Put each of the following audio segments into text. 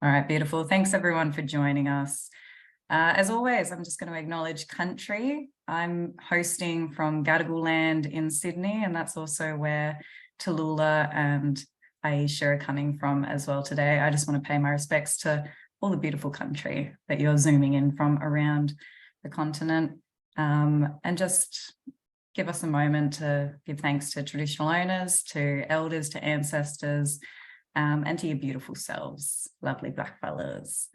All right, beautiful. Thanks everyone for joining us. As always, I'm just going to acknowledge country. I'm hosting from Gadigal land in Sydney, and that's also where Tallulah and Aisha are coming from as well today. I just want to pay my respects to all the beautiful country that you're zooming in from around the continent, and just give us a moment to give thanks to traditional owners, to elders, to ancestors, and to your beautiful selves, lovely blackfellas.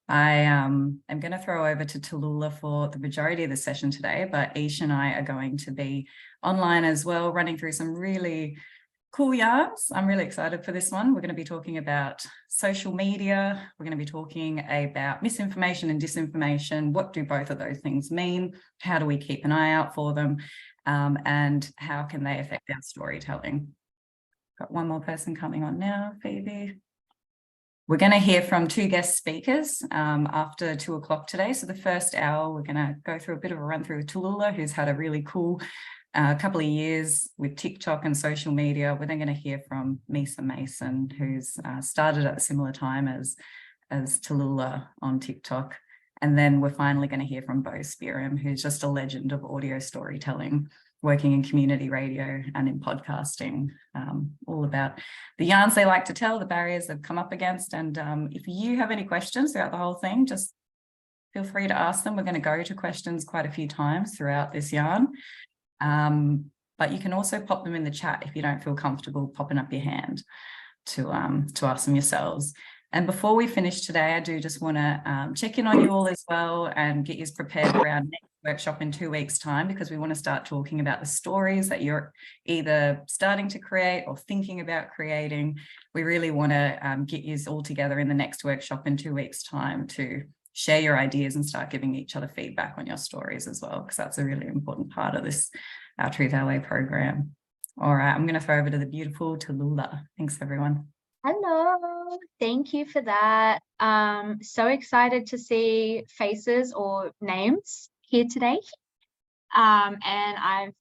I am going to throw over to Tallulah for the majority of the session today, but Ish and I are going to be online as well, running through some really cool yarns. I'm really excited for this one. We're going to be talking about social media. We're going to be talking about misinformation and disinformation. What do both of those things mean? How do we keep an eye out for them? And how can they affect our storytelling? Got one more person coming on now, Phoebe. We're going to hear from two guest speakers after 2 o'clock today. So the first hour, we're going to go through a bit of a run through with Tallulah, who's had a really cool couple of years with TikTok and social media. We're then going to hear from Misa Mason, who's started at a similar time as Tallulah on TikTok. And then we're finally going to hear from Bo Spearham, who's just a legend of audio storytelling, working in community radio and in podcasting, all about the yarns they like to tell, the barriers they've come up against. And if you have any questions throughout the whole thing, just feel free to ask them. We're going to go to questions quite a few times throughout this yarn. But you can also pop them in the chat if you don't feel comfortable popping up your hand to ask them yourselves. And before we finish today, I do just want to check in on you all as well and get you prepared for our next workshop in 2 weeks' time, because we want to start talking about the stories that you're either starting to create or thinking about creating. We really want to get you all together in the next workshop in 2 weeks' time to share your ideas and start giving each other feedback on your stories as well, because that's a really important part of this Our Truth Our Way program. All right, I'm going to throw over to the beautiful Tallulah. Thanks, everyone. Hello, thank you for that. So excited to see faces or names here today. And I've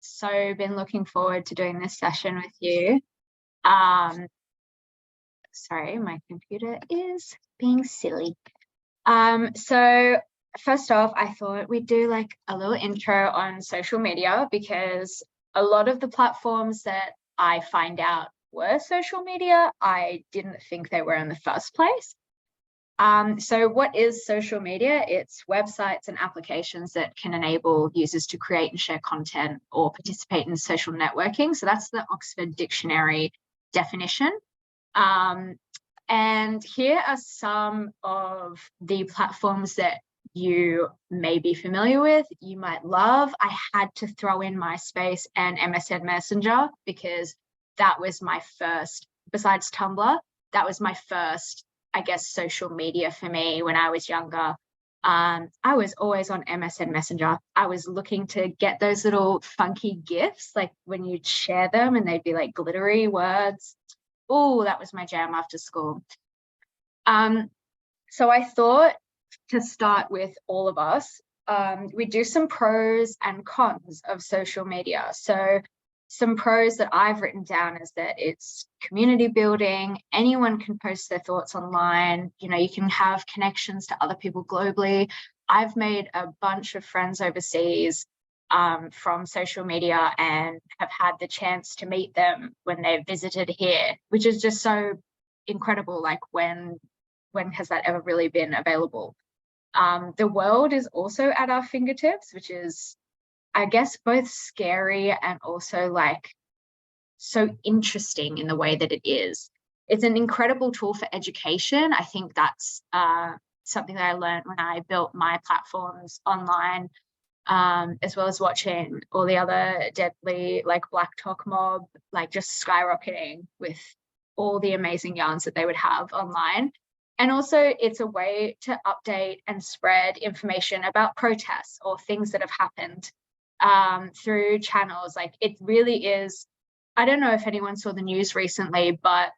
so been looking forward to doing this session with you. Sorry, my computer is being silly. So first off, I thought we'd do like a little intro on social media, because a lot of the platforms that I find out were social media, I didn't think they were in the first place. So what is social media? It's websites and applications that can enable users to create and share content or participate in social networking. So that's the Oxford Dictionary definition. And here are some of the platforms that you may be familiar with, you might love. I had to throw in MySpace and MSN Messenger because that was my first, besides Tumblr, that was my first, I guess, social media for me when I was younger. I was always on MSN Messenger. I was looking to get those little funky GIFs, like when you'd share them and they'd be like glittery words. Oh, that was my jam after school. So I thought to start with all of us, we do some pros and cons of social media. So some pros that I've written down is that it's community building. Anyone can post their thoughts online. You know, you can have connections to other people globally. I've made a bunch of friends overseas from social media and have had the chance to meet them when they've visited here, which is just so incredible. Like when has that ever really been available? The world is also at our fingertips, which is, I guess, both scary and also like so interesting in the way that it is. It's an incredible tool for education. I think that's something that I learned when I built my platforms online, as well as watching all the other deadly like Black Talk Mob, like just skyrocketing with all the amazing yarns that they would have online. And also it's a way to update and spread information about protests or things that have happened through channels. Like it really is, I don't know if anyone saw the news recently, but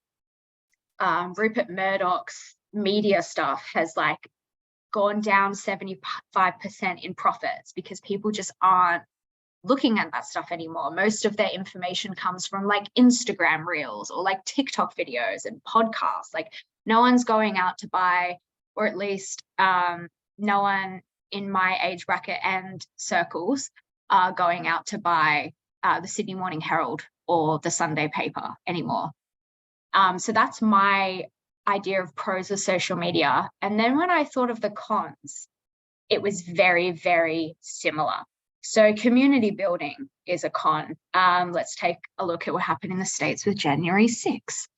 Rupert Murdoch's media stuff has like gone down 75% in profits because people just aren't looking at that stuff anymore. Most of their information comes from like Instagram reels or like TikTok videos and podcasts. Like No one's going out to buy, or at least no one in my age bracket and circles are going out to buy the Sydney Morning Herald or the Sunday paper anymore. So that's my idea of pros of social media. And then when I thought of the cons, it was very, very similar. So community building is a con. Let's take a look at what happened in the States with January 6th.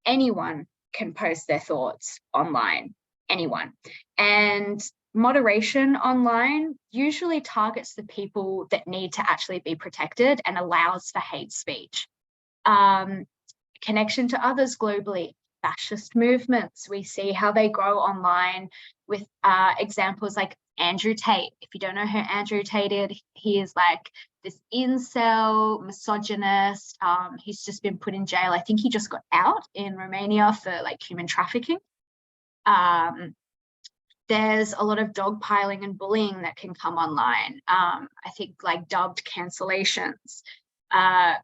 Anyone can post their thoughts online, anyone. And moderation online usually targets the people that need to actually be protected and allows for hate speech. Connection to others globally, fascist movements, we see how they grow online with examples like Andrew Tate. If you don't know who Andrew Tate is, he is like this incel, misogynist. He's just been put in jail. I think he just got out in Romania for like human trafficking. There's a lot of dogpiling and bullying that can come online. I think like dubbed cancellations.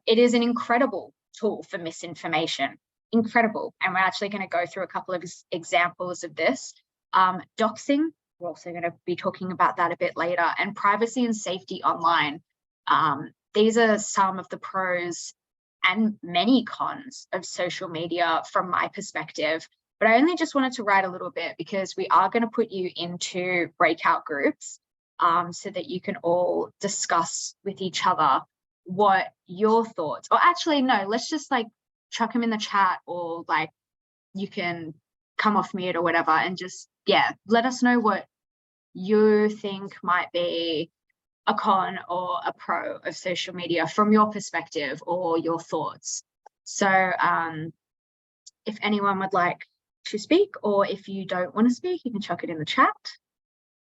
It is an incredible tool for misinformation. Incredible. And we're actually going to go through a couple of examples of this. Doxing, we're also going to be talking about that a bit later, and privacy and safety online. These are some of the pros and many cons of social media from my perspective. But I only just wanted to write a little bit because we are going to put you into breakout groups so that you can all discuss with each other what your thoughts, or actually, no, let's just like chuck them in the chat, or like you can come off mute or whatever and just, yeah, let us know what you think might be a con or a pro of social media from your perspective or your thoughts. So if anyone would like to speak, or if you don't want to speak, you can chuck it in the chat.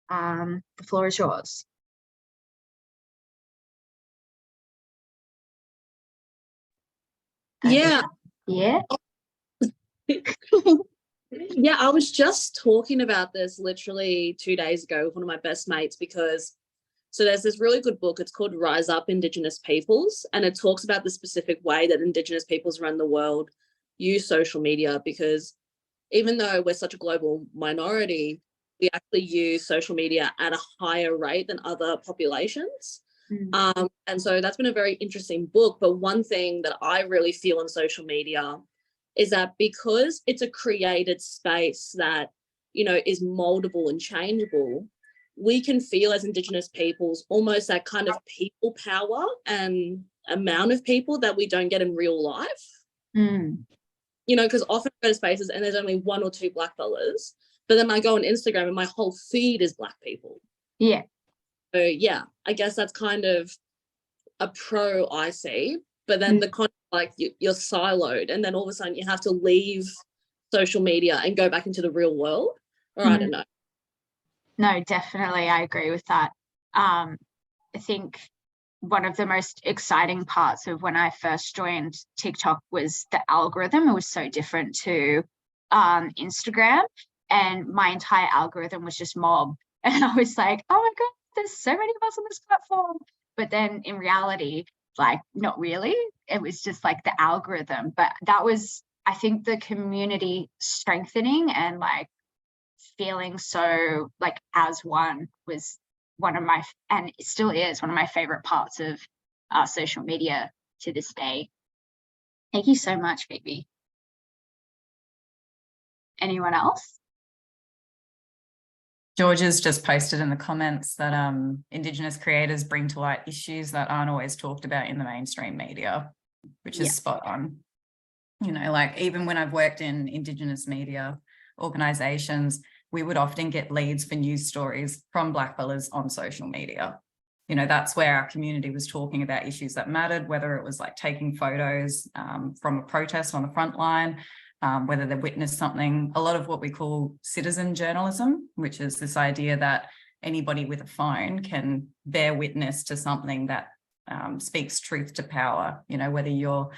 The floor is yours. Yeah. Yeah. Yeah, I was just talking about this literally 2 days ago with one of my best mates, because so there's this really good book. It's called Rise Up Indigenous Peoples, and it talks about the specific way that Indigenous peoples around the world use social media, because even though we're such a global minority, we actually use social media at a higher rate than other populations. And so that's been a very interesting book. But one thing that I really feel on social media is that because it's a created space that, you know, is moldable and changeable, we can feel as Indigenous peoples almost that kind of people power and amount of people that we don't get in real life. You know, because often I go to spaces and there's only one or two black fellas, but then I go on Instagram and my whole feed is black people. Yeah. So yeah, I guess that's kind of a pro I see. But then the con, like you're siloed, and then all of a sudden you have to leave social media and go back into the real world. Or I don't know. No, definitely, I agree with that. I think one of the most exciting parts of when I first joined TikTok was the algorithm. It was so different to Instagram, and my entire algorithm was just mob. And I was like, oh my God, there's so many of us on this platform. But then in reality, like, not really. It was just like the algorithm. But that was, I think, the community strengthening and like feeling so like as one was one of my, and it still is one of my favorite parts of social media to this day. Thank you so much, Phoebe. Anyone else? Georgia's just posted in the comments that Indigenous creators bring to light issues that aren't always talked about in the mainstream media, which is spot on. You know, like even when I've worked in Indigenous media organisations, we would often get leads for news stories from blackfellas on social media. You know, that's where our community was talking about issues that mattered, whether it was like taking photos from a protest on the front line, whether they witnessed something, a lot of what we call citizen journalism, which is this idea that anybody with a phone can bear witness to something that speaks truth to power, you know, whether you're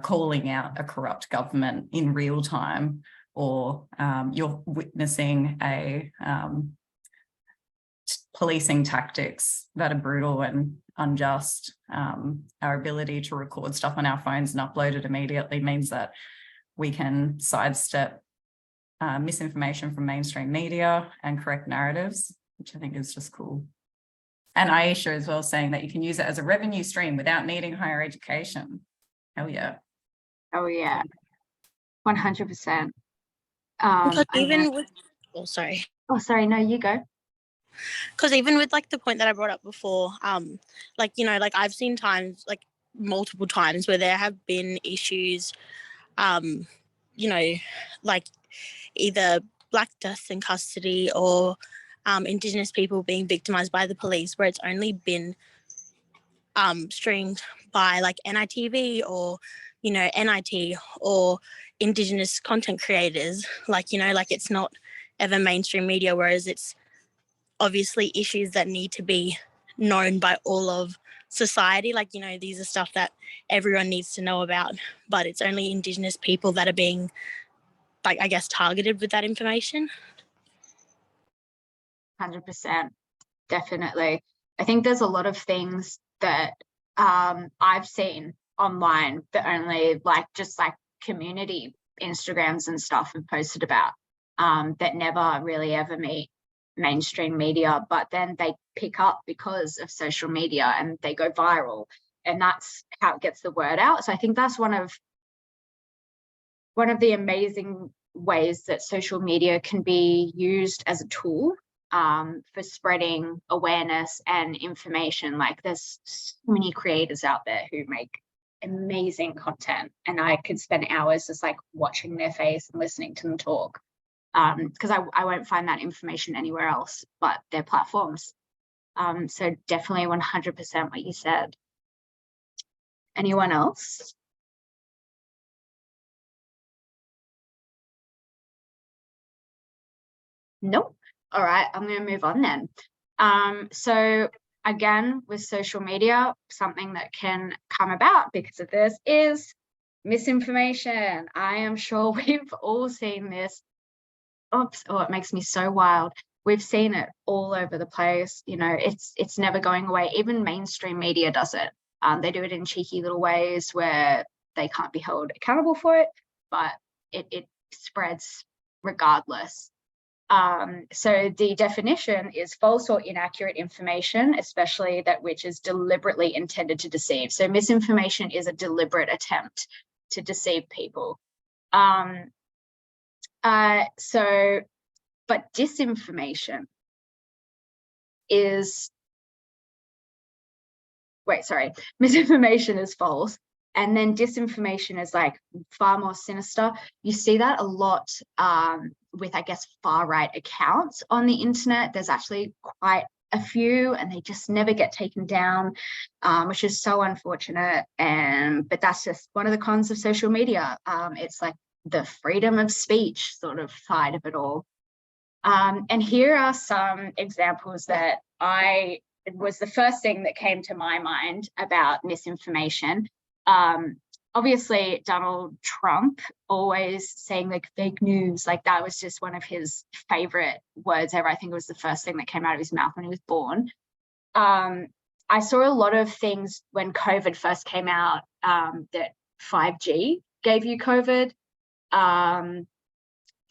calling out a corrupt government in real time, or you're witnessing a policing tactics that are brutal and unjust. Our ability to record stuff on our phones and upload it immediately means that we can sidestep misinformation from mainstream media and correct narratives, which I think is just cool. And Aisha as well saying that you can use it as a revenue stream without needing higher education. Hell yeah. Oh yeah, 100%. Because even with, oh sorry. Oh, sorry, no, you go. Because even with like the point that I brought up before, like, you know, like I've seen times, like multiple times where there have been issues, you know, like either Black deaths in custody or Indigenous people being victimized by the police, where it's only been streamed by like NITV or, you know, NIT or Indigenous content creators. Like, you know, like it's not ever mainstream media, whereas it's obviously issues that need to be known by all of society. Like, you know, these are stuff that everyone needs to know about, but it's only Indigenous people that are being, like, I guess, targeted with that information. 100%, definitely. I think there's a lot of things that I've seen online that only like just like community Instagrams and stuff have posted about that never really ever meet mainstream media, but then they pick up because of social media and they go viral, and that's how it gets the word out. So I think that's one of the amazing ways that social media can be used as a tool for spreading awareness and information. Like there's so many creators out there who make amazing content, and I could spend hours just like watching their face and listening to them talk, because I won't find that information anywhere else but their platforms. So definitely 100% what you said. Anyone else? Nope. All right, I'm going to move on then. So again, with social media, something that can come about because of this is misinformation. I am sure we've all seen this. Oops, oh, it makes me so wild. We've seen it all over the place. You know, it's never going away. Even mainstream media does it. They do it in cheeky little ways where they can't be held accountable for it, but it spreads regardless. So the definition is false or inaccurate information, especially that which is deliberately intended to deceive. So misinformation is a deliberate attempt to deceive people. But disinformation is, misinformation is false. And then disinformation is like far more sinister. You see that a lot with, I guess, far-right accounts on the internet. There's actually quite a few, and they just never get taken down, which is so unfortunate. But that's just one of the cons of social media. It's like the freedom of speech sort of side of it all. And here are some examples that it was the first thing that came to my mind about misinformation. Obviously, Donald Trump always saying like fake news, like that was just one of his favorite words ever. I think it was the first thing that came out of his mouth when he was born. I saw a lot of things when COVID first came out, that 5G gave you COVID.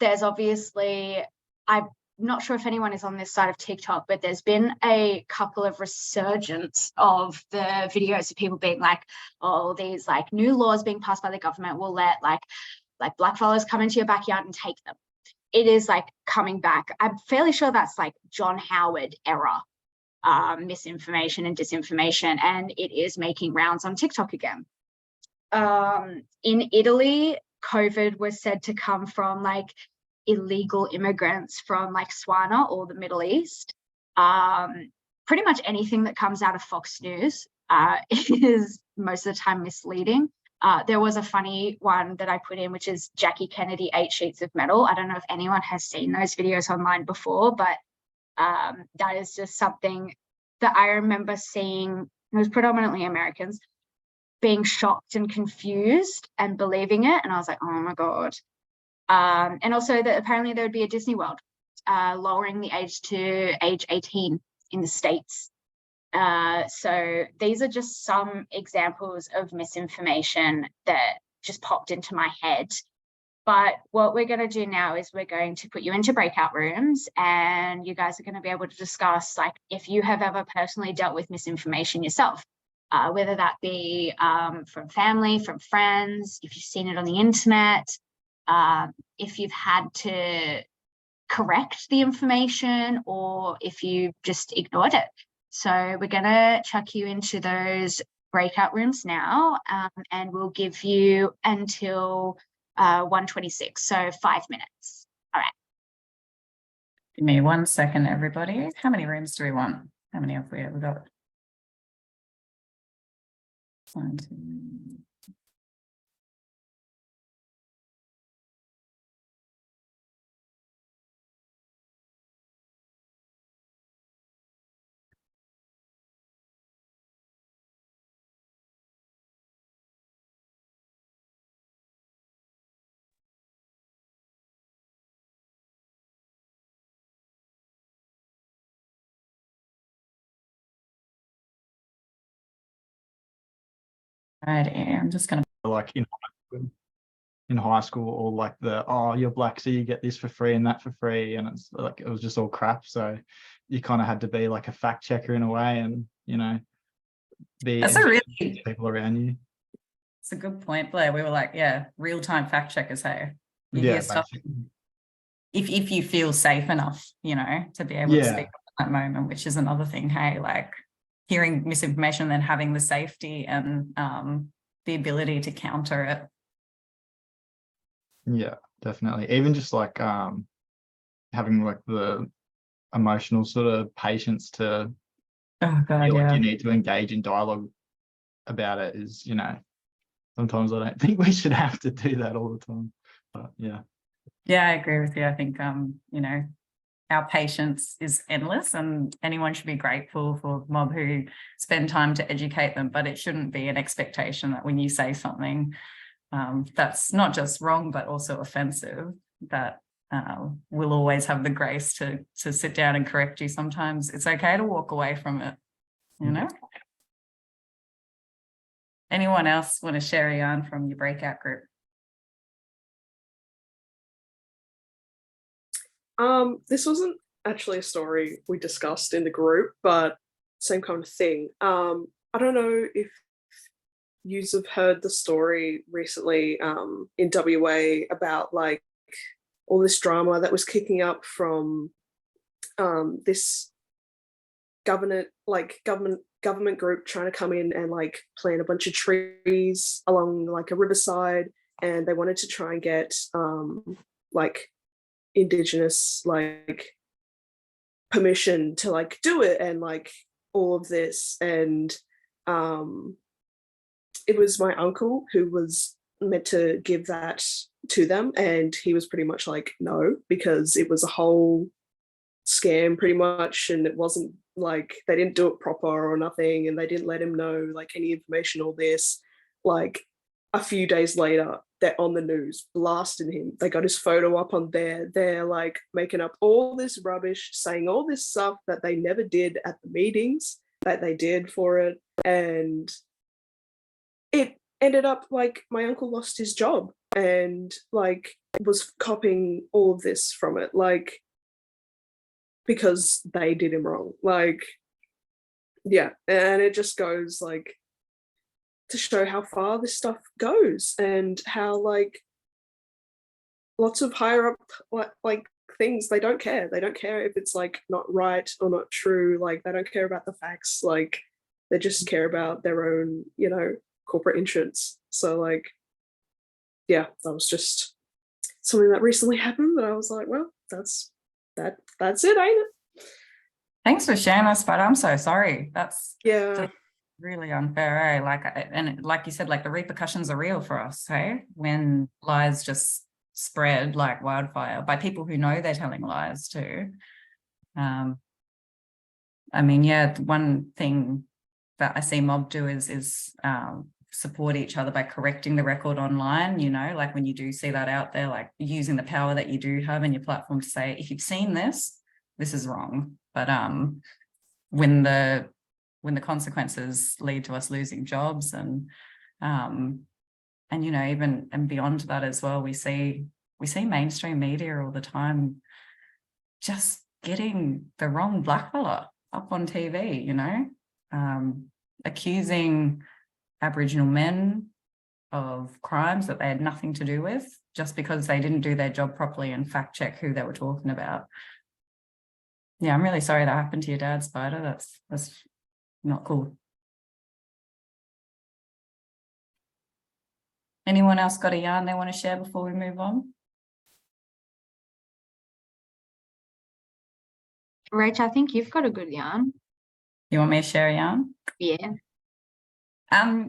There's obviously, I'm not sure if anyone is on this side of TikTok, but there's been a couple of resurgence of the videos of people being like, oh, these like new laws being passed by the government will let like black fellas come into your backyard and take them. It is like coming back. I'm fairly sure that's like John Howard era misinformation and disinformation, and it is making rounds on TikTok again. In Italy, COVID was said to come from like illegal immigrants from like Swana or the Middle East. Pretty much anything that comes out of Fox News is most of the time misleading. There was a funny one that I put in, which is Jackie Kennedy 8 sheets of metal. I don't know if anyone has seen those videos online before, but that is just something that I remember seeing. It was predominantly Americans being shocked and confused and believing it. And I was like, oh my God. And also that apparently there would be a Disney World, lowering the age to age 18 in the States. So these are just some examples of misinformation that just popped into my head. But what we're going to do now is we're going to put you into breakout rooms, and you guys are going to be able to discuss, like, if you have ever personally dealt with misinformation yourself, whether that be from family, from friends, if you've seen it on the internet, if you've had to correct the information, or if you just ignored it. So we're going to chuck you into those breakout rooms now, and we'll give you until 1:26, so 5 minutes. All right. Give me 1 second, everybody. How many rooms do we want? How many have we got? 1, 2. Righty, I'm just going to like in high school, or like you're black, so you get this for free and that for free, and it's like it was just all crap. So you kind of had to be like a fact checker in a way, and be That's a really people around you. It's a good point, Blair. We were like, yeah, real-time fact checkers, hey. You Yeah, hear stuff if you feel safe enough, to be able to speak at that moment, which is another thing, hey, like hearing misinformation and then having the safety and the ability to counter it. Yeah, definitely. Even just like having like the emotional sort of patience to feel like you need to engage in dialogue about it is, sometimes I don't think we should have to do that all the time. But yeah. Yeah, I agree with you. I think our patience is endless, and anyone should be grateful for mob who spend time to educate them, but it shouldn't be an expectation that when you say something that's not just wrong but also offensive, that we'll always have the grace to sit down and correct you. Sometimes it's okay to walk away from it, Anyone else want to share a yarn from your breakout group? This wasn't actually a story we discussed in the group, but same kind of thing. I don't know if yous have heard the story recently in WA about like all this drama that was kicking up from this government group trying to come in and like plant a bunch of trees along like a riverside, and they wanted to try and get like Indigenous like permission to like do it, and like all of this. And it was my uncle who was meant to give that to them, and he was pretty much like no, because it was a whole scam pretty much, and it wasn't like they didn't do it proper or nothing, and they didn't let him know like any information or this. Like a few days later, they're on the news blasting him. They got his photo up on there. They're like making up all this rubbish, saying all this stuff that they never did at the meetings that they did for it. And it ended up like my uncle lost his job and like was copying all of this from it, like because they did him wrong. Like, yeah. And it just goes like to show how far this stuff goes, and how like lots of higher up like things, they don't care if it's like not right or not true. Like they don't care about the facts, like they just care about their own corporate interests. So like yeah, that was just something that recently happened that I was like, well, that's it, ain't it? Thanks for sharing us, but I'm so sorry. That's Yeah, really unfair, eh? Like, and like you said, like the repercussions are real for us, hey? When lies just spread like wildfire by people who know they're telling lies too. I mean, yeah, one thing that I see mob do is support each other by correcting the record online, like when you do see that out there, like using the power that you do have in your platform to say, if you've seen this, this is wrong. But when the consequences lead to us losing jobs and you know, even and beyond that as well, we see mainstream media all the time just getting the wrong blackfella up on TV, you know, accusing Aboriginal men of crimes that they had nothing to do with just because they didn't do their job properly and fact check who they were talking about. Yeah, I'm really sorry that happened to your dad, Spider. That's not cool. Anyone else got a yarn they want to share before we move on? Rach, I think you've got a good yarn. You want me to share a yarn? Yeah.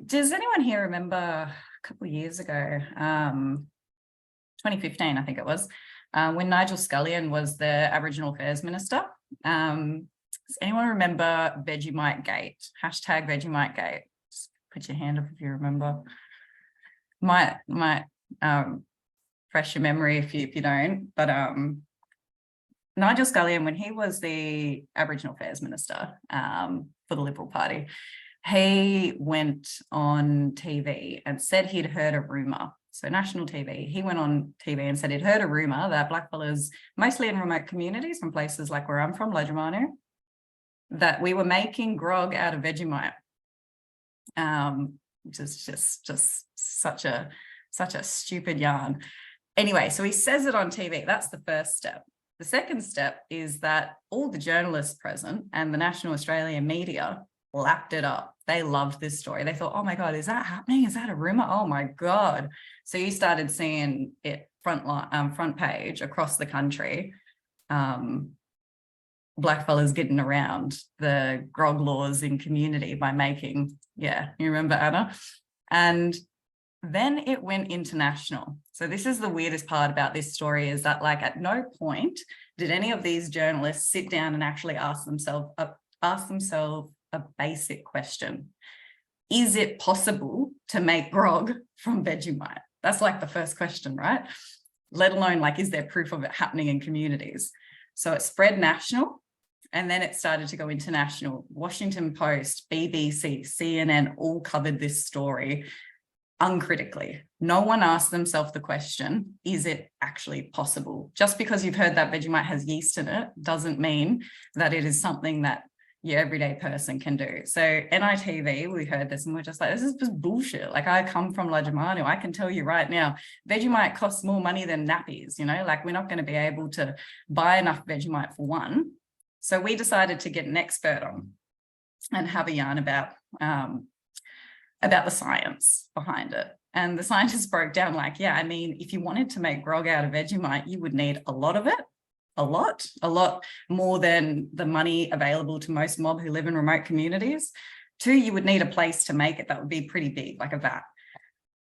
Does anyone here remember a couple of years ago, 2015, I think it was, when Nigel Scullion was the Aboriginal Affairs Minister? Does anyone remember Vegemite Gate? Hashtag Vegemite Gate. Just put your hand up if you remember. Might fresh your memory if you don't, but Nigel Scullion, when he was the Aboriginal Affairs Minister for the Liberal Party, he went on TV and said he'd heard a rumour. So national TV, he went on TV and said he'd heard a rumour that blackfellas, mostly in remote communities from places like where I'm from, Lejumanu, that we were making grog out of Vegemite, which is just such a stupid yarn. Anyway, so he says it on TV. That's the first step. The second step is that all the journalists present and the national Australian media lapped it up. They loved this story. They thought, oh my God, is that happening? Is that a rumor? Oh my God. So you started seeing it front page across the country. Blackfellas getting around the grog laws in community by making, yeah, you remember, Anna? And then it went international. So this is the weirdest part about this story, is that like at no point did any of these journalists sit down and actually ask themselves a basic question. Is it possible to make grog from Vegemite? That's like the first question, right? Let alone like, is there proof of it happening in communities? So it spread national, and then it started to go international. Washington Post, BBC, CNN all covered this story uncritically. No one asked themselves the question, is it actually possible? Just because you've heard that Vegemite has yeast in it doesn't mean that it is something that your everyday person can do. So NITV, we heard this and we're just like, this is just bullshit. Like, I come from Lejumanu. I can tell you right now, Vegemite costs more money than nappies, you know, like we're not going to be able to buy enough Vegemite for one. So we decided to get an expert on and have a yarn about the science behind it. And the scientists broke down like, yeah, I mean, if you wanted to make grog out of Vegemite, you would need a lot of it, a lot more than the money available to most mob who live in remote communities. 2, you would need a place to make it that would be pretty big, like a vat.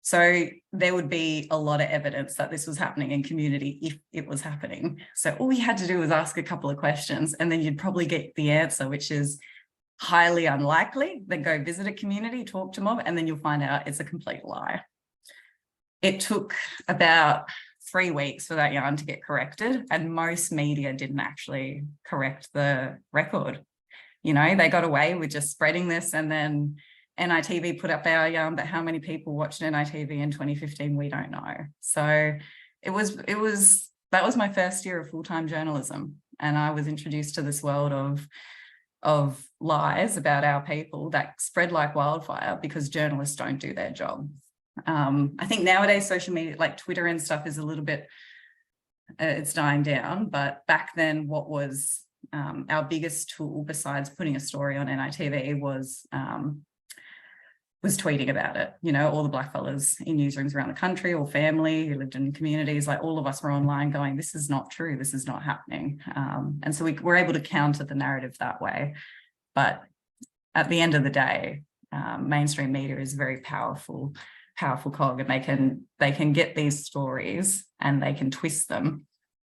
So there would be a lot of evidence that this was happening in community if it was happening. So all you had to do was ask a couple of questions and then you'd probably get the answer, which is highly unlikely. Then go visit a community, talk to mob, and then you'll find out it's a complete lie. It took about 3 weeks for that yarn to get corrected, and most media didn't actually correct the record. You know, they got away with just spreading this, and then NITV put up our yarn, but how many people watched NITV in 2015, we don't know. So that was my first year of full-time journalism, and I was introduced to this world of lies about our people that spread like wildfire because journalists don't do their job. I think nowadays social media like Twitter and stuff is a little bit, it's dying down, but back then what was our biggest tool besides putting a story on NITV was tweeting about it. You know, all the blackfellas in newsrooms around the country or family who lived in communities, like all of us were online going, this is not true, this is not happening. And so we were able to counter the narrative that way. But at the end of the day, mainstream media is very powerful cog, and they can get these stories and they can twist them.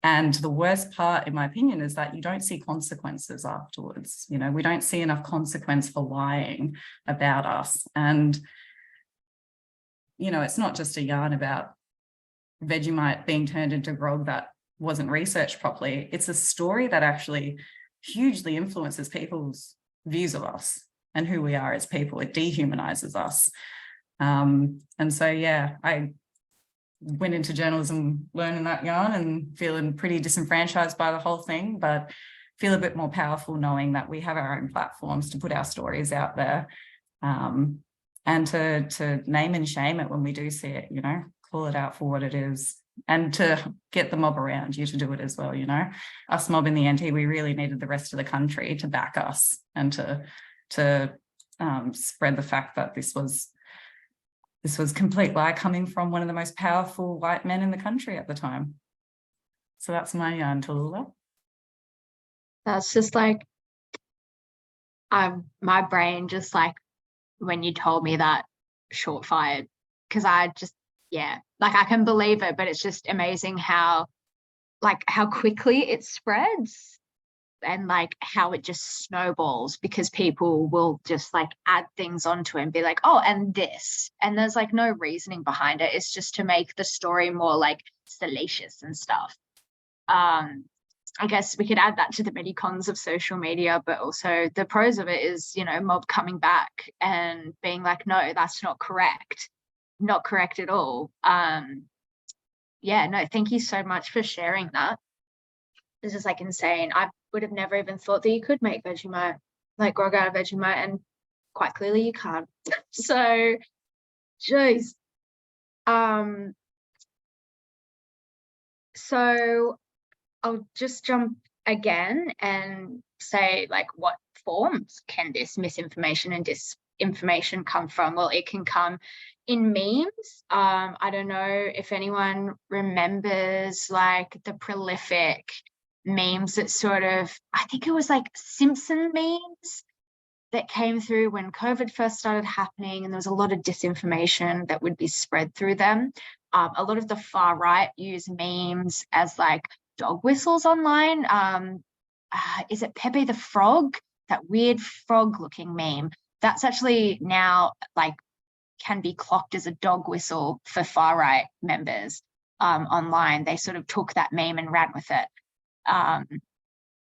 And the worst part, in my opinion, is that you don't see consequences afterwards. You know, we don't see enough consequence for lying about us. And, you know, it's not just a yarn about Vegemite being turned into grog that wasn't researched properly. It's a story that actually hugely influences people's views of us and who we are as people. It dehumanizes us. And so, yeah, I went into journalism learning that young and feeling pretty disenfranchised by the whole thing, but feel a bit more powerful knowing that we have our own platforms to put our stories out there, and to name and shame it when we do see it, you know, call it out for what it is, and to get the mob around you to do it as well, you know. Us mob in the NT, we really needed the rest of the country to back us and to spread the fact that this was complete lie coming from one of the most powerful white men in the country at the time. So that's my yarn, Tallulah. That's just like, my brain just like, when you told me that, short fired, because I just, yeah, like I can believe it, but it's just amazing how quickly it spreads, and like how it just snowballs, because people will just like add things onto it and be like, oh, and this, and there's like no reasoning behind it. It's just to make the story more like salacious and stuff. I guess we could add that to the many cons of social media, but also the pros of it is, you know, mob coming back and being like, no, that's not correct at all. Yeah, no, thank you so much for sharing that. This is like insane. I would have never even thought that you could make Vegemite, like grog out of Vegemite, and quite clearly you can't. So, geez. So I'll just jump again and say, like, what forms can this misinformation and disinformation come from? Well, it can come in memes. I don't know if anyone remembers like the prolific memes that sort of, I think it was like Simpson memes that came through when COVID first started happening, and there was a lot of disinformation that would be spread through them. A lot of the far right use memes as like dog whistles online. Is it Pepe the Frog? That weird frog looking meme. That's actually now like can be clocked as a dog whistle for far right members online. They sort of took that meme and ran with it.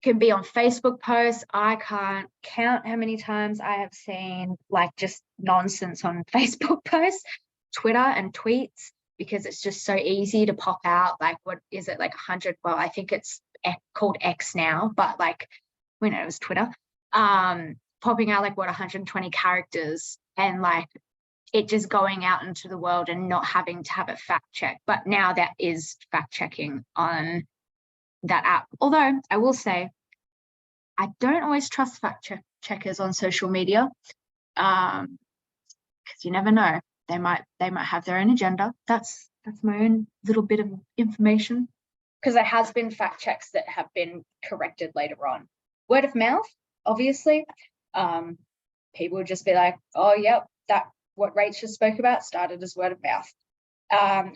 Can be on Facebook posts. I can't count how many times I have seen like just nonsense on Facebook posts, Twitter and tweets, because it's just so easy to pop out like, what is it, like 100, well, I think it's called X now, but like we know it was Twitter, popping out like 120 characters, and like it just going out into the world and not having to have it fact checked. But now that is fact checking on that app. Although I will say, I don't always trust fact checkers on social media, because you never know. They might have their own agenda. That's my own little bit of information, because there has been fact checks that have been corrected later on. Word of mouth, obviously. People would just be like, oh, yep, that what Rachel spoke about started as word of mouth.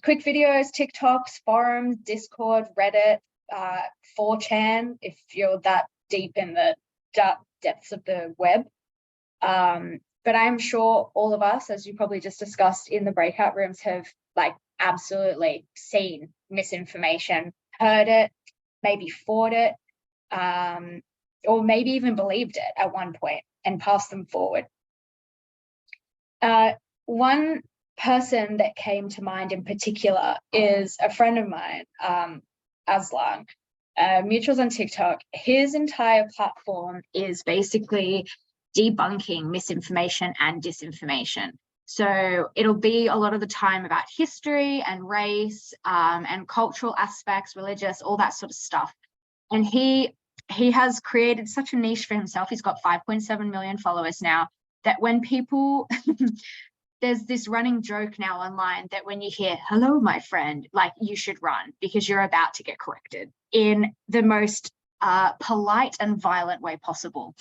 Quick videos, TikToks, forums, Discord, Reddit, 4chan, if you're that deep in the dark depths of the web. But I'm sure all of us, as you probably just discussed in the breakout rooms, have like absolutely seen misinformation, heard it, maybe fought it, or maybe even believed it at one point and passed them forward. One person that came to mind in particular is a friend of mine, Aslan, mutuals on TikTok. His entire platform is basically debunking misinformation and disinformation. So it'll be a lot of the time about history and race, and cultural aspects, religious, all that sort of stuff. And he has created such a niche for himself. He's got 5.7 million followers now, that when people there's this running joke now online that when you hear, hello, my friend, like you should run, because you're about to get corrected in the most polite and violent way possible.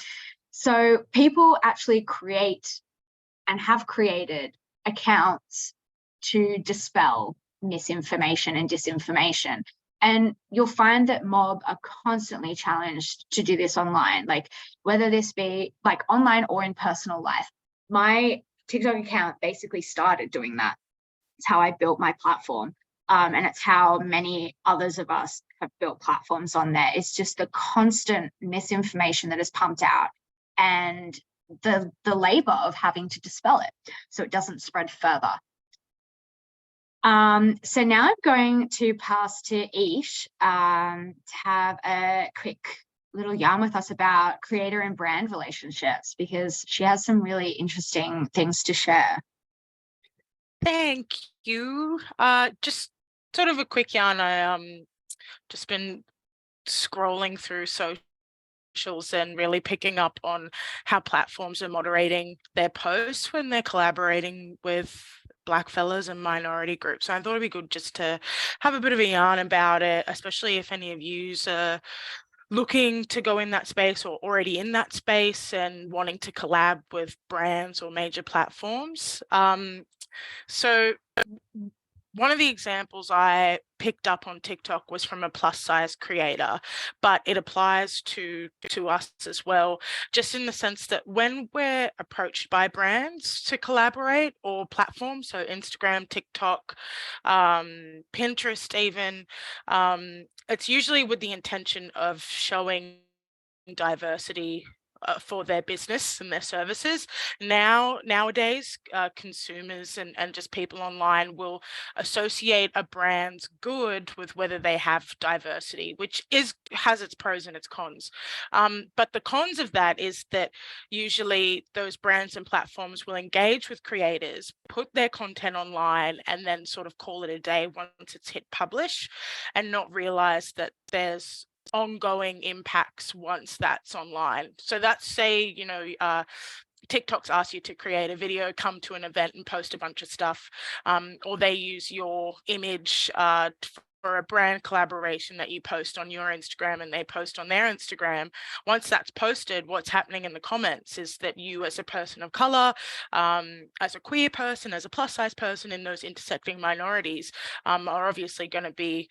So people actually create and have created accounts to dispel misinformation and disinformation. And you'll find that mob are constantly challenged to do this online, like whether this be like online or in personal life. My TikTok account basically started doing that. It's how I built my platform. And it's how many others of us have built platforms on there. It's just the constant misinformation that is pumped out. And the labor of having to dispel it so it doesn't spread further. So now I'm going to pass to Ish to have a quick little yarn with us about creator and brand relationships, because she has some really interesting things to share. Thank you. Just sort of a quick yarn. I just been scrolling through socials and really picking up on how platforms are moderating their posts when they're collaborating with Black fellas and minority groups. So I thought it'd be good just to have a bit of a yarn about it, especially if any of yous are looking to go in that space or already in that space and wanting to collab with brands or major platforms. So one of the examples I picked up on TikTok was from a plus size creator, but it applies to us as well, just in the sense that when we're approached by brands to collaborate or platforms, so Instagram, TikTok, Pinterest even, it's usually with the intention of showing diversity for their business and their services. Nowadays, consumers and just people online will associate a brand's good with whether they have diversity, which has its pros and its cons. But the cons of that is that usually those brands and platforms will engage with creators, put their content online, and then sort of call it a day once it's hit publish, and not realize that there's ongoing impacts once that's online. So that's, say, TikTok's asked you to create a video, come to an event and post a bunch of stuff, or they use your image for a brand collaboration that you post on your Instagram and they post on their Instagram. Once that's posted, what's happening in the comments is that you, as a person of color, as a queer person, as a plus size person in those intersecting minorities, are obviously going to be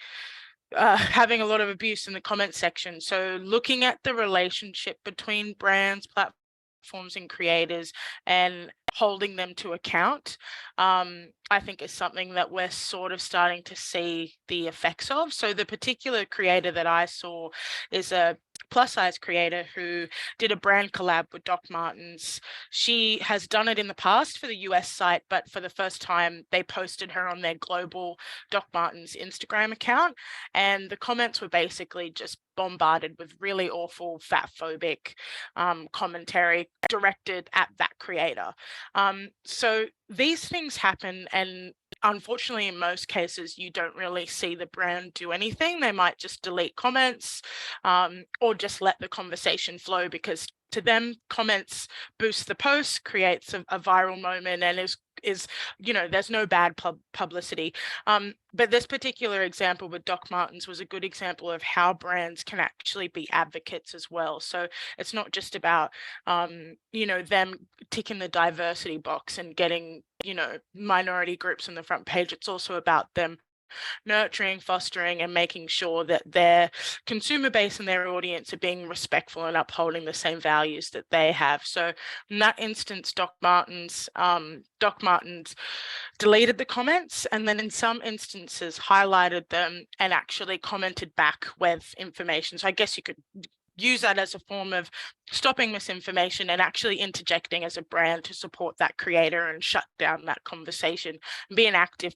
having a lot of abuse in the comment section. So looking at the relationship between brands, platforms and creators and holding them to account, I think is something that we're sort of starting to see the effects of. So the particular creator that I saw is a plus size creator who did a brand collab with Doc Martens. She has done it in the past for the US site, but for the first time they posted her on their global Doc Martens Instagram account, and the comments were basically just bombarded with really awful fat phobic commentary directed at that creator. So these things happen, and unfortunately in most cases you don't really see the brand do anything. They might just delete comments or just let the conversation flow, because to them comments boost the post, creates a viral moment, and is there's no bad publicity. But this particular example with Doc Martens was a good example of how brands can actually be advocates as well. So it's not just about them ticking the diversity box and getting minority groups on the front page. It's also about them nurturing, fostering, and making sure that their consumer base and their audience are being respectful and upholding the same values that they have. So in that instance, Doc Martens deleted the comments, and then in some instances highlighted them and actually commented back with information. So I guess you could use that as a form of stopping misinformation and actually interjecting as a brand to support that creator and shut down that conversation and be an active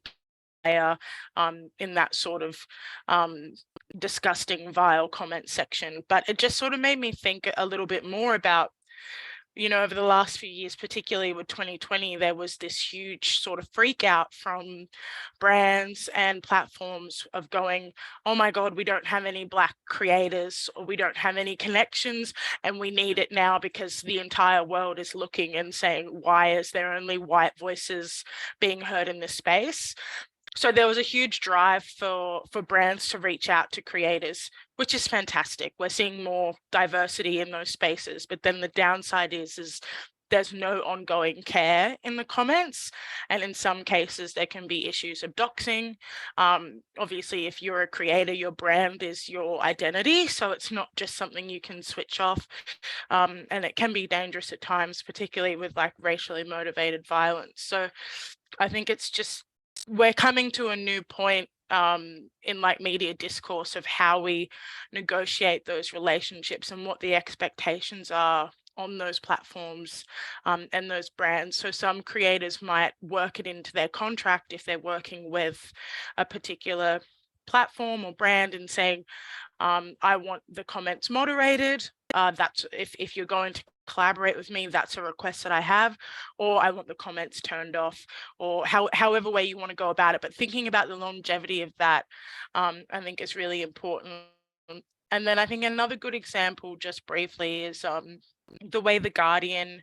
player in that sort of disgusting, vile comment section. But it just sort of made me think a little bit more about, over the last few years, particularly with 2020, there was this huge sort of freak out from brands and platforms of going, oh my God, we don't have any Black creators, or we don't have any connections, and we need it now because the entire world is looking and saying, why is there only white voices being heard in this space? So there was a huge drive for brands to reach out to creators, which is fantastic. We're seeing more diversity in those spaces, but then the downside is there's no ongoing care in the comments. And in some cases, there can be issues of doxing. Obviously, if you're a creator, your brand is your identity. So it's not just something you can switch off. And it can be dangerous at times, particularly with like racially motivated violence. So I think it's just, we're coming to a new point in like media discourse of how we negotiate those relationships and what the expectations are on those platforms and those brands. So some creators might work it into their contract if they're working with a particular platform or brand and saying, I want the comments moderated. That's if you're going to collaborate with me, that's a request that I have, or I want the comments turned off, or however way you want to go about it. But thinking about the longevity of that, I think is really important. And then I think another good example, just briefly, is the way The Guardian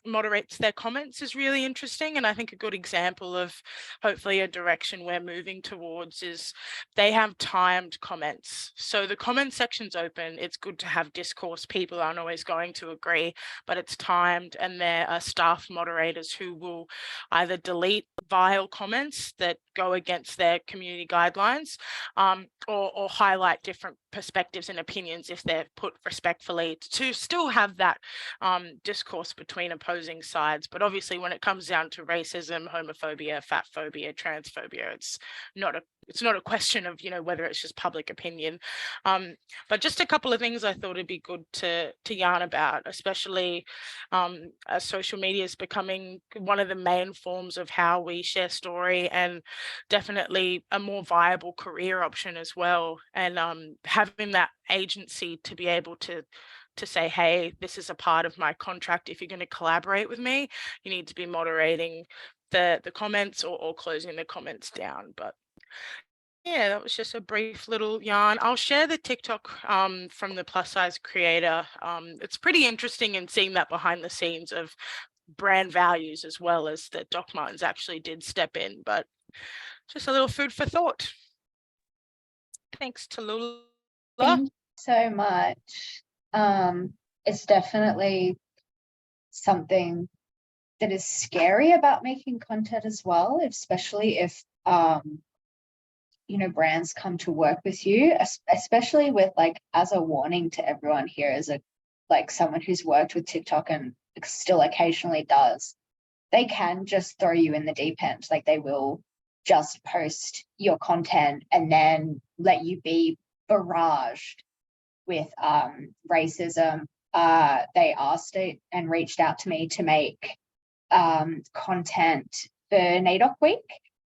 moderates their comments is really interesting. And I think a good example of hopefully a direction we're moving towards is they have timed comments. So the comment section's open. It's good to have discourse. People aren't always going to agree, but it's timed, and there are staff moderators who will either delete vile comments that go against their community guidelines, or highlight different perspectives and opinions if they're put respectfully, to still have that discourse between opposing sides. But obviously when it comes down to racism, homophobia, fat phobia, transphobia, it's not a question of, whether it's just public opinion. But just a couple of things I thought it'd be good to yarn about, especially as social media is becoming one of the main forms of how we share story, and definitely a more viable career option as well. And having that agency to be able to say, hey, this is a part of my contract. If you're going to collaborate with me, you need to be moderating the comments or closing the comments down. But yeah, that was just a brief little yarn. I'll share the TikTok from the plus size creator. It's pretty interesting in seeing that behind the scenes of brand values, as well as that Doc Martens actually did step in. But just a little food for thought. Thanks, Tallulah. Thank you so much. It's definitely something that is scary about making content as well, especially if brands come to work with you, especially with, like, as a warning to everyone here, as someone who's worked with TikTok and still occasionally does, they can just throw you in the deep end. Like, they will just post your content and then let you be barraged with racism. They asked it and reached out to me to make content for NAIDOC Week,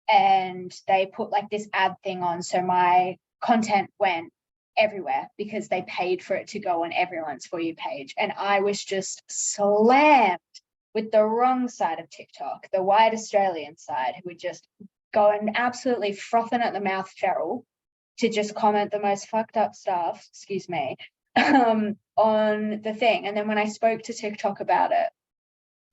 and they put like this ad thing on, so my content went everywhere because they paid for it to go on everyone's For You page, and I was just slammed with the wrong side of TikTok, the white Australian side, who were just going absolutely frothing at the mouth feral to just comment the most fucked up stuff, excuse me, on the thing. And then when I spoke to TikTok about it,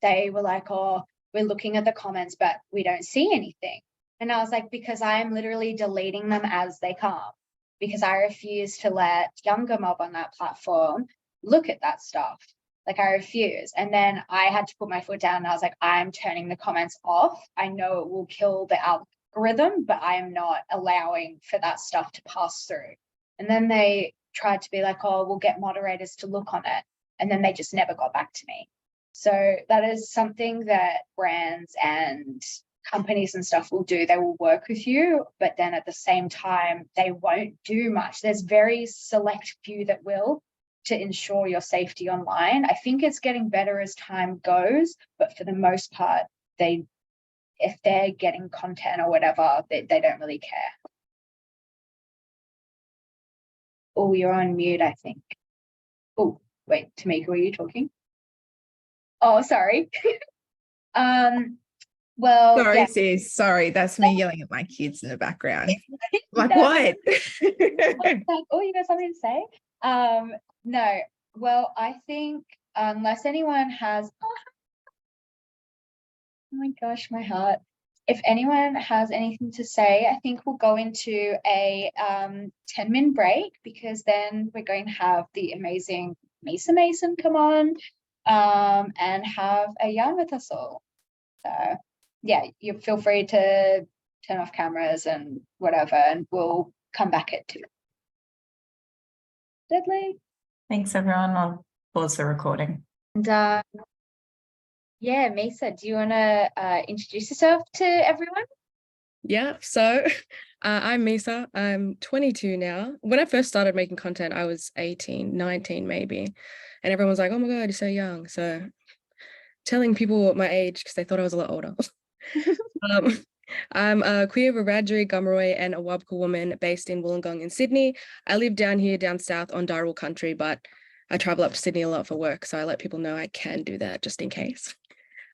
they were like, oh, we're looking at the comments, but we don't see anything. And I was like, because I am literally deleting them as they come, because I refuse to let younger mob on that platform look at that stuff. Like, I refuse. And then I had to put my foot down, and I was like, I'm turning the comments off. I know it will kill the algorithm, but I am not allowing for that stuff to pass through. And then they tried to be like, oh, we'll get moderators to look on it. And then they just never got back to me. So that is something that brands and companies and stuff will do. They will work with you, but then at the same time, they won't do much. There's very select few that will, to ensure your safety online. I think it's getting better as time goes, but for the most part, if they're getting content or whatever, they don't really care. Oh, you're on mute, I think. Oh, wait, Tamika, were you talking? Oh, sorry. Well, sorry, yeah. sis. Sorry, that's me yelling at my kids in the background. Like, No. what? Oh, you got something to say? No. Well, I think unless anyone has, oh my gosh, my heart. If anyone has anything to say, I think we'll go into a 10-minute break, because then we're going to have the amazing Misa Mason come on and have a yarn with us all. So yeah, you feel free to turn off cameras and whatever, and we'll come back at 2. Deadly. Thanks, everyone. I'll pause the recording. And yeah, Misa, do you want to introduce yourself to everyone? Yeah, so I'm Misa. I'm 22 now. When I first started making content, I was 18, 19 maybe. And everyone was like, oh my God, you're so young. So telling people my age because they thought I was a lot older. um, I'm a queer Wiradjuri, Gumroy and a Wabka woman based in Wollongong in Sydney. I live down here, down south on Darul country, but I travel up to Sydney a lot for work. So I let people know I can do that just in case.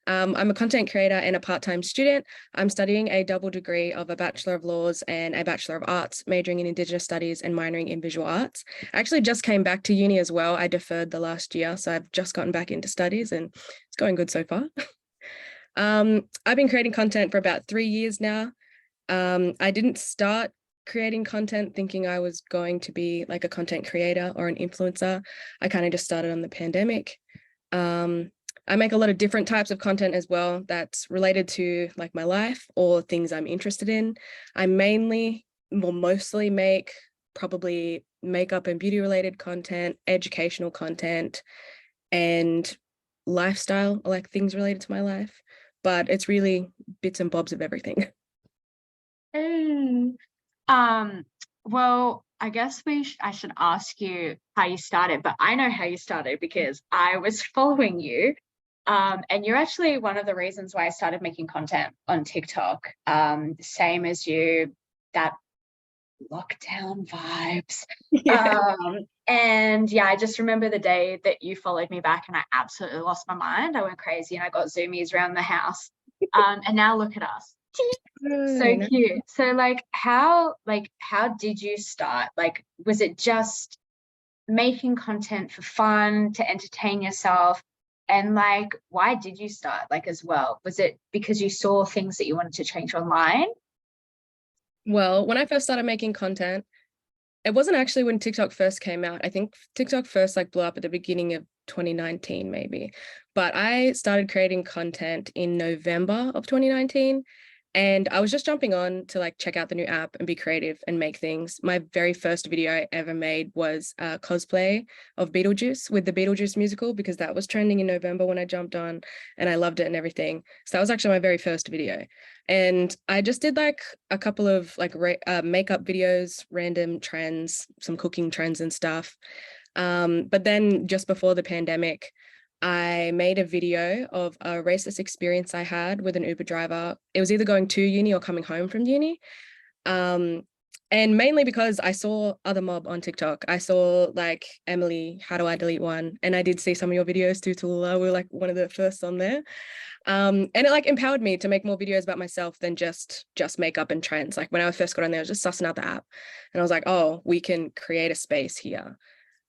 I'm a content creator and a part-time student. I'm studying a double degree of a Bachelor of Laws and a Bachelor of Arts, majoring in Indigenous Studies and minoring in Visual Arts. I actually just came back to uni as well. I deferred the last year, so I've just gotten back into studies and it's going good so far. I've been creating content for about 3 years now. I didn't start creating content thinking I was going to be like a content creator or an influencer. I kind of just started on the pandemic. I make a lot of different types of content as well that's related to like my life or things I'm interested in. I mostly make probably makeup and beauty related content, educational content, and lifestyle, like things related to my life. But it's really bits and bobs of everything. Hey. Well, I guess I should ask you how you started, but I know how you started because I was following you. And you're actually one of the reasons why I started making content on TikTok. Same as you, that lockdown vibes. Yeah. And yeah, I just remember the day that you followed me back and I absolutely lost my mind. I went crazy and I got zoomies around the house. And now look at us. So cute. So how did you start? Like, was it just making content for fun to entertain yourself? And like, why did you start as well? Was it because you saw things that you wanted to change online? Well, when I first started making content, it wasn't actually when TikTok first came out. I think TikTok first blew up at the beginning of 2019 maybe. But I started creating content in November of 2019. And I was just jumping on to check out the new app and be creative and make things. My very first video I ever made was a cosplay of Beetlejuice with the Beetlejuice musical because that was trending in November when I jumped on and I loved it and everything. So that was actually my very first video. And I just did a couple of makeup videos, random trends, some cooking trends and stuff. But then just before the pandemic, I made a video of a racist experience I had with an Uber driver. It was either going to uni or coming home from uni. And mainly because I saw other mob on TikTok. I saw Emily, How Do I Delete One? And I did see some of your videos too, Tallulah. We were one of the first on there. And it empowered me to make more videos about myself than just makeup and trends. When I first got on there, I was just sussing out the app. And I was like, oh, we can create a space here.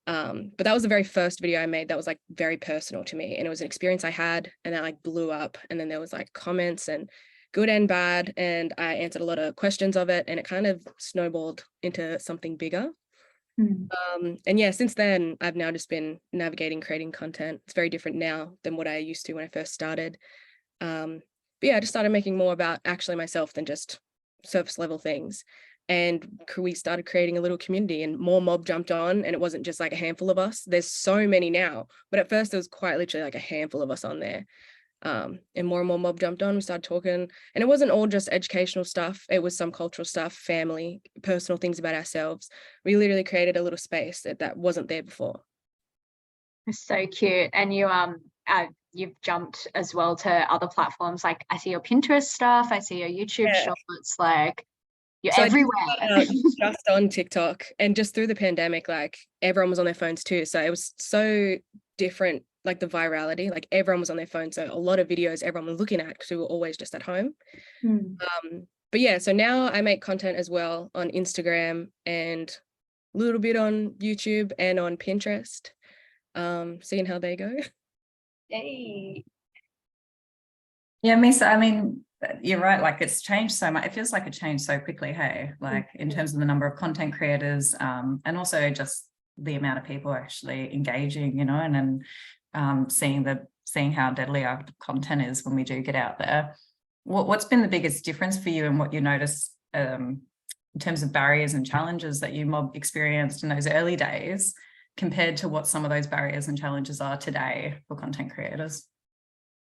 But that was the very first video I made that was very personal to me. And it was an experience I had and that blew up. And then there was comments and good and bad. And I answered a lot of questions of it and it kind of snowballed into something bigger. And yeah, since then, I've now just been navigating creating content. It's very different now than what I used to when I first started. But yeah, I just started making more about actually myself than just surface level things. And we started creating a little community and more mob jumped on and it wasn't just a handful of us. There's so many now, but at first there was quite literally a handful of us on there. And more mob jumped on, we started talking and it wasn't all just educational stuff. It was some cultural stuff, family, personal things about ourselves. We literally created a little space that wasn't there before. It's so cute. And you've jumped as well to other platforms. I see your Pinterest stuff. I see your YouTube shorts. You're everywhere. Just on TikTok and just through the pandemic, everyone was on their phones too. So it was so different, the virality, everyone was on their phone. So a lot of videos everyone was looking at because we were always just at home. But yeah, so now I make content as well on Instagram and a little bit on YouTube and on Pinterest. Seeing how they go. Yay. Yeah, Misa, I mean, you're right, it's changed so much. It feels like it changed so quickly, hey, in terms of the number of content creators, and also just the amount of people actually engaging, and then seeing how deadly our content is when we do get out there. What's been the biggest difference for you and what you notice in terms of barriers and challenges that you mob experienced in those early days compared to what some of those barriers and challenges are today for content creators?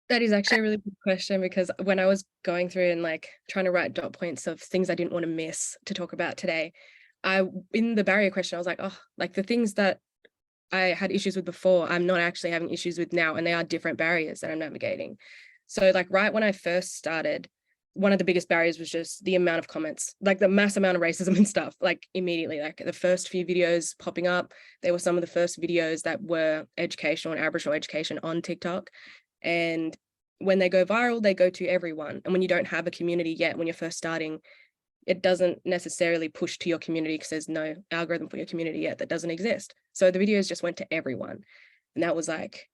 That is actually a really good question, because when I was going through and like trying to write dot points of things I didn't want to miss to talk about today, in the barrier question, I was like, oh, like the things that I had issues with before, I'm not actually having issues with now, and they are different barriers that I'm navigating. So like right when I first started, one of the biggest barriers was just the amount of comments, like the mass amount of racism and stuff, like immediately, like the first few videos popping up, they were some of the first videos that were educational and Aboriginal education on TikTok. And when they go viral, they go to everyone. And when you don't have a community yet, when you're first starting, it doesn't necessarily push to your community because there's no algorithm for your community yet that doesn't exist. So the videos just went to everyone. And that was like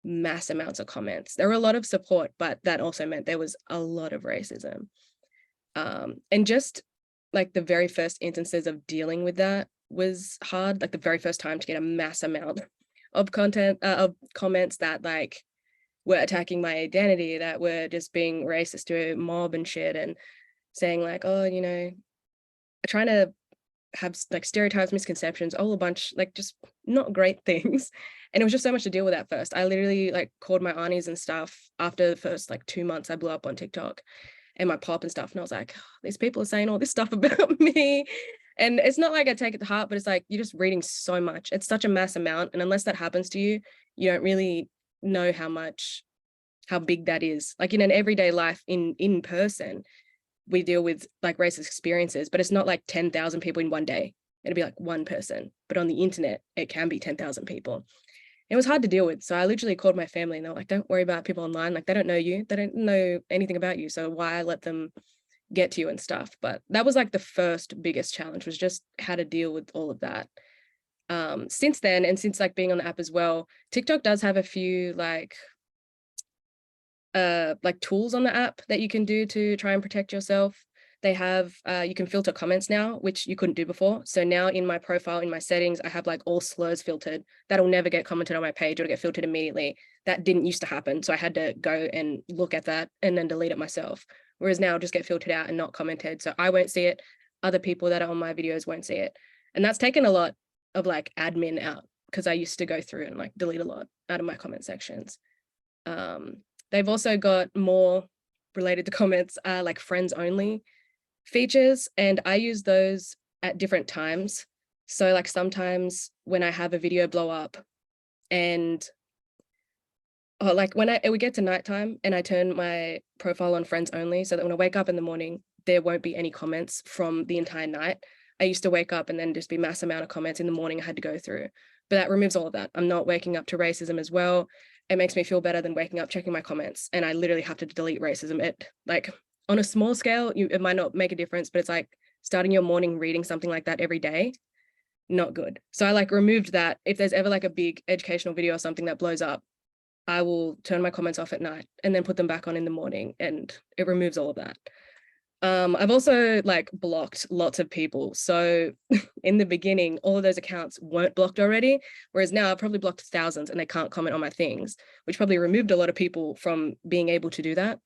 mass amounts of comments. There were a lot of support, but that also meant there was a lot of racism. And just like the very first instances of dealing with that was hard. Like the very first time to get a mass amount of content, of comments that like were attacking my identity, that were just being racist to a mob and shit, and saying like, oh, you know, trying to have like stereotypes, misconceptions, all a bunch, like just not great things. And it was just so much to deal with at first. I literally like called my aunties and stuff after the first like 2 months I blew up on TikTok and my pop and stuff. And I was like, oh, these people are saying all this stuff about me. And it's not like I take it to heart, but it's like, you're just reading so much. It's such a mass amount. And unless that happens to you, you don't really know how big that is. Like in an everyday life in person, we deal with like racist experiences, but it's not like 10,000 people in one day. It'd be like one person. But on the internet, it can be 10,000 people. It was hard to deal with. So I literally called my family and they were like, don't worry about people online. Like they don't know you. They don't know anything about you. So why let them get to you and stuff? But that was like the first biggest challenge, was just how to deal with all of that. Since then, and since like being on the app as well, TikTok does have a few like tools on the app that you can do to try and protect yourself. They have you can filter comments now, which you couldn't do before. So now in my profile, in my settings, I have like all slurs filtered. That'll never get commented on my page. It'll get filtered immediately. That didn't used to happen. So I had to go and look at that and then delete it myself. Whereas now I'll just get filtered out and not commented. So I won't see it. Other people that are on my videos won't see it. And that's taken a lot of like admin out, because I used to go through and like delete a lot out of my comment sections. They've also got more related to comments, like friends only features, and I use those at different times. So like sometimes when I have a video blow up and like when we get to nighttime and I turn my profile on friends only, so that when I wake up in the morning, there won't be any comments from the entire night. I used to wake up and then just be mass amount of comments in the morning I had to go through, but that removes all of that. I'm not waking up to racism as well. It makes me feel better than waking up, checking my comments, and I literally have to delete racism. It like on a small scale, it might not make a difference, but it's like starting your morning reading something like that every day, not good. So I like removed that. If there's ever like a big educational video or something that blows up, I will turn my comments off at night and then put them back on in the morning, and it removes all of that. I've also like blocked lots of people. So in the beginning, all of those accounts weren't blocked already, whereas now I've probably blocked thousands and they can't comment on my things, which probably removed a lot of people from being able to do that.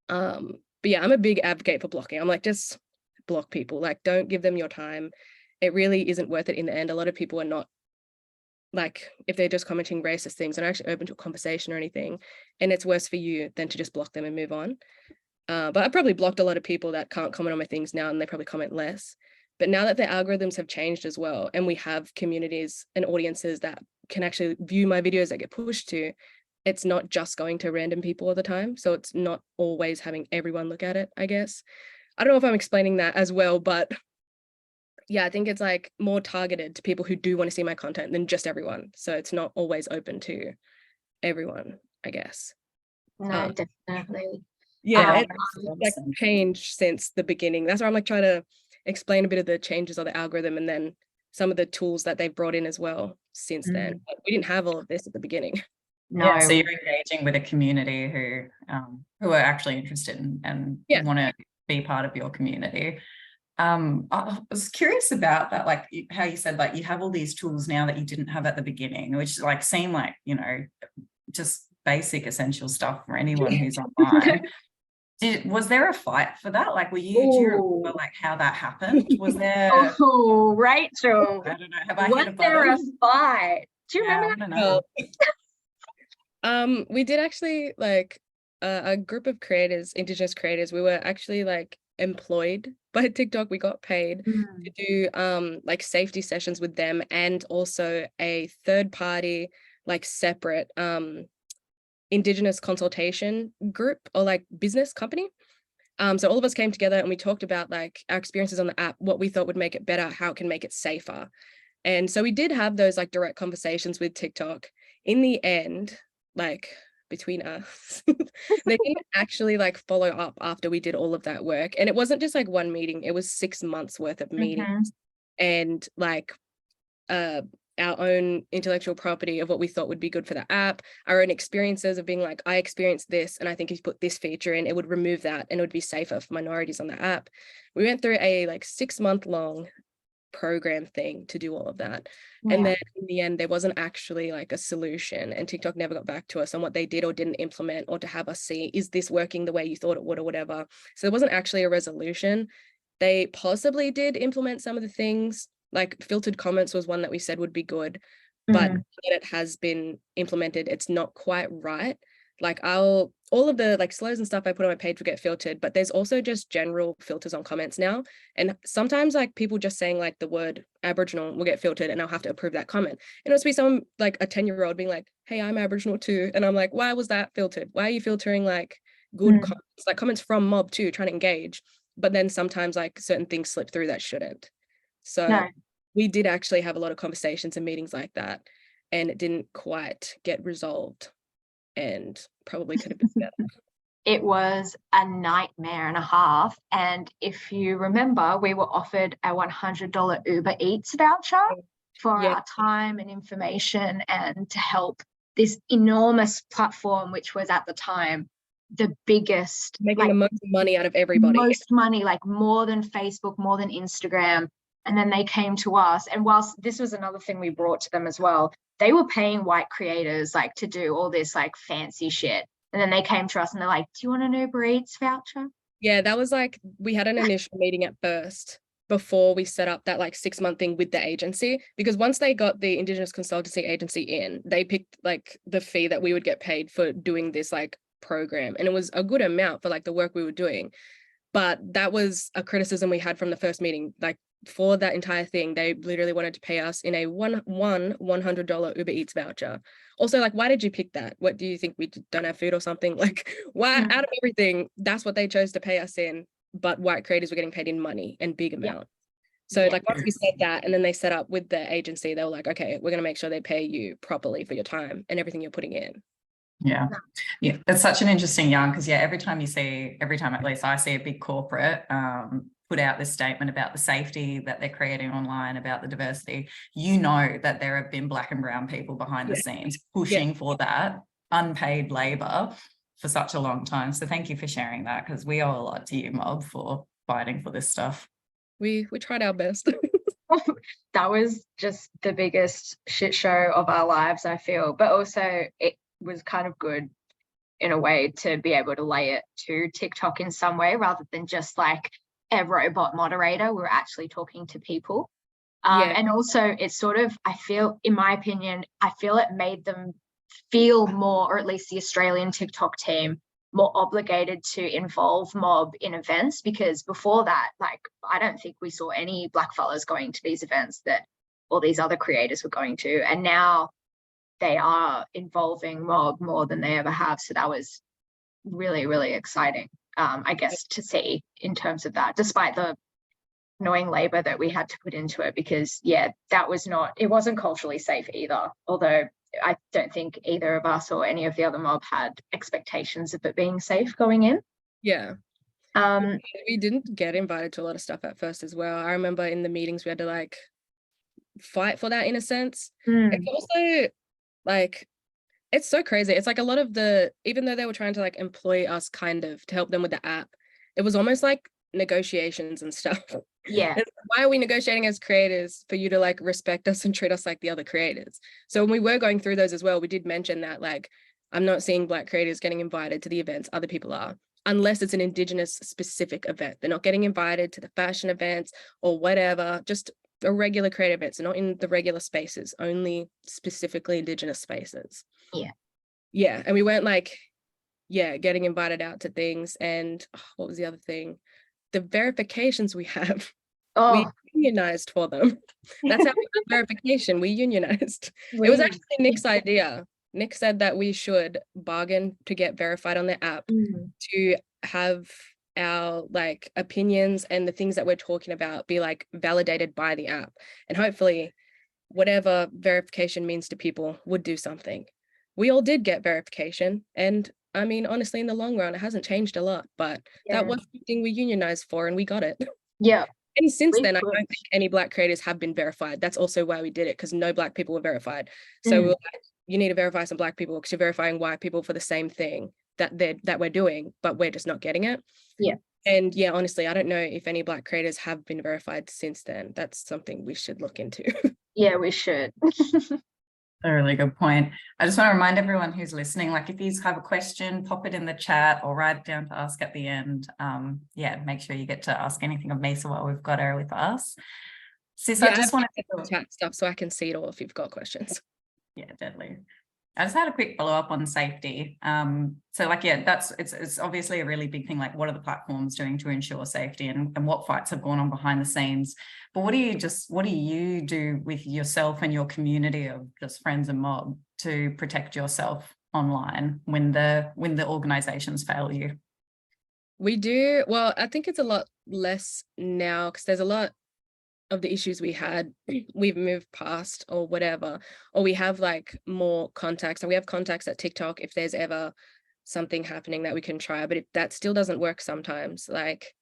But yeah, I'm a big advocate for blocking. I'm like, just block people. Like, don't give them your time. It really isn't worth it in the end. A lot of people are not, like, if they're just commenting racist things and are actually open to a conversation or anything, and it's worse for you than to just block them and move on. But I probably blocked a lot of people that can't comment on my things now, and they probably comment less. But now that the algorithms have changed as well, and we have communities and audiences that can actually view my videos that get pushed to, it's not just going to random people all the time. So it's not always having everyone look at it, I guess. I don't know if I'm explaining that as well, but yeah, I think it's like more targeted to people who do want to see my content than just everyone. So it's not always open to everyone, I guess. No, definitely. Yeah, it's like changed since the beginning. That's why I'm like trying to explain a bit of the changes of the algorithm and then some of the tools that they've brought in as well since then. But we didn't have all of this at the beginning. No. Yeah, so you're engaging with a community who are actually interested and want to be part of your community. I was curious about that, like how you said like you have all these tools now that you didn't have at the beginning, which like seem like, you know, just basic essential stuff for anyone who's online. Was there a fight for that? Like, do you remember like how that happened? Was there? Oh, Rachel. I don't know. Have I hit a button? Was there a fight? Do you remember that? I don't know. We did actually like a group of creators, Indigenous creators. We were actually like employed by TikTok. We got paid to do like safety sessions with them, and also a third party like separate Indigenous consultation group or like business company. So all of us came together and we talked about like our experiences on the app, what we thought would make it better, how it can make it safer. And so we did have those like direct conversations with TikTok. In the end, like between us, they didn't actually like follow up after we did all of that work. And it wasn't just like one meeting, it was 6 months worth of meetings and like our own intellectual property of what we thought would be good for the app, our own experiences of being like, I experienced this, and I think if you put this feature in, it would remove that and it would be safer for minorities on the app. We went through a like 6-month long program thing to do all of that. And then in the end, there wasn't actually like a solution, and TikTok never got back to us on what they did or didn't implement, or to have us see, is this working the way you thought it would or whatever. So there wasn't actually a resolution. They possibly did implement some of the things, like filtered comments was one that we said would be good, but that it has been implemented, it's not quite right. Like all of the like slurs and stuff I put on my page will get filtered, but there's also just general filters on comments now. And sometimes like people just saying like the word Aboriginal will get filtered and I'll have to approve that comment. And it'll be someone like a 10-year-old being like, hey, I'm Aboriginal too. And I'm like, why was that filtered? Why are you filtering like good comments, like comments from mob too, trying to engage? But then sometimes like certain things slip through that shouldn't. So we did actually have a lot of conversations and meetings like that, and it didn't quite get resolved and probably could have been better. It was a nightmare and a half. And if you remember, we were offered a $100 Uber Eats voucher for our time and information and to help this enormous platform, which was at the time the biggest, making the most money out of everybody. Most money, like more than Facebook, more than Instagram. And then they came to us, and whilst this was another thing we brought to them as well, they were paying white creators like to do all this like fancy shit. And then they came to us and they're like, do you want an Uber Eats voucher? Yeah, that was like, we had an initial meeting at first before we set up that like 6-month thing with the agency, because once they got the Indigenous consultancy agency in, they picked like the fee that we would get paid for doing this like program. And it was a good amount for like the work we were doing. But that was a criticism we had from the first meeting. Like for that entire thing, they literally wanted to pay us in a $100 Uber Eats voucher. Also, like, why did you pick that? What do you think, we don't have food or something? Like, why out of everything, that's what they chose to pay us in, but white creators were getting paid in money and big amount. So like once we said that, and then they set up with the agency, they were like, okay, we're going to make sure they pay you properly for your time and everything you're putting in. Yeah, it's such an interesting yarn, because every time at least I see a big corporate put out this statement about the safety that they're creating online, about the diversity, you know that there have been Black and brown people behind the scenes pushing for that unpaid labor for such a long time. So thank you for sharing that, because we owe a lot to you, Mob, for fighting for this stuff. We tried our best. That was just the biggest shit show of our lives, I feel, but also it was kind of good in a way to be able to lay it to TikTok in some way, rather than just like a robot moderator. We're actually talking to people. And also it's sort of, I feel, in my opinion, I feel it made them feel more, or at least the Australian TikTok team, more obligated to involve mob in events, because before that, like, I don't think we saw any blackfellas going to these events that all these other creators were going to. And now they are involving mob more than they ever have. So that was really, really exciting, I guess, to see in terms of that, despite the annoying labor that we had to put into it, because that was it wasn't culturally safe either. Although I don't think either of us or any of the other mob had expectations of it being safe going in. Yeah. We didn't get invited to a lot of stuff at first as well. I remember in the meetings we had to like fight for that in a sense. It's also like, it's so crazy. It's like a lot of even though they were trying to like employ us kind of to help them with the app, it was almost like negotiations and stuff. Yeah. Why are we negotiating as creators for you to like respect us and treat us like the other creators? So when we were going through those as well, we did mention that like, I'm not seeing Black creators getting invited to the events, other people are, unless it's an Indigenous specific event. They're not getting invited to the fashion events or whatever, just a regular creative events, not in the regular spaces, only specifically Indigenous spaces. Yeah. And we weren't like, yeah, getting invited out to things. And what was the other thing? The verifications we have. We Oh, unionized for them. That's how we got verification. We unionized. It was we- actually Nick's idea. Nick said that we should bargain to get verified on the app to have our like opinions and the things that we're talking about be like validated by the app. And hopefully whatever verification means to people would do something. We all did get verification. And I mean, honestly, in the long run, it hasn't changed a lot, but Yeah. that was something we unionized for and we got it. Yeah. And since We then, I could. don't think any Black creators have been verified. That's also why we did it, because no Black people were verified. So we were like, you need to verify some Black people because you're verifying white people for the same thing that we're doing, but we're just not getting it. Yeah. And yeah, honestly, I don't know if any Black creators have been verified since then. That's something we should look into. Yeah, we should. A really good point. I just want to remind everyone who's listening, like if you have a question, pop it in the chat or write it down to ask at the end. Yeah, make sure you get to ask anything of Mesa while we've got her with us. Sis, Yeah, I just wanted to chat stuff so I can see it all if you've got questions. Yeah, deadly. I just had a quick follow up on safety. So like, yeah, it's obviously a really big thing. Like, what are the platforms doing to ensure safety, and what fights have gone on behind the scenes? But what do you do with yourself and your community of just friends and mob to protect yourself online when the organizations fail you? We do. Well, I think it's a lot less now because there's a lot of the issues we had we've moved past or whatever, or we have like more contacts, and we have contacts at TikTok if there's ever something happening that we can try, but that still doesn't work sometimes. Like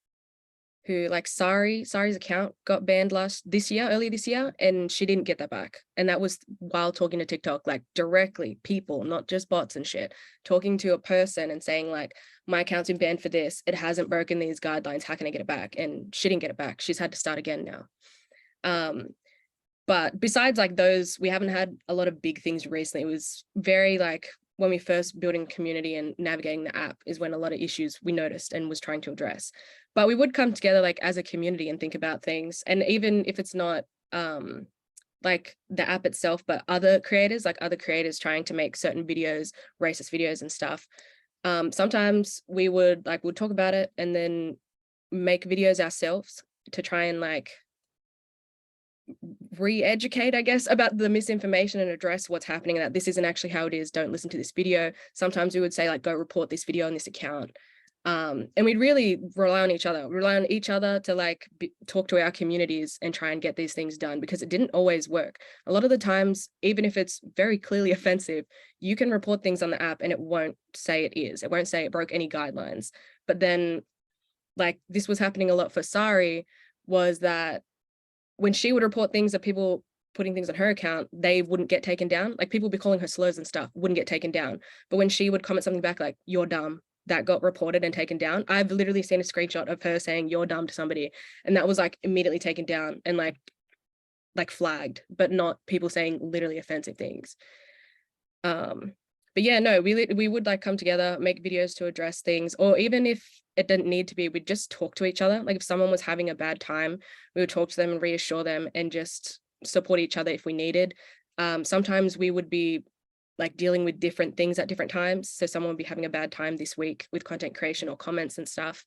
Sari's account got banned earlier this year, and she didn't get that back, and that was while talking to TikTok, like directly, people, not just bots and shit, talking to a person and saying like, my account's been banned for this, it hasn't broken these guidelines, how can I get it back? And she didn't get it back. She's had to start again now. But besides like those, we haven't had a lot of big things recently. It was very like when we first building community and navigating the app is when a lot of issues we noticed and was trying to address. But we would come together like as a community and think about things. And even if it's not like the app itself, but other creators trying to make certain videos, racist videos and stuff. Sometimes we would talk about it and then make videos ourselves to try and like re-educate, I guess, about the misinformation and address what's happening, and that this isn't actually how it is. Don't listen to this video. Sometimes we would say like, go report this video on this account. And we'd really rely on each other to like talk to our communities and try and get these things done, because it didn't always work. A lot of the times, even if it's very clearly offensive, you can report things on the app and it won't say it is. It won't say it broke any guidelines. But then like this was happening a lot for Sari, was that when she would report things of people putting things on her account, they wouldn't get taken down. Like people would be calling her slurs and stuff, wouldn't get taken down. But when she would comment something back like, you're dumb, that got reported and taken down. I've literally seen a screenshot of her saying you're dumb to somebody, and that was like immediately taken down and like flagged, but not people saying literally offensive things. But yeah, no, we would like come together, make videos to address things, or even if it didn't need to be, we'd just talk to each other. Like if someone was having a bad time, we would talk to them and reassure them and just support each other if we needed. Sometimes we would be like dealing with different things at different times. So someone would be having a bad time this week with content creation or comments and stuff.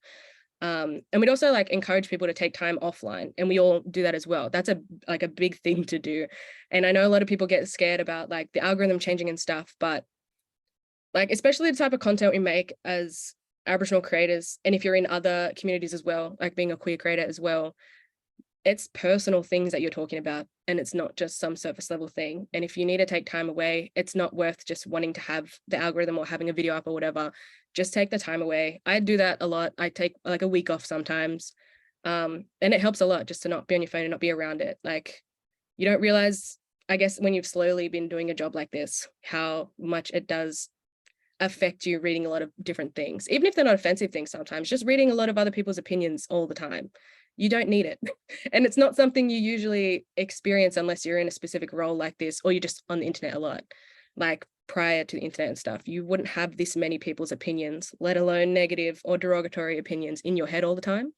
And we'd also like encourage people to take time offline, and we all do that as well. That's a big thing to do. And I know a lot of people get scared about like the algorithm changing and stuff, but like especially the type of content we make as Aboriginal creators, and if you're in other communities as well, like being a queer creator as well, it's personal things that you're talking about, and it's not just some surface level thing. And if you need to take time away, it's not worth just wanting to have the algorithm or having a video up or whatever. Just take the time away. I do that a lot. I take like a week off sometimes. And it helps a lot just to not be on your phone and not be around it. Like you don't realize, I guess, when you've slowly been doing a job like this, how much it does affect you reading a lot of different things, even if they're not offensive things. Sometimes just reading a lot of other people's opinions all the time, you don't need it. And it's not something you usually experience unless you're in a specific role like this, or you're just on the internet a lot. Like prior to the internet and stuff, you wouldn't have this many people's opinions, let alone negative or derogatory opinions in your head all the time.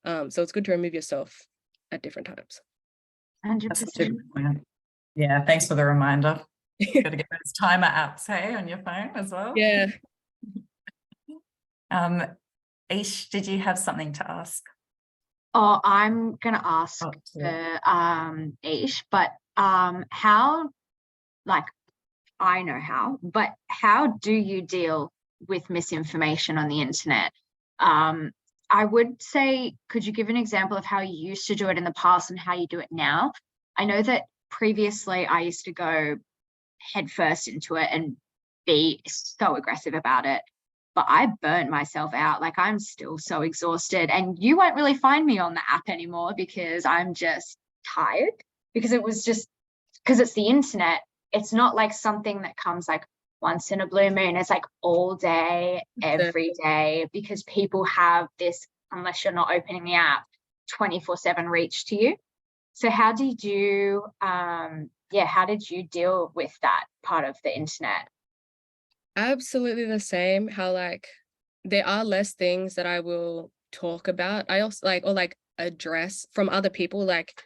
So it's good to remove yourself at different times. 100%. Yeah, thanks for the reminder. Got to get those timer apps, hey, on your phone as well. Yeah. Ish, did you have something to ask? Oh, I'm gonna ask Ish, but how, like, I know how, but how do you deal with misinformation on the internet? I would say, could you give an example of how you used to do it in the past and how you do it now? I know that previously I used to go headfirst into it and be so aggressive about it, but I burnt myself out. Like, I'm still so exhausted, and you won't really find me on the app anymore because I'm just tired, because it was just, because it's the internet. It's not like something that comes like once in a blue moon. It's like all day, every day, because people have this, unless you're not opening the app, 24/7 reach to you. So how did you, how did you deal with that part of the internet? Absolutely the same. How like there are less things that I will talk about. I also like, or like address from other people. Like,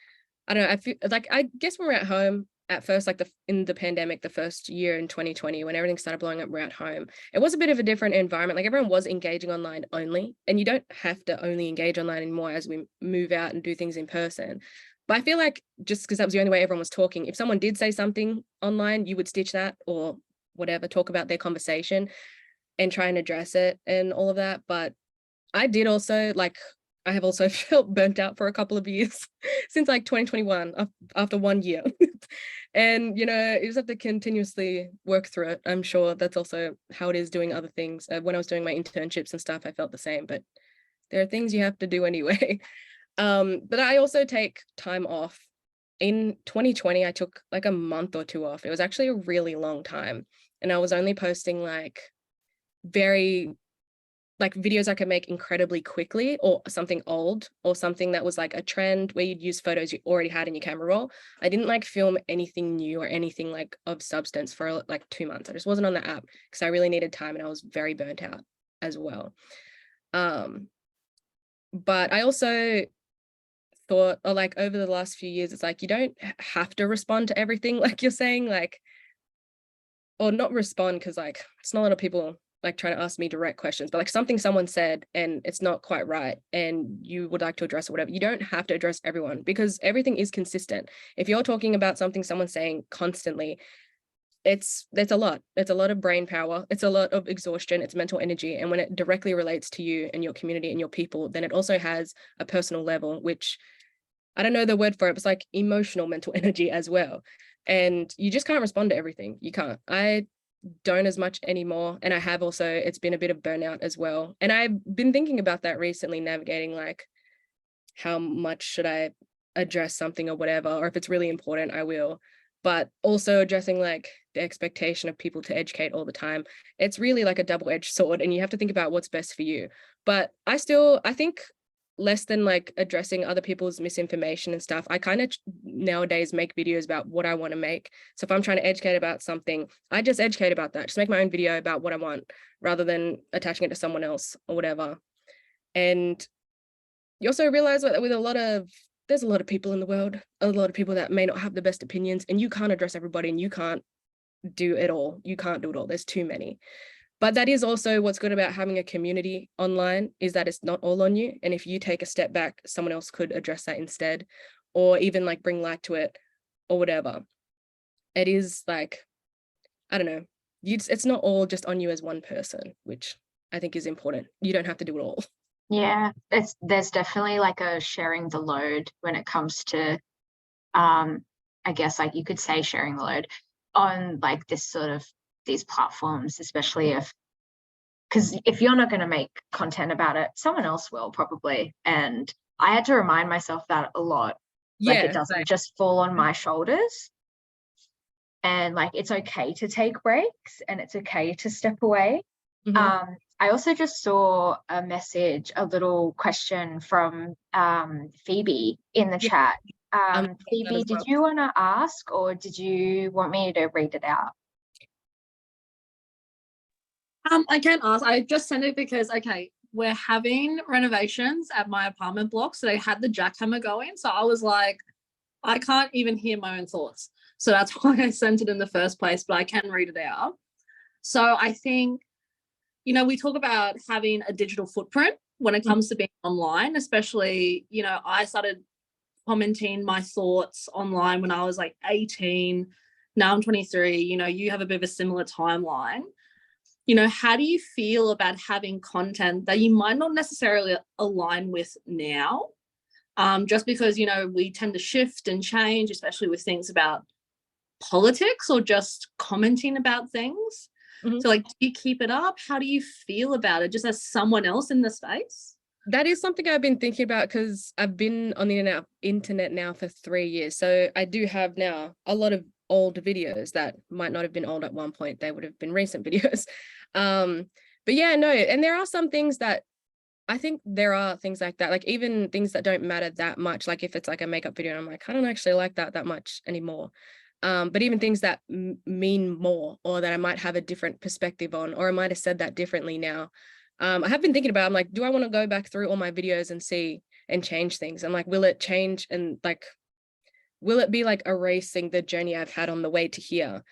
I don't know, I feel like, I guess when we're at home at first, like in the pandemic, the first year in 2020, when everything started blowing up, we're at home. It was a bit of a different environment. Like, everyone was engaging online only, and you don't have to only engage online anymore as we move out and do things in person. But I feel like just because that was the only way everyone was talking, if someone did say something online, you would stitch that or whatever, talk about their conversation and try and address it and all of that. But I did also, like, I have also felt burnt out for a couple of years since like 2021 after 1 year. And, you know, you just have to continuously work through it. I'm sure that's also how it is doing other things. When I was doing my internships and stuff, I felt the same, but there are things you have to do anyway. But I also take time off. In 2020, I took like a month or two off. It was actually a really long time. And I was only posting like very like videos I could make incredibly quickly, or something old, or something that was like a trend where you'd use photos you already had in your camera roll. I didn't like film anything new or anything like of substance for like 2 months. I just wasn't on the app because I really needed time, and I was very burnt out as well. But I also thought, or like over the last few years, it's like you don't have to respond to everything like you're saying, like, or not respond, because like it's not a lot of people like trying to ask me direct questions, but like something someone said and it's not quite right and you would like to address or whatever, you don't have to address everyone because everything is consistent. If you're talking about something someone's saying constantly, it's a lot of brain power, it's a lot of exhaustion, it's mental energy, and when it directly relates to you and your community and your people, then it also has a personal level, which I don't know the word for it, but it's like emotional mental energy as well. And you just can't respond to everything. You can't. I don't as much anymore. And I have also, it's been a bit of burnout as well. And I've been thinking about that recently, navigating like how much should I address something or whatever, or if it's really important, I will. But also addressing like the expectation of people to educate all the time. It's really like a double-edged sword, and you have to think about what's best for you. But I think less than like addressing other people's misinformation and stuff, I kind of nowadays make videos about what I want to make. So if I'm trying to educate about something, I just educate about that, just make my own video about what I want rather than attaching it to someone else or whatever. And you also realize that with there's a lot of people in the world, a lot of people that may not have the best opinions, and you can't address everybody, and you can't do it all. There's too many. But that is also what's good about having a community online, is that it's not all on you. And if you take a step back, someone else could address that instead, or even like bring light to it or whatever. It is like, I don't know, it's not all just on you as one person, which I think is important. You don't have to do it all. Yeah, there's definitely like a sharing the load when it comes to, I guess like you could say sharing the load on like this sort of these platforms, especially because if you're not going to make content about it, someone else will probably. And I had to remind myself that a lot. Like, it doesn't just fall on my shoulders. And like, it's okay to take breaks and it's okay to step away. Mm-hmm. I also just saw a little question from Phoebe in the chat. Phoebe, did you want to ask, or did you want me to read it out? I can ask. I just sent it because, okay, we're having renovations at my apartment block, so they had the jackhammer going. So I was like, I can't even hear my own thoughts. So that's why I sent it in the first place, but I can read it out. So I think you know, we talk about having a digital footprint when it comes to being online, especially, you know, I started commenting my thoughts online when I was like 18. Now I'm 23. You know, you have a bit of a similar timeline. You know, how do you feel about having content that you might not necessarily align with now? Just because, you know, we tend to shift and change, especially with things about politics or just commenting about things. So like, do you keep it up? How do you feel about it just as someone else in the space? That is something I've been thinking about because I've been on the internet now for 3 years. So I do have now a lot of old videos that might not have been old at one point. They would have been recent videos. But yeah, no. And there are some things that I think there are things like that, like even things that don't matter that much. Like if it's like a makeup video and I'm like, I don't actually like that much anymore. But even things that mean more or that I might have a different perspective on, or I might have said that differently now. I have been thinking about, I'm like, do I want to go back through all my videos and see and change things? And like, will it change and like, will it be like erasing the journey I've had on the way to here?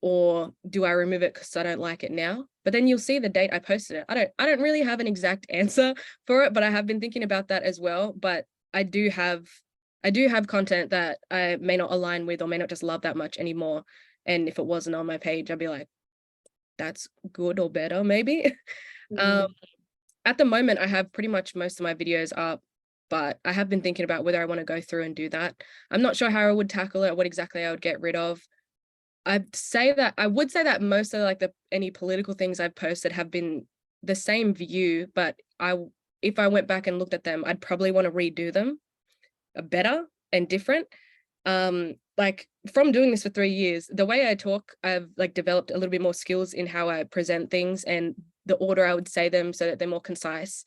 Or do I remove it because I don't like it now? But then you'll see the date I posted it. I don't really have an exact answer for it, but I have been thinking about that as well. But I do have content that I may not align with or may not just love that much anymore. And if it wasn't on my page, I'd be like, that's good or better, maybe. At the moment, I have pretty much most of my videos up, but I have been thinking about whether I want to go through and do that. I'm not sure how I would tackle it, what exactly I would get rid of. I would say that most of like any political things I've posted have been the same view, but if I went back and looked at them, I'd probably want to redo them better and different. Like from doing this for 3 years, the way I talk, I've like developed a little bit more skills in how I present things and the order I would say them so that they're more concise.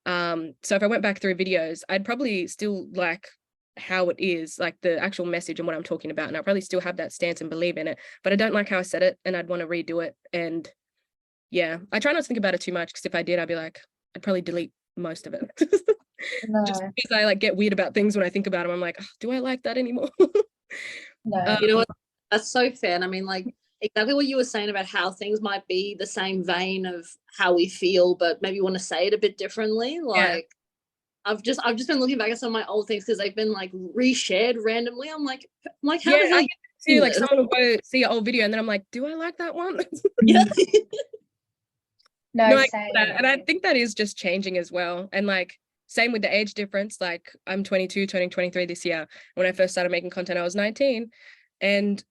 So if I went back through videos, I'd probably still like how it is, like the actual message and what I'm talking about, and I'll probably still have that stance and believe in it, but I don't like how I said it and I'd want to redo it. And yeah, I try not to think about it too much because if I did, I'd be like, I'd probably delete most of it. Just because I like get weird about things when I think about them. I'm like, oh, do I like that anymore? You know what? That's so fair. And I mean, like exactly what you were saying about how things might be the same vein of how we feel, but maybe want to say it a bit differently. Like I've just been looking back at some of my old things because they've been like reshared randomly. I'm like, how the hell? I see like someone will go see an old video and then I'm like, do I like that one? Yeah. No, I get that. And I think that is just changing as well. And like same with the age difference. Like I'm 22, turning 23 this year. When I first started making content, I was 19, and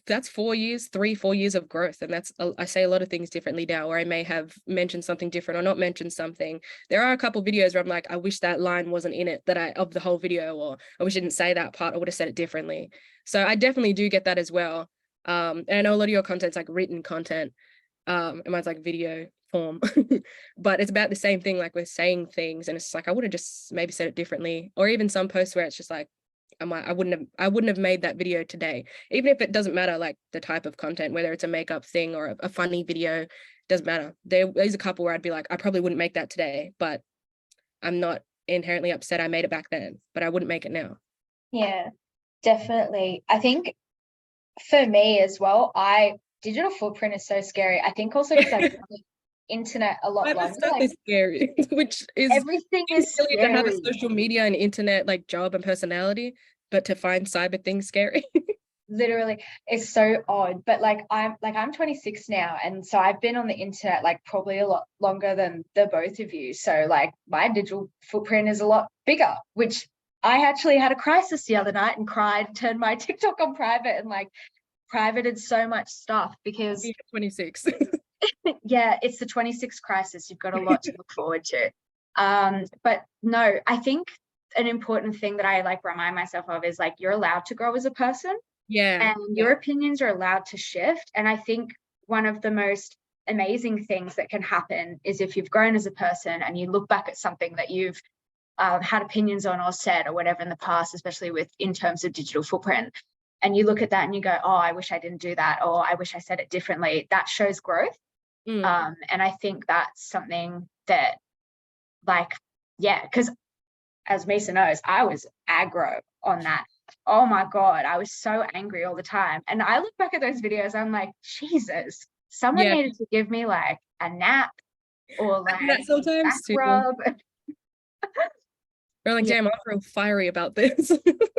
that's 4 years, 4 years of growth. And that's, I say a lot of things differently now, where I may have mentioned something different or not mentioned something. There are a couple videos where I'm like, I wish that line wasn't in it, of the whole video, or I wish I didn't say that part, I would have said it differently. So I definitely do get that as well. And I know a lot of your content's like written content, and mine's like video form, but it's about the same thing. Like we're saying things and it's like, I would have just maybe said it differently. Or even some posts where it's just like, I wouldn't have made that video today, even if it doesn't matter, like the type of content, whether it's a makeup thing or a funny video, doesn't matter. There's a couple where I'd be like, I probably wouldn't make that today, but I'm not inherently upset I made it back then, but I wouldn't make it now. Yeah, definitely. I think for me as well, digital footprint is so scary. I think also because I've been on the internet a lot longer. Stuff is scary, which is everything is scary. To have a social media and internet like job and personality, but to find cyber things scary. Literally, it's so odd. But like I'm 26 now, and so I've been on the internet like probably a lot longer than the both of you. So like my digital footprint is a lot bigger, which I actually had a crisis the other night and cried, turned my TikTok on private and like privated so much stuff because 26. Yeah, it's the 26 crisis. You've got a lot to look forward to. But no, I think an important thing that I like remind myself of is like you're allowed to grow as a person. Yeah. And your opinions are allowed to shift. And I think one of the most amazing things that can happen is if you've grown as a person and you look back at something that you've had opinions on or said or whatever in the past, especially in terms of digital footprint, and you look at that and you go, oh, I wish I didn't do that, or I wish I said it differently. That shows growth. And I think that's something that like, yeah, because as Misa knows, I was aggro on that. Oh my God, I was so angry all the time. And I look back at those videos, I'm like, Jesus, someone needed to give me like a nap or I like do that sometimes back too. rub. Or like, Yeah. damn, I'm real fiery about this.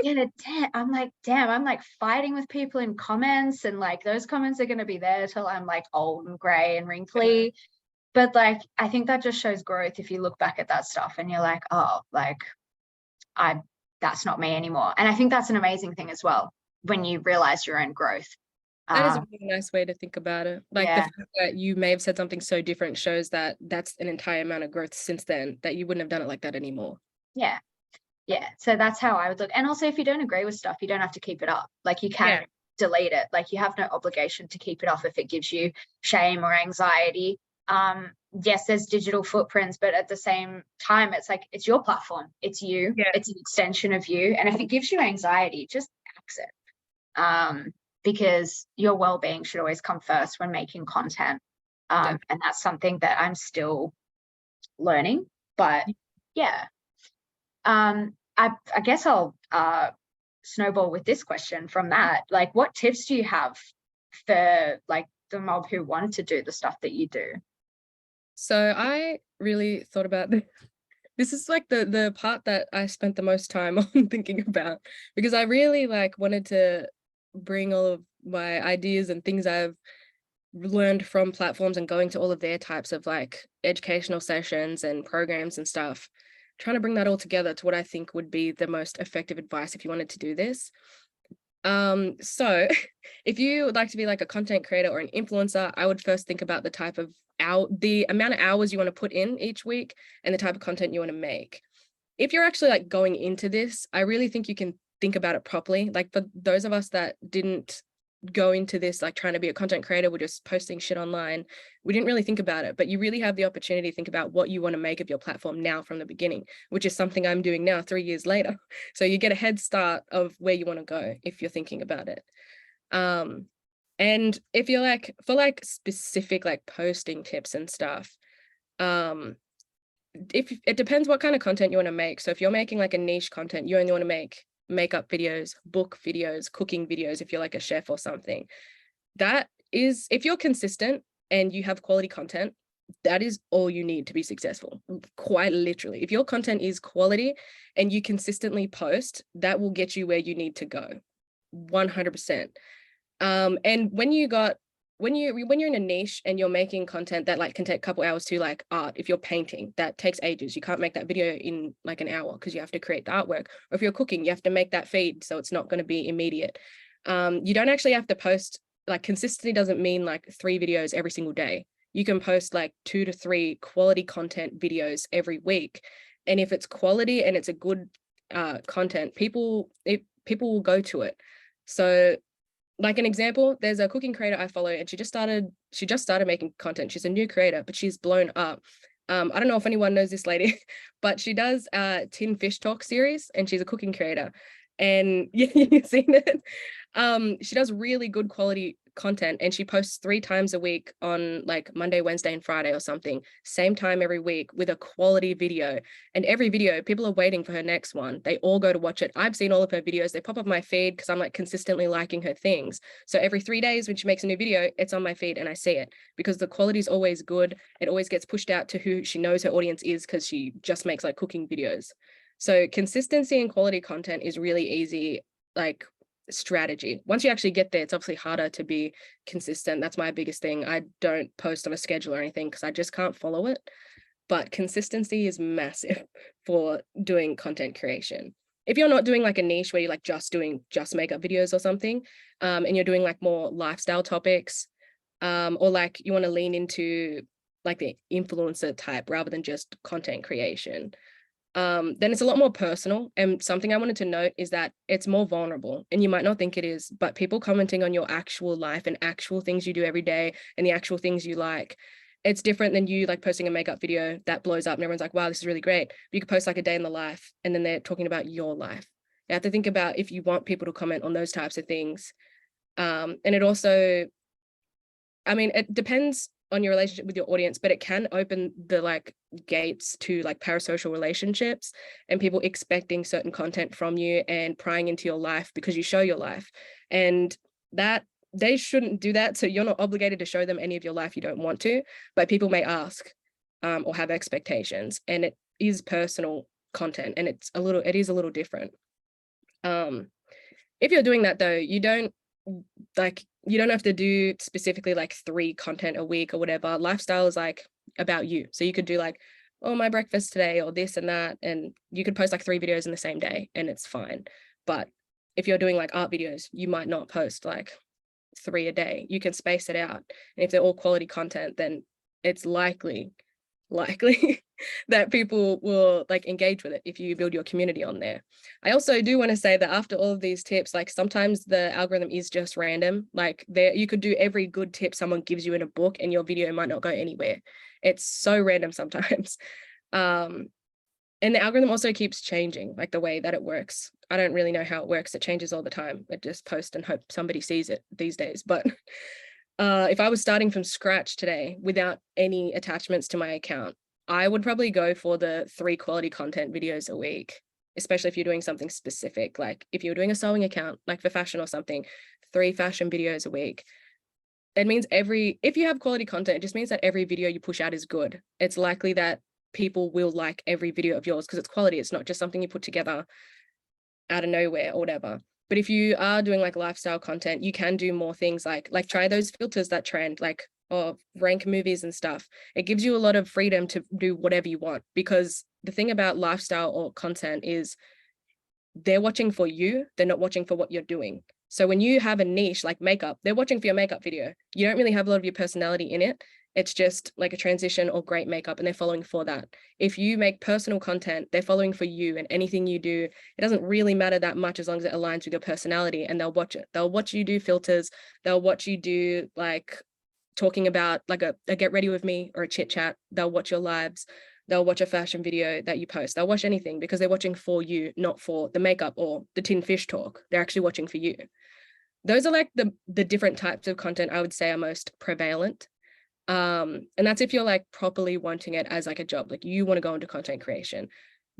Yeah, I'm like, damn, I'm like fighting with people in comments, and like those comments are going to be there till I'm like old and gray and wrinkly. But like, I think that just shows growth if you look back at that stuff and you're like, oh, like that's not me anymore. And I think that's an amazing thing as well when you realize your own growth. That is a really nice way to think about it. Like the Yeah. fact that you may have said something so different shows that that's an entire amount of growth since then, that you wouldn't have done it like that anymore. Yeah. Yeah. So that's how I would look. And also, if you don't agree with stuff, you don't have to keep it up. Like you can delete it. Like you have no obligation to keep it off if it gives you shame or anxiety. Yes, there's digital footprints, but at the same time, it's like, it's your platform. It's you. Yeah. It's an extension of you. And if it gives you anxiety, just exit. Because your well-being should always come first when making content. And that's something that I'm still learning. But yeah. I guess I'll snowball with this question from that. Like, what tips do you have for like the mob who wanted to do the stuff that you do? So I really thought about this. This is like the part that I spent the most time on thinking about, because I really like wanted to bring all of my ideas and things I've learned from platforms and going to all of their types of like educational sessions and programs and stuff, trying to bring that all together to what I think would be the most effective advice if you wanted to do this. So if you would like to be like a content creator or an influencer, I would first think about the amount of hours you want to put in each week and the type of content you want to make. If you're actually like going into this, I really think you can think about it properly. Like for those of us that didn't go into this like trying to be a content creator, we're just posting shit online, we didn't really think about it, but you really have the opportunity to think about what you want to make of your platform now from the beginning, which is something I'm doing now 3 years later. So you get a head start of where you want to go if you're thinking about it. And if you're like for like specific like posting tips and stuff, if it depends what kind of content you want to make. So if you're making like a niche content, you only want to make makeup videos, book videos, cooking videos, if you're like a chef or something, that is, if you're consistent and you have quality content, that is all you need to be successful. Quite literally, if your content is quality and you consistently post, that will get you where you need to go 100%. And when you're in a niche and you're making content that like can take a couple hours to, like art, if you're painting, that takes ages. You can't make that video in like an hour because you have to create the artwork. Or if you're cooking, you have to make that feed, so it's not going to be immediate. You don't actually have to post, like consistency doesn't mean like 3 videos every single day. You can post like 2 to 3 quality content videos every week. And if it's quality and it's a good content, people will go to it. So like an example, there's a cooking creator I follow, and she just started making content. She's a new creator, but she's blown up. I don't know if anyone knows this lady, but she does Tin Fish Talk series, and she's a cooking creator. And yeah, you've seen it. She does really good quality content, and she posts 3 times a week on like Monday, Wednesday, and Friday or something, same time every week with a quality video. And every video, people are waiting for her next one. They all go to watch it. I've seen all of her videos. They pop up my feed because I'm like consistently liking her things. So every 3 days when she makes a new video, it's on my feed and I see it because the quality is always good. It always gets pushed out to who she knows her audience is because she just makes like cooking videos. So consistency and quality content is really easy, like strategy. Once you actually get there, it's obviously harder to be consistent. That's my biggest thing. I don't post on a schedule or anything because I just can't follow it. But consistency is massive for doing content creation. If you're not doing like a niche where you're like just makeup videos or something, and you're doing like more lifestyle topics, or like you want to lean into like the influencer type rather than just content creation, then it's a lot more personal. And something I wanted to note is that it's more vulnerable, and you might not think it is, but people commenting on your actual life and actual things you do every day and the actual things you like, it's different than you like posting a makeup video that blows up and everyone's like, wow, this is really great. But you could post like a day in the life and then they're talking about your life. You have to think about if you want people to comment on those types of things. And it also, I mean, it depends on your relationship with your audience, but it can open the like gates to like parasocial relationships and people expecting certain content from you and prying into your life because you show your life, and that they shouldn't do that. So you're not obligated to show them any of your life you don't want to, but people may ask. or have expectations, and it is personal content, and it is a little different. If you're doing that though, you don't have to do specifically like 3 content a week or whatever. Lifestyle is like about you. So you could do like, oh, my breakfast today or this and that. And you could post like 3 videos in the same day and it's fine. But if you're doing like art videos, you might not post like 3 a day. You can space it out. And if they're all quality content, then it's likely that people will like engage with it if you build your community on there. I also do want to say that after all of these tips, like sometimes the algorithm is just random. Like you could do every good tip someone gives you in a book and your video might not go anywhere. It's so random sometimes. And the algorithm also keeps changing, like the way that it works. I don't really know how it works. It changes all the time. It just post and hope somebody sees it these days. But if I was starting from scratch today without any attachments to my account, I would probably go for the 3 quality content videos a week, especially if you're doing something specific. Like if you're doing a sewing account, like for fashion or something, 3 fashion videos a week. It means if you have quality content, it just means that every video you push out is good. It's likely that people will like every video of yours because it's quality. It's not just something you put together out of nowhere or whatever. But if you are doing like lifestyle content, you can do more things like try those filters that trend, like or rank movies and stuff. It gives you a lot of freedom to do whatever you want, because the thing about lifestyle or content is they're watching for you. They're not watching for what you're doing. So when you have a niche like makeup, they're watching for your makeup video. You don't really have a lot of your personality in it. It's just like a transition or great makeup and they're following for that. If you make personal content, they're following for you, and anything you do, it doesn't really matter that much as long as it aligns with your personality, and they'll watch it. They'll watch you do filters. They'll watch you do like talking about like a get ready with me or a chit chat. They'll watch your lives. They'll watch a fashion video that you post. They'll watch anything because they're watching for you, not for the makeup or the tin fish talk. They're actually watching for you. Those are like the different types of content I would say are most prevalent. And that's if you're like properly wanting it as like a job, like you want to go into content creation.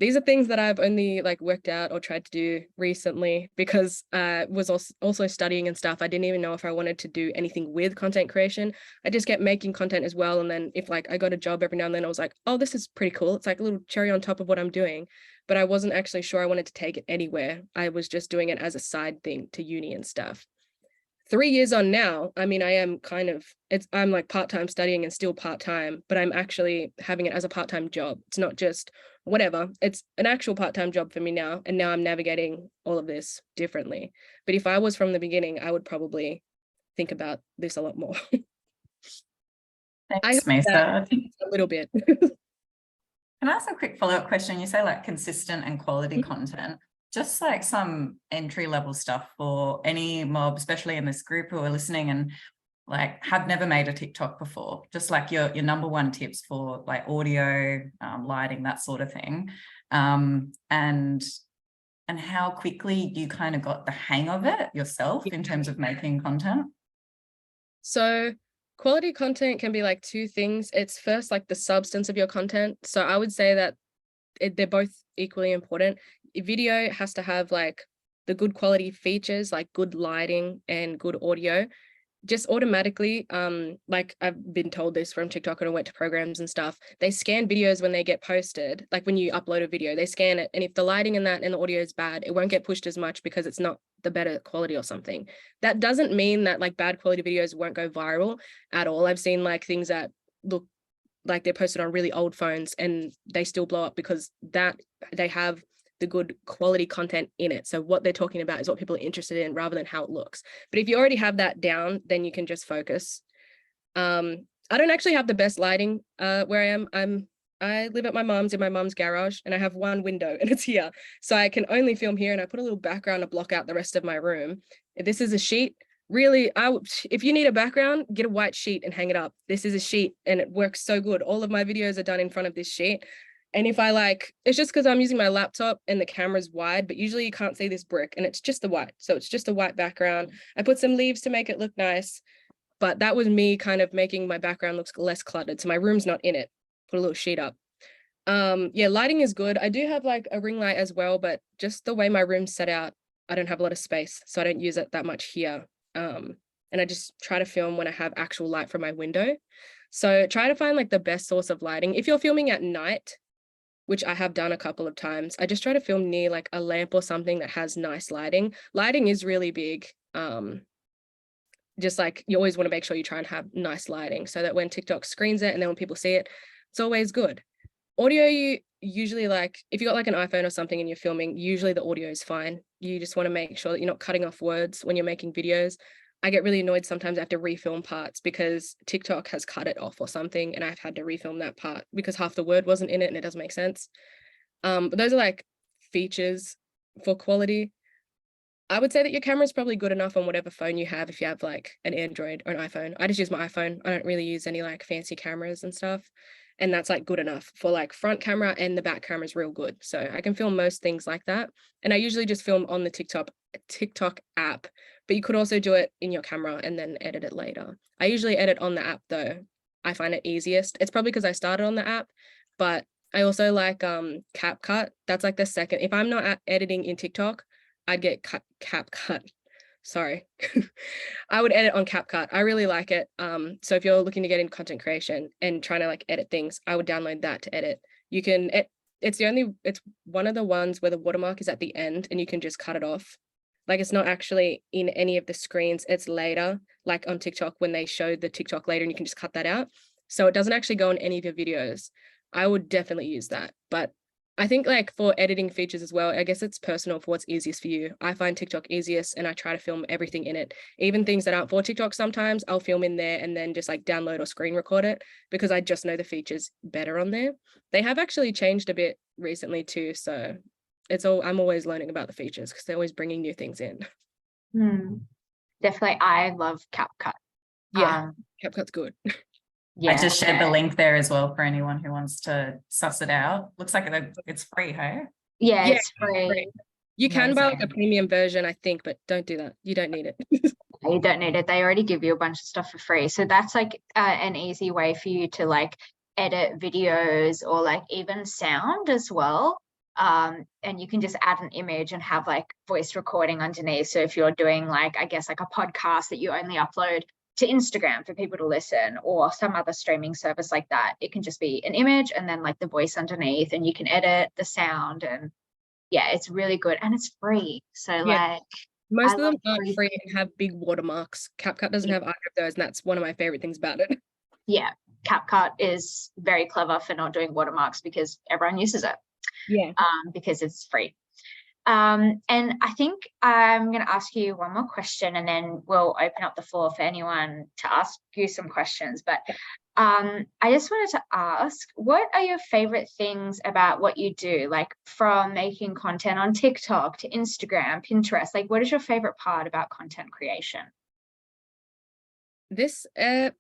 These are things that I've only like worked out or tried to do recently because I was also studying and stuff. I didn't even know if I wanted to do anything with content creation. I just kept making content as well. And then if like I got a job every now and then, I was like, oh, this is pretty cool. It's like a little cherry on top of what I'm doing. But I wasn't actually sure I wanted to take it anywhere. I was just doing it as a side thing to uni and stuff. 3 years on now, I mean, I am I'm like part-time studying and still part-time, but I'm actually having it as a part-time job. It's not just whatever, it's an actual part-time job for me now. And now I'm navigating all of this differently. But if I was from the beginning, I would probably think about this a lot more. Thanks, Mesa. A little bit. Can I ask a quick follow-up question? You say like consistent and quality content. Just like some entry-level stuff for any mob, especially in this group who are listening and like have never made a TikTok before, just like your number 1 tips for like audio, lighting, that sort of thing. And how quickly you kind of got the hang of it yourself in terms of making content. So quality content can be like 2 things. It's first like the substance of your content. So I would say that they're both equally important. Video has to have like the good quality features, like good lighting and good audio. Just automatically, like I've been told this from TikTok and I went to programs and stuff, they scan videos when they get posted. Like when you upload a video, they scan it, and if the lighting and that and the audio is bad, it won't get pushed as much because it's not the better quality or something. That doesn't mean that like bad quality videos won't go viral at all. I've seen like things that look like they're posted on really old phones and they still blow up because that they have the good quality content in it. So what they're talking about is what people are interested in rather than how it looks. But if you already have that down, then you can just focus. I don't actually have the best lighting where I am. I live at my mom's in my mom's garage, and I have 1 window and it's here. So I can only film here, and I put a little background to block out the rest of my room. If this is a sheet, really, if you need a background, get a white sheet and hang it up. This is a sheet and it works so good. All of my videos are done in front of this sheet. And if I like, it's just because I'm using my laptop and the camera's wide, but usually you can't see this brick and it's just the white. So it's just a white background. I put some leaves to make it look nice, but that was me kind of making my background look less cluttered. So my room's not in it. Put a little sheet up. Yeah, lighting is good. I do have like a ring light as well, but just the way my room's set out, I don't have a lot of space, so I don't use it that much here. and I just try to film when I have actual light from my window. So try to find like the best source of lighting. If you're filming at night, which I have done a couple of times, I just try to film near like a lamp or something that has nice lighting. Lighting is really big. Just like you always want to make sure you try and have nice lighting so that when TikTok screens it and then when people see it, it's always good. Audio, you usually like, if you got like an iPhone or something and you're filming, usually the audio is fine. You just want to make sure that you're not cutting off words when you're making videos. I get really annoyed sometimes I have to refilm parts because TikTok has cut it off or something and I've had to refilm that part because half the word wasn't in it and it doesn't make sense. But those are like features for quality. I would say that your camera is probably good enough on whatever phone you have if you have like an Android or an iPhone. I just use my iPhone. I don't really use any like fancy cameras and stuff. And that's like good enough for like front camera, and the back camera is real good. So I can film most things like that. And I usually just film on the TikTok app, but you could also do it in your camera and then edit it later. I usually edit on the app though. I find it easiest. It's probably because I started on the app, but I also like CapCut. That's like the second. If I'm not editing in TikTok, I'd get CapCut. Sorry. I would edit on CapCut. I really like it. So if you're looking to get into content creation and trying to like edit things, I would download that to edit. You can, it's one of the ones where the watermark is at the end and you can just cut it off. Like it's not actually in any of the screens. It's later, like on TikTok when they show the TikTok later and you can just cut that out. So it doesn't actually go on any of your videos. I would definitely use that. But I think like for editing features as well, I guess it's personal for what's easiest for you. I find TikTok easiest and I try to film everything in it. Even things that aren't for TikTok sometimes I'll film in there and then just like download or screen record it because I just know the features better on there. They have actually changed a bit recently too. So I'm always learning about the features because they're always bringing new things in. Definitely. I love CapCut. Yeah, CapCut's good. Yeah. I just shared the link there as well for anyone who wants to suss it out. Looks like it's free, hey? Yeah, it's free. You can buy like a premium version, I think, but don't do that. You don't need it. You don't need it. They already give you a bunch of stuff for free. So that's like an easy way for you to like edit videos or like even sound as well. And you can just add an image and have like voice recording underneath. So if you're doing like, I guess like a podcast that you only upload to Instagram for people to listen or some other streaming service like that, it can just be an image and then like the voice underneath and you can edit the sound. And yeah, it's really good and it's free. So like most of them aren't free and have big watermarks. CapCut doesn't have either of those, and that's one of my favorite things about it. Yeah, CapCut is very clever for not doing watermarks because everyone uses it. Yeah. Because it's free. And I think I'm going to ask you one more question and then we'll open up the floor for anyone to ask you some questions. But I just wanted to ask, what are your favorite things about what you do? Like from making content on TikTok to Instagram, Pinterest, like what is your favorite part about content creation? I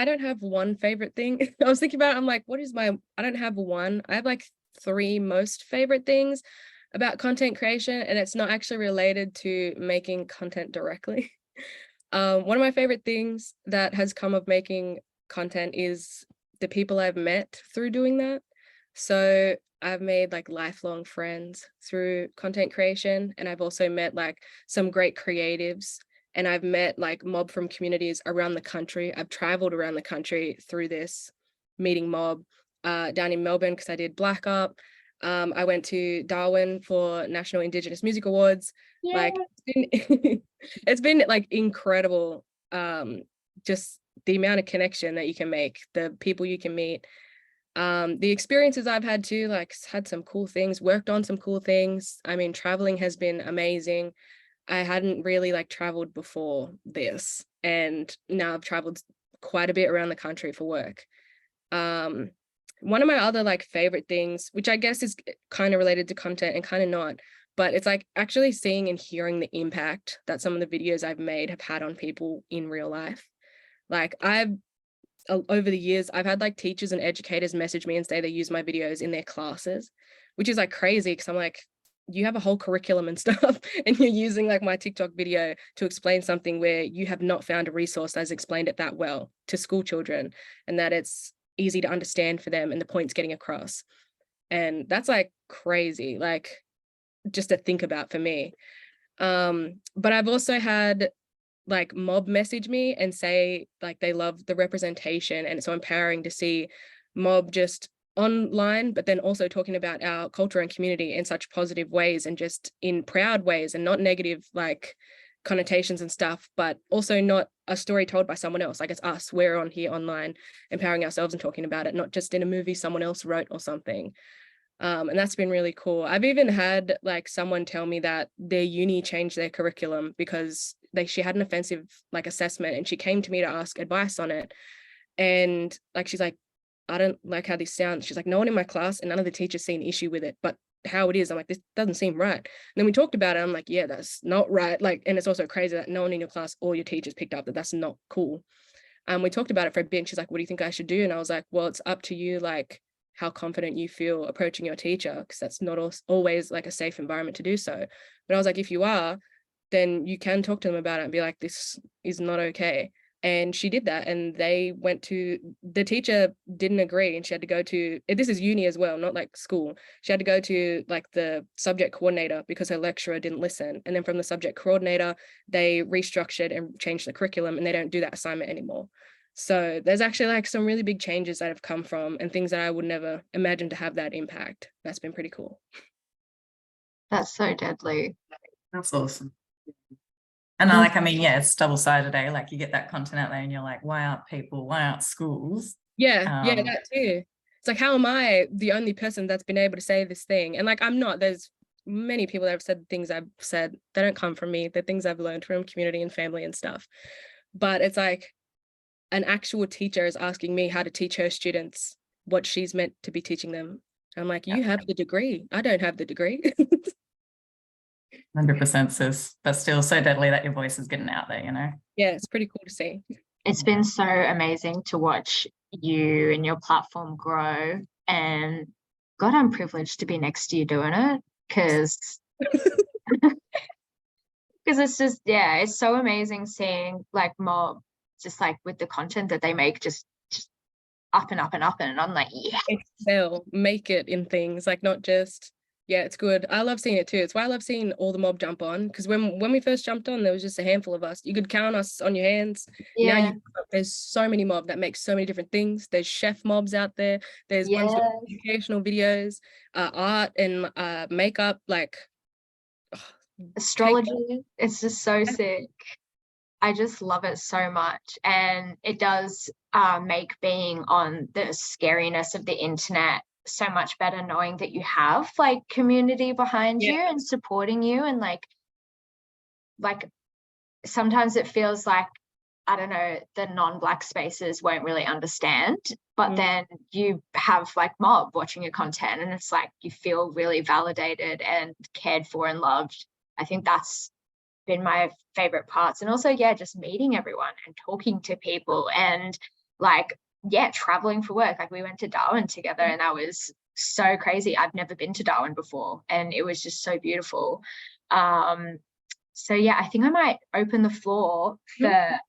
don't have one favorite thing. I was thinking about it, I'm like, I don't have one. I have like 3 most favorite things about content creation, and it's not actually related to making content directly. One of my favorite things that has come of making content is the people I've met through doing that. So I've made like lifelong friends through content creation, and I've also met like some great creatives, and I've met like mob from communities around the country. I've traveled around the country through this, meeting mob down in Melbourne because I did Black Up. I went to Darwin for National Indigenous Music Awards. Yeah. Like it's been like incredible. Just the amount of connection that you can make, the people you can meet, the experiences I've had too, like had some cool things, worked on some cool things. I mean, traveling has been amazing. I hadn't really like traveled before this, and now I've traveled quite a bit around the country for work. One of my other like favorite things, which I guess is kind of related to content and kind of not, but it's like actually seeing and hearing the impact that some of the videos I've made have had on people in real life. Like over the years, I've had like teachers and educators message me and say they use my videos in their classes, which is like crazy because I'm like, you have a whole curriculum and stuff and you're using like my TikTok video to explain something where you have not found a resource that's explained it that well to school children and that it's easy to understand for them and the point's getting across. And that's like crazy, like just to think about for me. But I've also had like mob message me and say like they love the representation, and it's so empowering to see mob just online, but then also talking about our culture and community in such positive ways and just in proud ways and not negative like connotations and stuff, but also not a story told by someone else. Like it's us, we're on here online empowering ourselves and talking about it, not just in a movie someone else wrote or something. And that's been really cool. I've even had like someone tell me that their uni changed their curriculum because she had an offensive like assessment, and she came to me to ask advice on it. And like she's like, I don't like how this sounds. She's like, no one in my class and none of the teachers see an issue with it, but how it is, I'm like, this doesn't seem right. And then we talked about it. I'm like, yeah, that's not right. Like, and it's also crazy that no one in your class or your teachers picked up that that's not cool. We talked about it for a bit, and she's like, what do you think I should do? And I was like, well, it's up to you, like how confident you feel approaching your teacher, because that's not always like a safe environment to do so. But I was like, if you are, then you can talk to them about it and be like, this is not okay. And she did that, and they went to, the teacher didn't agree, and she had to go to, this is uni as well, not like school. She had to go to like the subject coordinator because her lecturer didn't listen. And then from the subject coordinator, they restructured and changed the curriculum, and they don't do that assignment anymore. So there's actually like some really big changes that have come from, and things that I would never imagine to have that impact. That's been pretty cool. That's so deadly. That's awesome. And I mean, yeah, it's double-sided, eh? Like you get that content out there and you're like, why aren't schools? Yeah, that too. It's like, how am I the only person that's been able to say this thing? And like, I'm not. There's many people that have said things I've said. They don't come from me. They're things I've learned from community and family and stuff. But it's like an actual teacher is asking me how to teach her students what she's meant to be teaching them. I'm like, you have the degree. I don't have the degree. 100% sis, but still so deadly that your voice is getting out there, you know? Yeah, it's pretty cool to see. It's been so amazing to watch you and your platform grow, and God, I'm privileged to be next to you doing it, because it's just, yeah, it's so amazing seeing like mob just like with the content that they make just up and up and up, and I'm like, yeah, excel, make it in things, like not just, yeah, it's good. I love seeing it too. It's why I love seeing all the mob jump on, because when we first jumped on, there was just a handful of us. You could count us on your hands. yeah. Now there's so many mob that make so many different things. There's chef mobs out there. There's ones with educational videos, art and makeup, like astrology. It's just so sick. I just love it so much, and it does make being on the scariness of the internet so much better, knowing that you have like community behind you and supporting you, and like sometimes it feels like, I don't know, the non-Black spaces won't really understand, but then you have like mob watching your content, and it's like you feel really validated and cared for and loved. I think that's been my favorite parts. And also, yeah, just meeting everyone and talking to people, and like, yeah, traveling for work. Like we went to Darwin together, and that was so crazy. I've never been to Darwin before, and it was just so beautiful. So yeah, I think I might open the floor for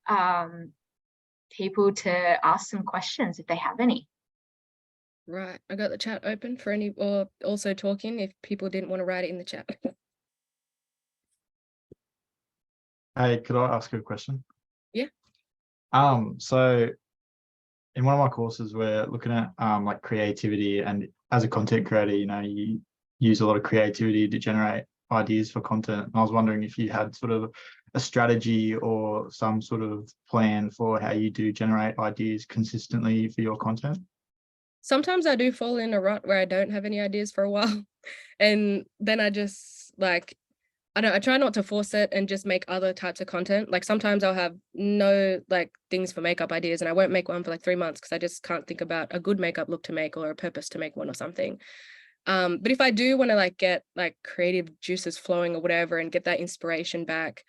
people to ask some questions if they have any. Right, I got the chat open for any, or also talking if people didn't want to write it in the chat. Hey, could I ask you a question? Yeah. So in one of my courses, we're looking at like creativity, and as a content creator, you know, you use a lot of creativity to generate ideas for content. And I was wondering if you had sort of a strategy or some sort of plan for how you do generate ideas consistently for your content. Sometimes I do fall in a rut where I don't have any ideas for a while, and then I just like, I try not to force it and just make other types of content. Like sometimes I'll have no like things for makeup ideas, and I won't make one for like 3 months because I just can't think about a good makeup look to make or a purpose to make one or something. But if I do want to like get like creative juices flowing or whatever and get that inspiration back,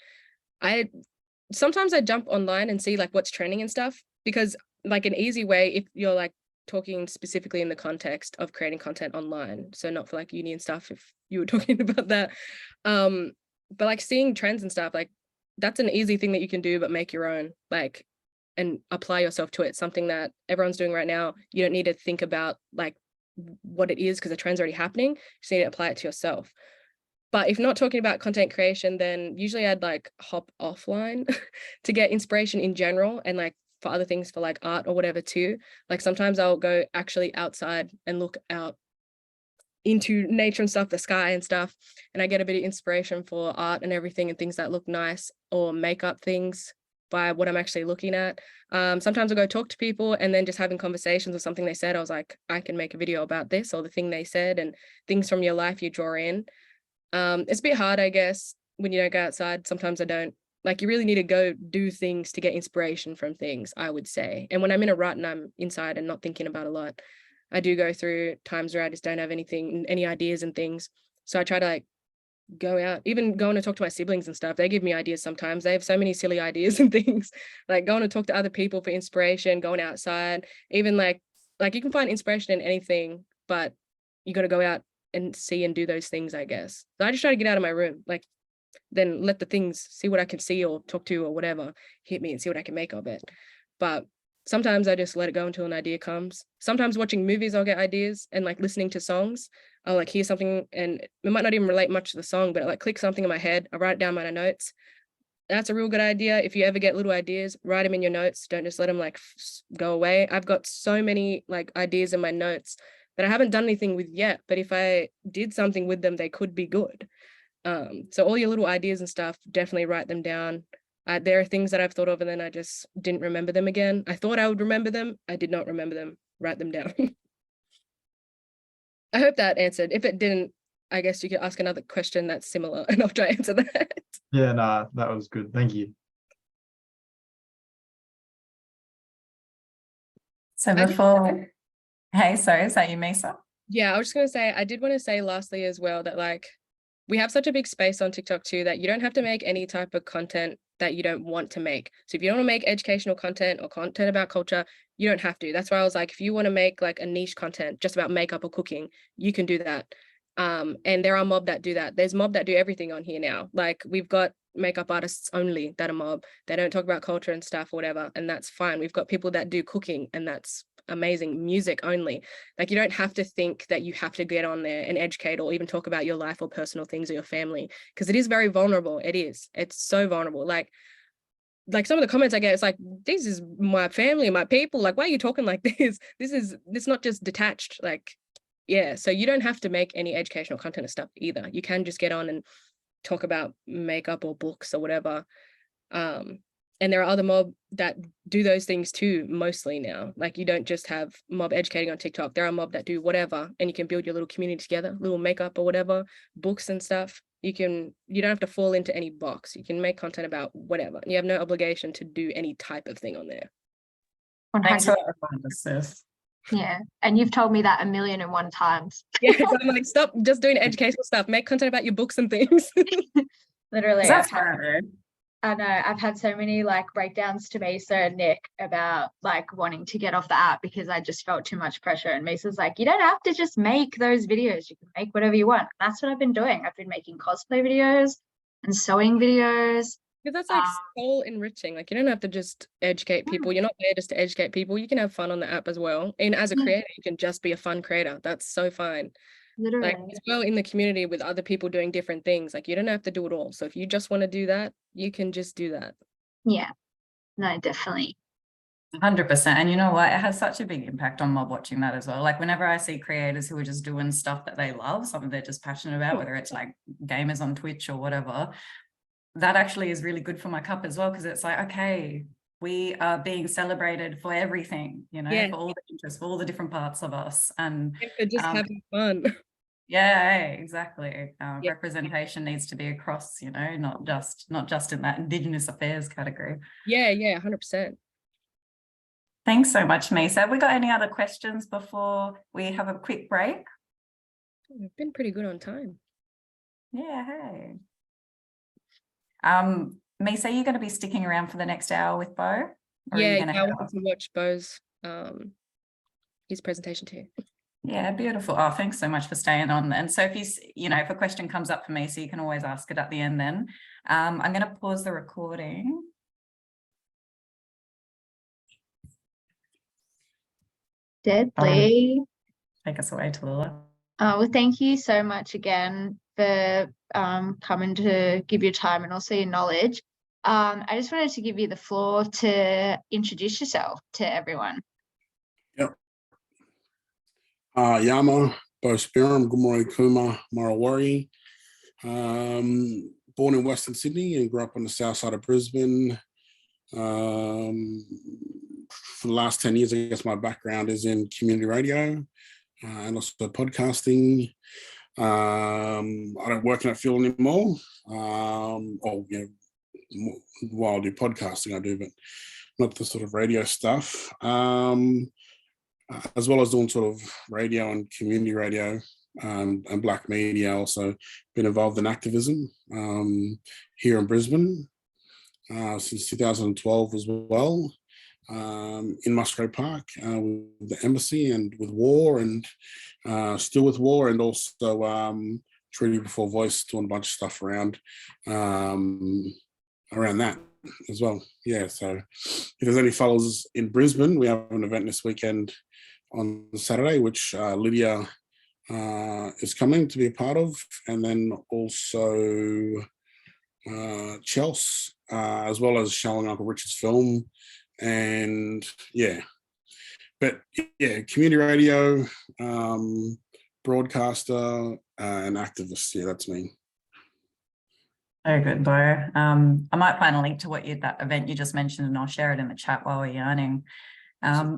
sometimes I jump online and see like what's trending and stuff, because like an easy way, if you're like talking specifically in the context of creating content online, so not for like uni and stuff, if you were talking about that, but like seeing trends and stuff, like that's an easy thing that you can do, but make your own, like, and apply yourself to it. Something that everyone's doing right now, you don't need to think about like what it is because the trend's already happening. You just need to apply it to yourself. But if not talking about content creation, then usually I'd like hop offline to get inspiration in general and like for other things for like art or whatever too. Like sometimes I'll go actually outside and look out into nature and stuff, the sky and stuff, and I get a bit of inspiration for art and everything and things that look nice or make up things by what I'm actually looking at. Sometimes I'll go talk to people and then just having conversations with something they said, I was like, I can make a video about this or the thing they said, and things from your life you draw in. It's a bit hard, I guess, when you don't go outside. Sometimes I don't, like, you really need to go do things to get inspiration from things, I would say. And when I'm in a rut and I'm inside and not thinking about a lot, I do go through times where I just don't have any ideas and things. So I try to like go out, even going to talk to my siblings and stuff. They give me ideas sometimes. They have so many silly ideas and things, like going to talk to other people for inspiration, going outside, even like you can find inspiration in anything, but you got to go out and see and do those things, I guess. So I just try to get out of my room, like then let the things, see what I can see or talk to or whatever, hit me and see what I can make of it. But sometimes I just let it go until an idea comes. Sometimes watching movies, I'll get ideas, and like listening to songs, I'll like hear something and it might not even relate much to the song, but it like click something in my head. I write it down in my notes. That's a real good idea. If you ever get little ideas, write them in your notes. Don't just let them like go away. I've got so many like ideas in my notes that I haven't done anything with yet, but if I did something with them, they could be good. So all your little ideas and stuff, definitely write them down. There are things that I've thought of and then I just didn't remember them again. I thought I would remember them. I did not remember them. Write them down. I hope that answered. If it didn't, I guess you could ask another question that's similar and I'll try to answer that. Yeah, no, that was good. Thank you. So before, hey, sorry, is that you, Mesa? Yeah, I was just going to say, I did want to say lastly as well that like, we have such a big space on TikTok too that you don't have to make any type of content that you don't want to make. So if you don't want to make educational content or content about culture, you don't have to. That's why I was like, if you want to make like a niche content just about makeup or cooking, you can do that. And there are mob that do that. There's mob that do everything on here now. Like we've got makeup artists only that are mob. They don't talk about culture and stuff or whatever, and that's fine. We've got people that do cooking, and that's amazing. Music only. Like you don't have to think that you have to get on there and educate or even talk about your life or personal things or your family, because it is very vulnerable. It's so vulnerable. Like some of the comments I get, it's like, this is my family, my people, like why are you talking like this? It's not just detached. Like, yeah, so you don't have to make any educational content and stuff either. You can just get on and talk about makeup or books or whatever. And there are other mob that do those things too, mostly now. Like you don't just have mob educating on TikTok. There are mob that do whatever, and you can build your little community together, little makeup or whatever, books and stuff. You don't have to fall into any box. You can make content about whatever. You have no obligation to do any type of thing on there. Thanks for that reminder, sis. Yeah, and you've told me that 1,000,001 times. Yeah, so I'm like, stop just doing educational stuff. Make content about your books and things. Literally, That's hard. I know I've had so many like breakdowns to Mesa and Nick about like wanting to get off the app because I just felt too much pressure. And Mesa's like, you don't have to just make those videos. You can make whatever you want. That's what I've been doing. I've been making cosplay videos and sewing videos. Because that's like so enriching. Like you don't have to just educate people. You're not there just to educate people. You can have fun on the app as well. And as a creator, you can just be a fun creator. That's so fine. Literally. Like as well in the community with other people doing different things. Like you don't have to do it all. So if you just want to do that, you can just do that. Yeah, no, definitely. 100%. And you know what? It has such a big impact on mob watching that as well. Like whenever I see creators who are just doing stuff that they love, something they're just passionate about, whether it's like gamers on Twitch or whatever, that actually is really good for my cup as well, because it's like, okay, we are being celebrated for everything, you know, for all the interests, for all the different parts of us, and for just having fun. Yeah, exactly. Representation needs to be across, you know, not just in that Indigenous affairs category. Yeah, 100%. Thanks so much, Mesa. Have we got any other questions before we have a quick break? We've been pretty good on time. Yeah, hey. Mesa, you're going to be sticking around for the next hour with Bo? Yeah, I want to watch Bo's his presentation too. Yeah, beautiful. Oh, thanks so much for staying on. And so if a question comes up for me, so you can always ask it at the end then. I'm going to pause the recording. Deadly. Take us away, Tallulah. Well, thank you so much again for coming to give your time and also your knowledge. I just wanted to give you the floor to introduce yourself to everyone. Yep. Yama, Bospiram, Gumori Kuma, Marawari. Born in Western Sydney and grew up on the south side of Brisbane. For the last 10 years, I guess my background is in community radio and also podcasting. I don't work in that field anymore. Or, while I do podcasting, I do, but not the sort of radio stuff. As well as doing sort of radio and community radio and black media. Also been involved in activism here in Brisbane since 2012 as well, in Musgrave Park with the embassy and with war, and still with war, and also Treaty Before Voice, doing a bunch of stuff around that as well. Yeah, so if there's any fellows in Brisbane, we have an event this weekend on Saturday, which Lydia is coming to be a part of, and then also Chelsea, as well as showing Uncle Richard's film. And yeah, but yeah, community radio, broadcaster, and activist. Yeah, that's me. Very good, Bo. I might find a link to that event you just mentioned, and I'll share it in the chat while we're yarning. I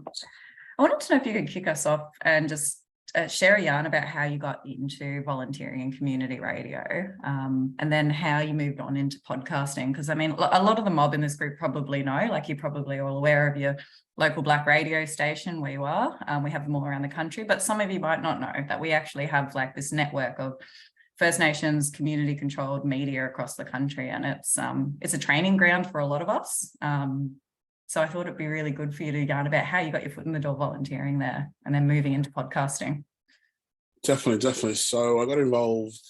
wanted to know if you could kick us off and just share a yarn about how you got into volunteering in community radio, and then how you moved on into podcasting. Because I mean, a lot of the mob in this group probably know, like you're probably all aware of your local black radio station where you are. We have them all around the country, but some of you might not know that we actually have like this network of First Nations community controlled media across the country, and it's a training ground for a lot of us. So I thought it'd be really good for you to yarn about how you got your foot in the door volunteering there and then moving into podcasting. Definitely. So I got involved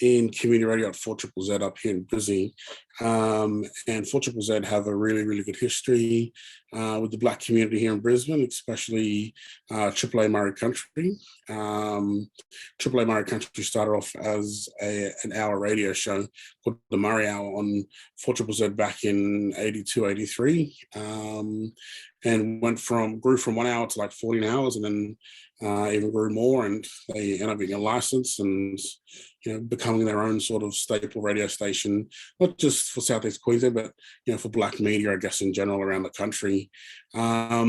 in community radio at 4ZZZ up here in Brisbane. And 4ZZZ have a really, really good history with the black community here in Brisbane, especially AAA Murray Country. AAA Murray Country started off as an hour radio show called the Murray Hour on 4ZZZ back in 82, 83. And grew from 1 hour to like 14 hours, and then even grew more, and they ended up getting a license and becoming their own sort of staple radio station, not just for Southeast Queensland, but for black media, I guess, in general around the country. So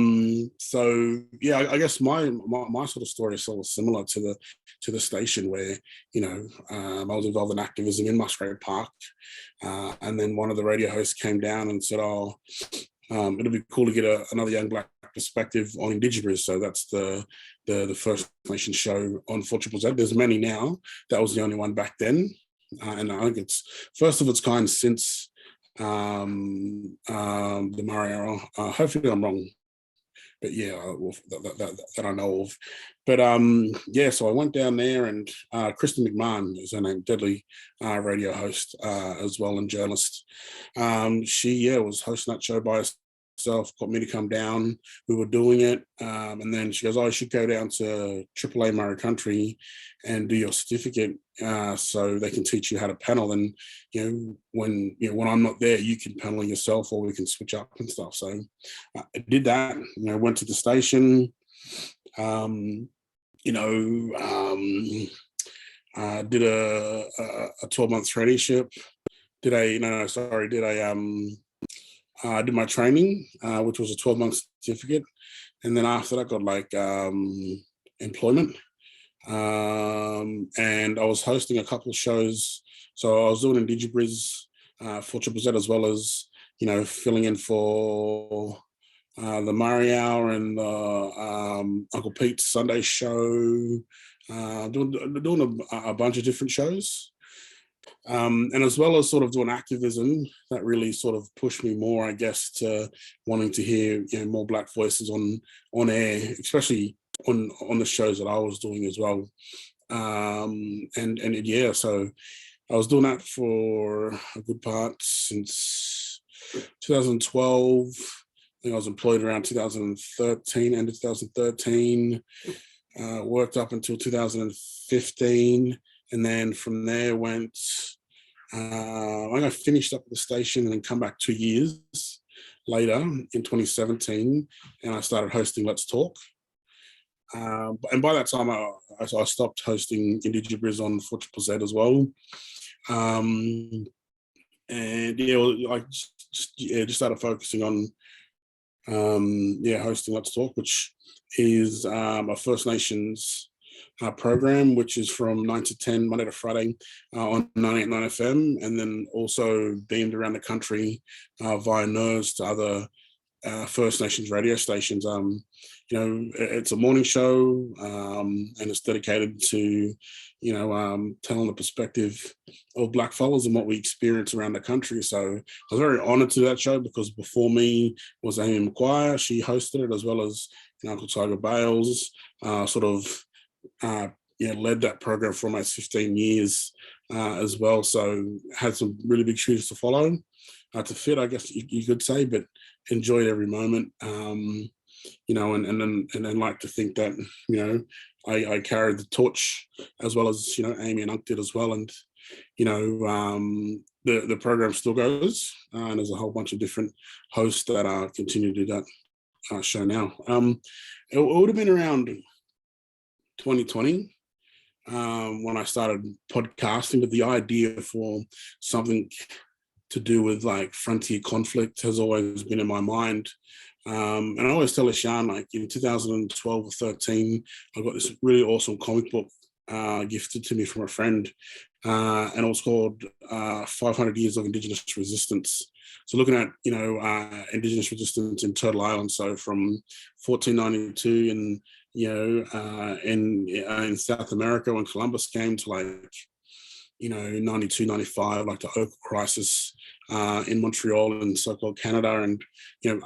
yeah, I guess my sort of story is sort of similar to the station, where I was involved in activism in Musgrave Park, and then one of the radio hosts came down and said, "Oh, it'll be cool to get another young black perspective on Indigenous." So that's the First Nation show on 4ZZZ. There's many now. That was the only one back then, and I think it's first of its kind since the Murray era. Hopefully I'm wrong, but yeah, that I know of. But yeah, so I went down there, and Kristen McMahon is her name, deadly radio host as well, and journalist. She was hosting that show by herself, got me to come down. We were doing it, and then she goes, "Oh, you should go down to AAA Murray Country and do your certificate, so they can teach you how to panel. And when I'm not there, you can panel yourself, or we can switch up and stuff." So I did that. Went to the station. Did a 12-month traineeship. Did my training, which was a 12-month certificate, and then after that got like employment, and I was hosting a couple of shows. So I was doing Indigibriz for ZZZ, as well as filling in for the Murray Hour and Uncle Pete's Sunday show, doing a bunch of different shows. And as well as sort of doing activism, that really sort of pushed me more, I guess, to wanting to hear more black voices on air, especially on the shows that I was doing as well. Yeah, so I was doing that for a good part since 2012. I think I was employed around 2013, end of 2013. Worked up until 2015. And then from there went, I finished up at the station and then come back 2 years later in 2017, and I started hosting Let's Talk. And by that time, I stopped hosting Indigibriz on 4ZZZ as well. And yeah, I just started focusing on hosting Let's Talk, which is a First Nations program, which is from 9 to 10 Monday to Friday on 98.9 FM, and then also beamed around the country via NERS to other First Nations radio stations. It's a morning show, and it's dedicated to, telling the perspective of Blackfellas and what we experience around the country. So I was very honoured to do that show, because before me was Amy McGuire. She hosted it, as well as Uncle Tiger Bales, led that program for almost 15 years as well. So had some really big shoes to follow, to fit, I guess you could say, but enjoyed every moment. And then like to think that, I carried the torch, as well as, Amy and Unc did as well. And, the program still goes, and there's a whole bunch of different hosts that continue to do that show now. It would have been around 2020 when I started podcasting, but the idea for something to do with like frontier conflict has always been in my mind. And I always tell Ashan, like in 2012 or 13, I got this really awesome comic book gifted to me from a friend, and it was called 500 Years of Indigenous Resistance. So looking at, Indigenous resistance in Turtle Island, so from 1492 and, in South America when Columbus came, to like, 92, 95, like the Oak Crisis in Montreal and so-called Canada, and,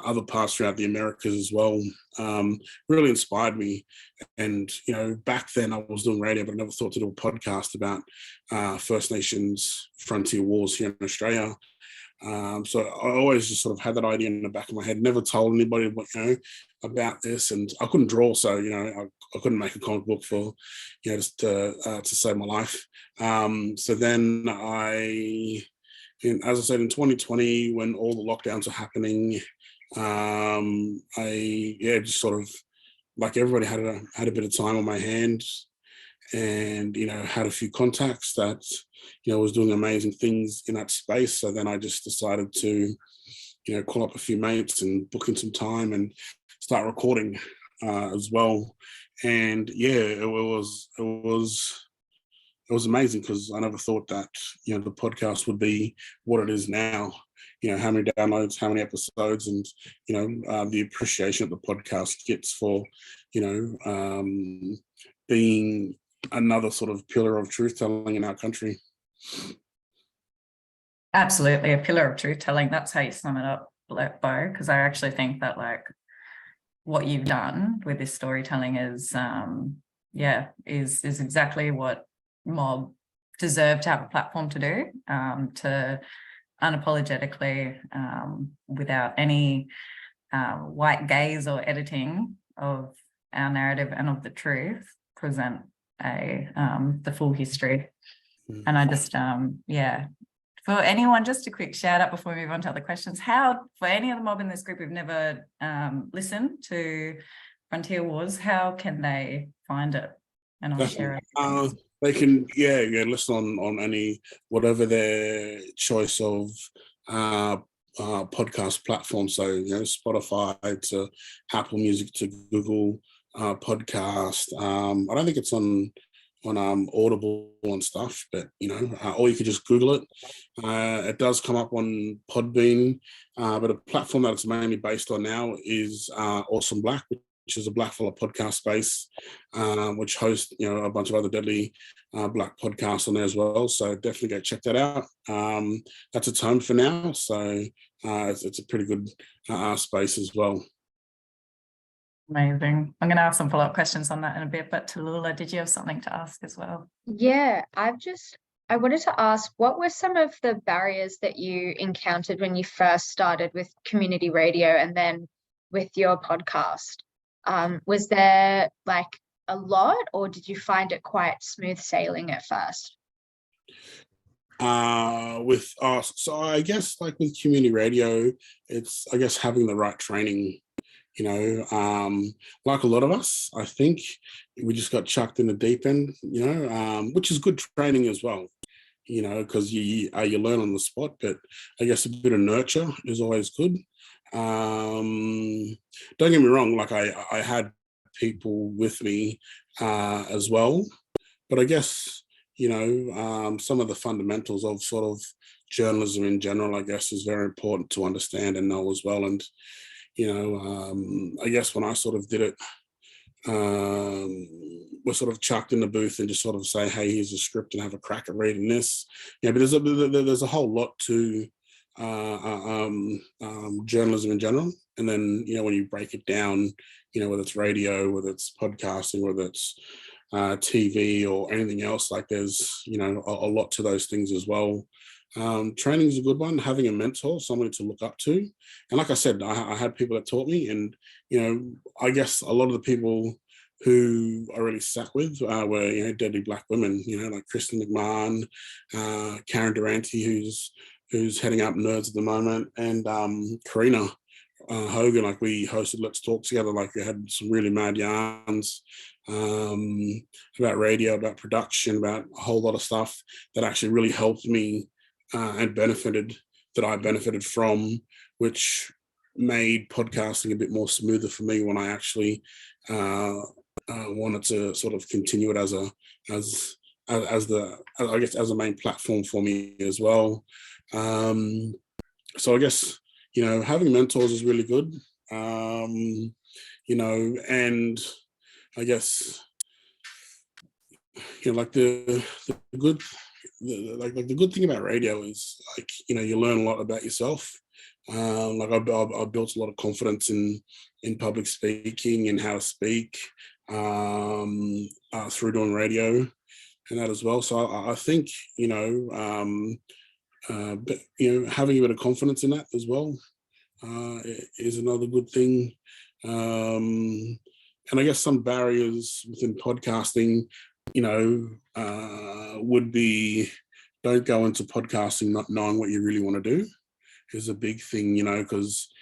other parts throughout the Americas as well, really inspired me. And, back then I was doing radio, but I never thought to do a podcast about First Nations frontier wars here in Australia. So I always just sort of had that idea in the back of my head, never told anybody about this. And I couldn't draw, so, I couldn't make a comic book for, just to save my life. So then as I said, in 2020, when all the lockdowns are happening, I just sort of, like everybody, had a bit of time on my hands, and had a few contacts that was doing amazing things in that space. So then I just decided to call up a few mates and book in some time and start recording as well. And it was amazing, because I never thought that the podcast would be what it is now. How many downloads, how many episodes, and the appreciation that the podcast gets for being another sort of pillar of truth telling in our country. Absolutely, a pillar of truth telling. That's how you sum it up, Bo, because I actually think that like what you've done with this storytelling is exactly what Mob deserve to have a platform to do, to unapologetically, without any white gaze or editing of our narrative and of the truth, present the full history. And I just for anyone, just a quick shout out before we move on to other questions, for any of the mob in this group who've never listened to Frontier Wars, how can they find it? And I'll share it. They can listen on any, whatever their choice of podcast platform. So Spotify to Apple Music to Google Podcast. I don't think it's on Audible and stuff, but or you could just Google it. It does come up on Podbean, but a platform that it's mainly based on now is Awesome Black, which is a Blackfella podcast space, which hosts a bunch of other deadly Black podcasts on there as well. So definitely go check that out. That's its home for now, so it's a pretty good space as well. Amazing. I'm going to ask some follow-up questions on that in a bit, but Tallulah, did you have something to ask as well? Yeah, I wanted to ask, what were some of the barriers that you encountered when you first started with community radio and then with your podcast? Was there like a lot, or did you find it quite smooth sailing at first? So I guess like with community radio, it's I guess having the right training. Like a lot of us, I think we just got chucked in the deep end, which is good training as well, because you learn on the spot. But I guess a bit of nurture is always good. Don't get me wrong, like I had people with me as well, but I guess some of the fundamentals of sort of journalism in general, I guess, is very important to understand and know as well. And I guess when I sort of did it, we're sort of chucked in the booth and just sort of say, hey, here's a script and have a crack at reading this. Yeah, but there's a whole lot to journalism in general. And then, when you break it down, whether it's radio, whether it's podcasting, whether it's TV or anything else, like there's, a lot to those things as well. Training is a good one. Having a mentor, someone to look up to. And like I said, I had people that taught me, and, I guess a lot of the people who I really sat with were, deadly black women, like Kristen McMahon, Karen Durante, who's heading up Nerds at the moment, and Karina Hogan. Like we hosted Let's Talk together. Like we had some really mad yarns about radio, about production, about a whole lot of stuff that actually really helped me and I benefited from, which made podcasting a bit more smoother for me when I actually wanted to sort of continue it as a main platform for me as well. So I guess, having mentors is really good. And I guess, like the good the good thing about radio is like, you learn a lot about yourself. Like I built a lot of confidence in public speaking and how to speak through doing radio and that as well. So I think, but, having a bit of confidence in that as well is another good thing. And I guess some barriers within podcasting, would be don't go into podcasting not knowing what you really want to do is a big thing, because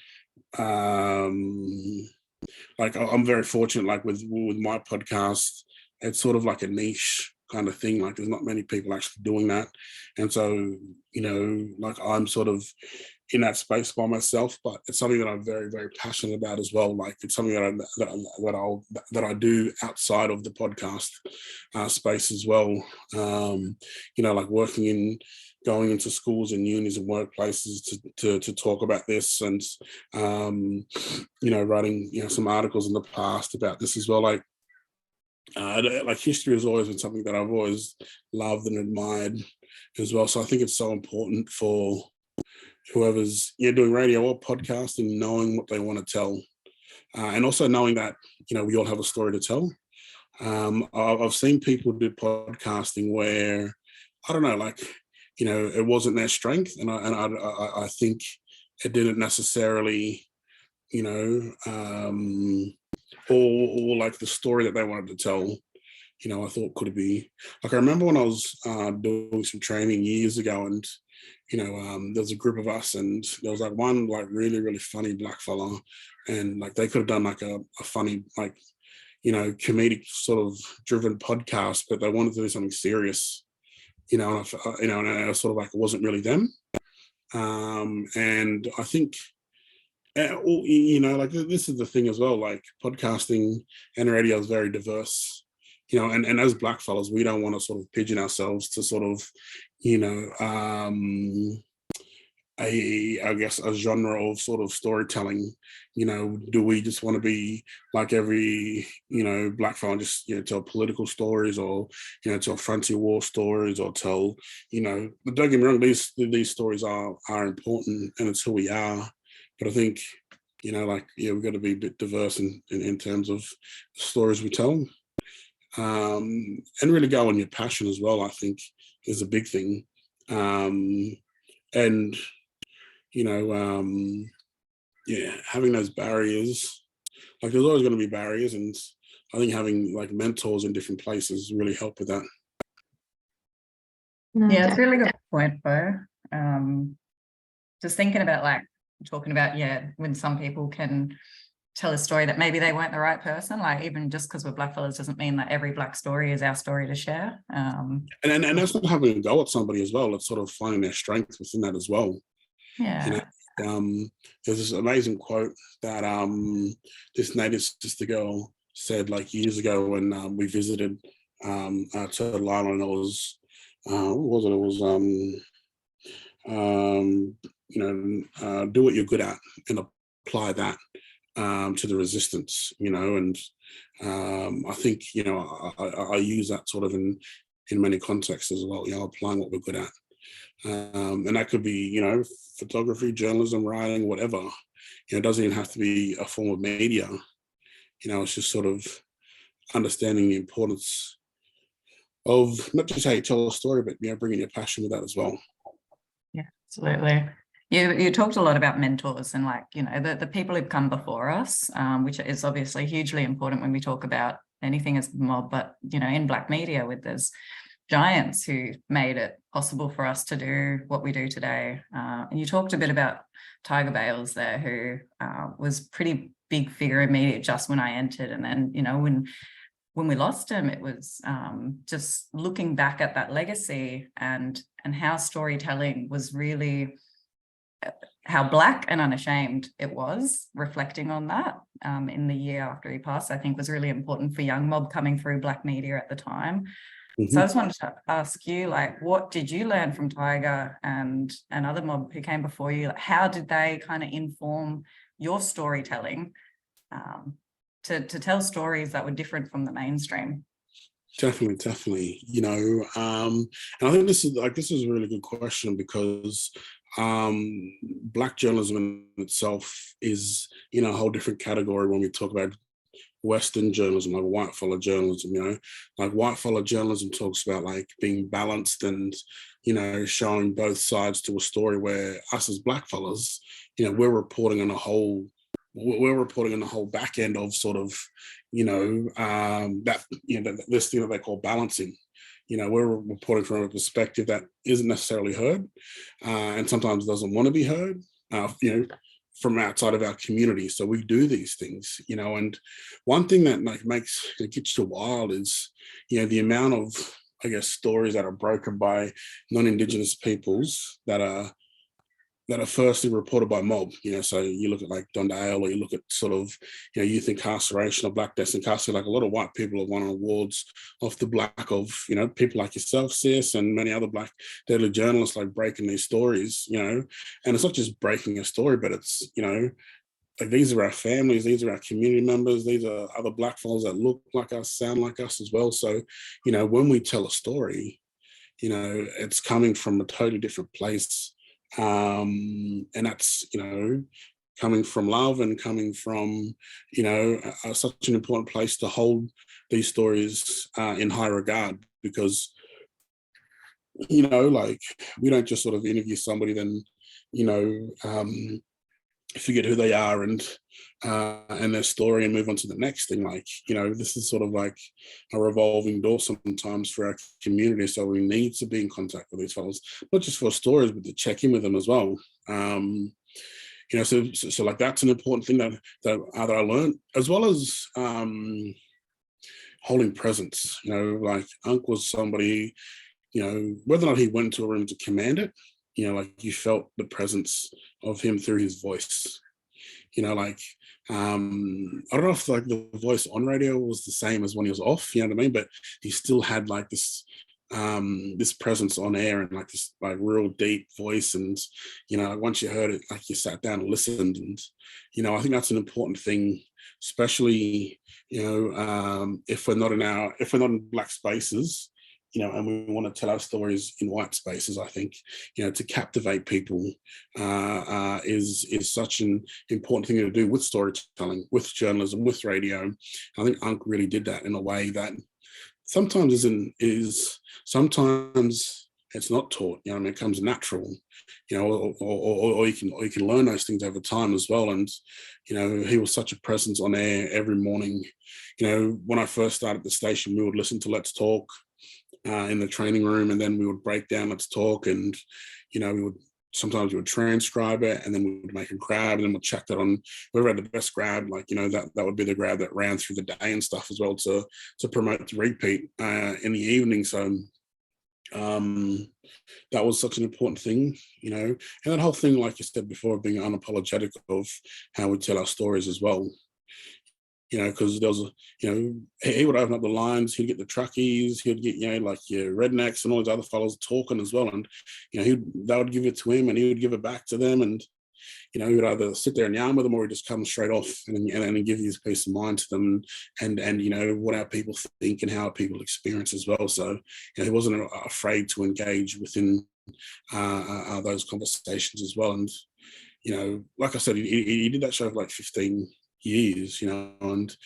like I'm very fortunate, like with my podcast, it's sort of like a niche kind of thing. Like there's not many people actually doing that. And so, like I'm sort of in that space by myself, but it's something that I'm very, very passionate about as well. Like it's something that I do outside of the podcast space as well. Like going into schools and unis and workplaces to talk about this, and writing some articles in the past about this as well. Like history has always been something that I've always loved and admired as well. So I think it's so important for whoever's doing radio or podcasting, knowing what they want to tell, and also knowing that we all have a story to tell. I've seen people do podcasting where I don't know, like it wasn't their strength, and I think it didn't necessarily, or like the story that they wanted to tell. I thought could be like I remember when I was doing some training years ago, and there was a group of us, and there was like one like really, really funny black fella, and like they could have done like a funny, like, comedic sort of driven podcast, but they wanted to do something serious, and I was sort of like, it wasn't really them. And I think, like this is the thing as well, like podcasting and radio is very diverse, and as black fellas, we don't want to sort of pigeon ourselves to sort of, I guess a genre of sort of storytelling. Do we just want to be like every, black fella, just, tell political stories, or, tell frontier war stories, or tell, but don't get me wrong, these stories are important, and it's who we are. But I think, we've got to be a bit diverse in terms of the stories we tell. And really go on your passion as well, I think, is a big thing. And having those barriers, like there's always going to be barriers, and I think having like mentors in different places really help with that. Yeah, it's a really good point, Bo. Just thinking about like talking about, when some people can tell a story that maybe they weren't the right person, like even just because we're blackfellas doesn't mean that every Black story is our story to share. And that's not having a go at somebody as well. It's sort of finding their strength within that as well. Yeah. There's this amazing quote that this native sister girl said like years ago when we visited Turtle Island. It was what was it? It was do what you're good at and apply that to the resistance, and I think I use that sort of in many contexts as well, applying what we're good at. And that could be, photography, journalism, writing, whatever. It doesn't even have to be a form of media. It's just sort of understanding the importance of not just how you tell a story, but bringing your passion with that as well. Yeah, absolutely. You talked a lot about mentors and like, the people who've come before us, which is obviously hugely important when we talk about anything as mob, but, in Black media with there's giants who made it possible for us to do what we do today. And you talked a bit about Tiger Bales there, who was pretty big figure in media just when I entered. And then, when we lost him, it was just looking back at that legacy and how storytelling was really, how Black and unashamed it was, reflecting on that in the year after he passed, I think was really important for young mob coming through Black media at the time. So I just wanted to ask you, like, what did you learn from Tiger and other mob who came before you? Like, how did they kind of inform your storytelling to tell stories that were different from the mainstream? Definitely. And I think this is a really good question because Black journalism in itself is a whole different category when we talk about Western journalism, like white collar journalism. Like white collar journalism talks about like being balanced and showing both sides to a story, where us as Black fellas, we're reporting on a whole back end of sort of this thing that they call balancing. We're reporting from a perspective that isn't necessarily heard and sometimes doesn't want to be heard from outside of our community. So we do these things, and one thing that like makes it gets you wild is, the amount of, I guess, stories that are broken by non-Indigenous peoples that are firstly reported by mob. So you look at like Don Dale, or you look at sort of, youth incarceration or Black deaths incarceration. Like a lot of white people have won awards off the back of, people like yourself, Sis, and many other Black daily journalists like breaking these stories, and it's not just breaking a story, but it's, like these are our families, these are our community members, these are other Black fellows that look like us, sound like us as well. So, when we tell a story, it's coming from a totally different place. And that's coming from love and coming from such an important place to hold these stories in high regard, because like we don't just sort of interview somebody then forget who they are and their story and move on to the next thing. Like, this is sort of like a revolving door sometimes for our community. So we need to be in contact with these fellows, not just for stories, but to check in with them as well. So like that's an important thing that I learned, as well as holding presence. Like Unc was somebody, whether or not he went into a room to command it, like you felt the presence of him through his voice. Like I don't know if like the voice on radio was the same as when he was off, you know what I mean? But he still had like this presence on air and like this like real deep voice, and once you heard it, like you sat down and listened. And I think that's an important thing, especially if we're not in Black spaces, and we want to tell our stories in white spaces. I think, to captivate people is such an important thing to do with storytelling, with journalism, with radio. I think Unc really did that in a way that sometimes it's not taught. You know, I mean, it comes natural. You know, or you can learn those things over time as well. And you know, he was such a presence on air every morning. You know, when I first started the station, we would listen to Let's Talk in the training room, and then we would break down Let's Talk, and you know, sometimes we would transcribe it, and then we would make a grab, and then we'll check that on whoever had the best grab. Like, you know, that would be the grab that ran through the day and stuff as well, to promote the repeat in the evening. So that was such an important thing, you know, and that whole thing, like you said before, of being unapologetic of how we tell our stories as well. You know, because there was you know, he would open up the lines, he'd get the truckies, he'd get, you know, like your rednecks and all these other fellows talking as well. And, you know, they would give it to him and he would give it back to them. And, you know, he would either sit there and yarn with them, or he'd just come straight off and give his peace of mind to them, and you know, what our people think and how people experience as well. So, you know, he wasn't afraid to engage within those conversations as well. And, you know, like I said, he did that show for like 15 years, you know, and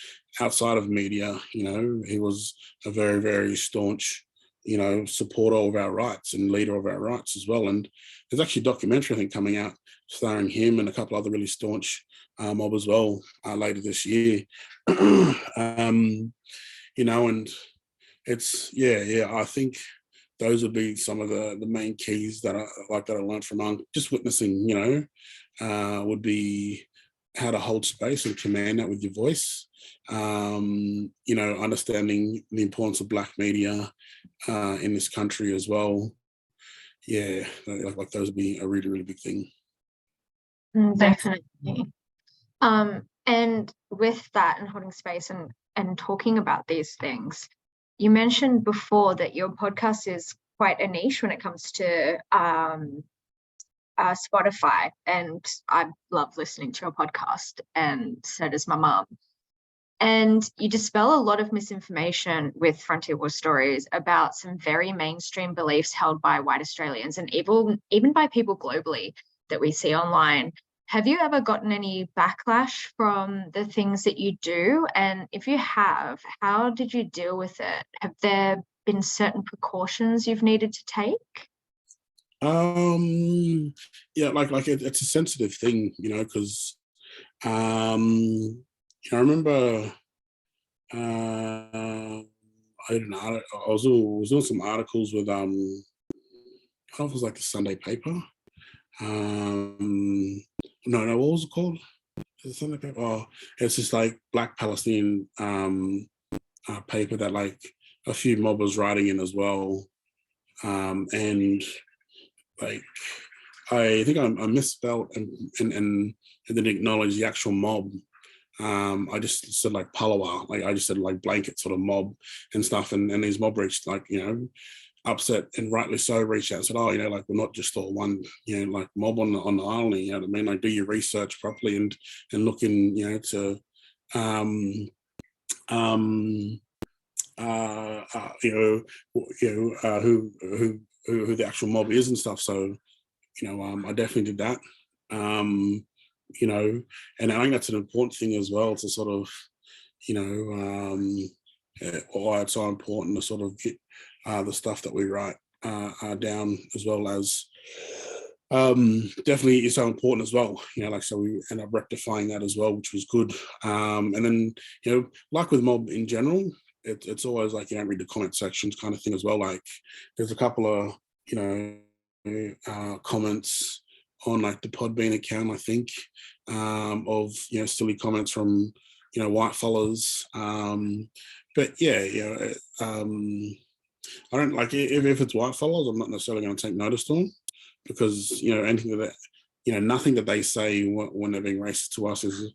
outside of media, you know, he was a very, very staunch, you know, supporter of our rights and leader of our rights as well. And there's actually a documentary, I think, coming out starring him and a couple other really staunch mob as well later this year. You know, and it's, yeah, I think those would be some of the main keys that I learned from just witnessing, you know, would be how to hold space and command that with your voice. You know, understanding the importance of Black media in this country as well. Yeah, like those would be a really, really big thing. Definitely. And with that, and holding space and talking about these things, you mentioned before that your podcast is quite a niche when it comes to Spotify, and I love listening to your podcast, and so does my mum. And you dispel a lot of misinformation with Frontier War Stories about some very mainstream beliefs held by white Australians, and even by people globally that we see online. Have you ever gotten any backlash from the things that you do? And if you have, how did you deal with it? Have there been certain precautions you've needed to take? Yeah, like it's a sensitive thing, you know, because you know, I remember I don't know, I was doing some articles with I don't know if it was like the Sunday paper. No, what was it called? Is it Sunday paper? Oh, it's just like Black Palestinian paper that like a few mob was writing in as well. And like I think I misspelled and didn't acknowledge the actual mob. I just said like Palawa, like I just said like blanket sort of mob and stuff, and these mob reached, like, you know, upset and rightly so, reached out and said, oh, you know, like we're not just all one, you know, like mob on the island, you know what I mean? Like do your research properly and look in, you know, to who the actual mob is and stuff. So, you know, I definitely did that. You know, and I think that's an important thing as well, to sort of, you know, why it's so important to sort of get the stuff that we write down, as well as definitely is so important as well, you know, like, so we end up rectifying that as well, which was good. And then, you know, like with mob in general, it's always like you don't read the comment sections kind of thing as well. Like there's a couple of, you know, comments on like the Podbean account, I think, of, you know, silly comments from, you know, white fellas. But yeah, you know, I don't like, if it's white fellas, I'm not necessarily going to take notice to them, because, you know, anything that, you know, nothing that they say when they're being racist to us is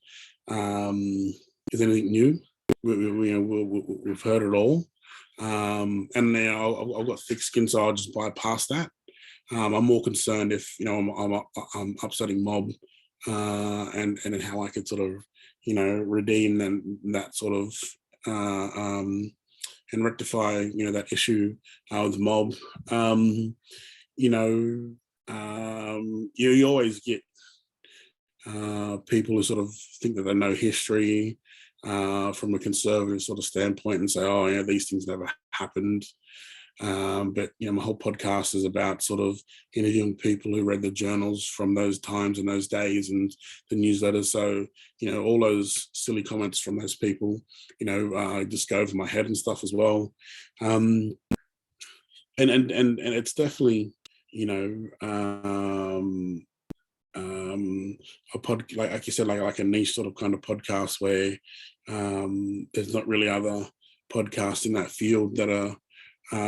anything new. We've heard it all. And now I've got thick skin, so I'll just bypass that. I'm more concerned if, you know, I'm upsetting mob, and how I could sort of, you know, redeem that sort of and rectify, you know, that issue with mob. You know, you always get people who sort of think that they know history from a conservative sort of standpoint and say, oh yeah, these things never happened. But my whole podcast is about sort of interviewing people who read the journals from those times and those days and the newsletters. So all those silly comments from those people, just go over my head and stuff as well. And it's definitely a pod, like you said, like a niche sort of kind of podcast where there's not really other podcasts in that field that are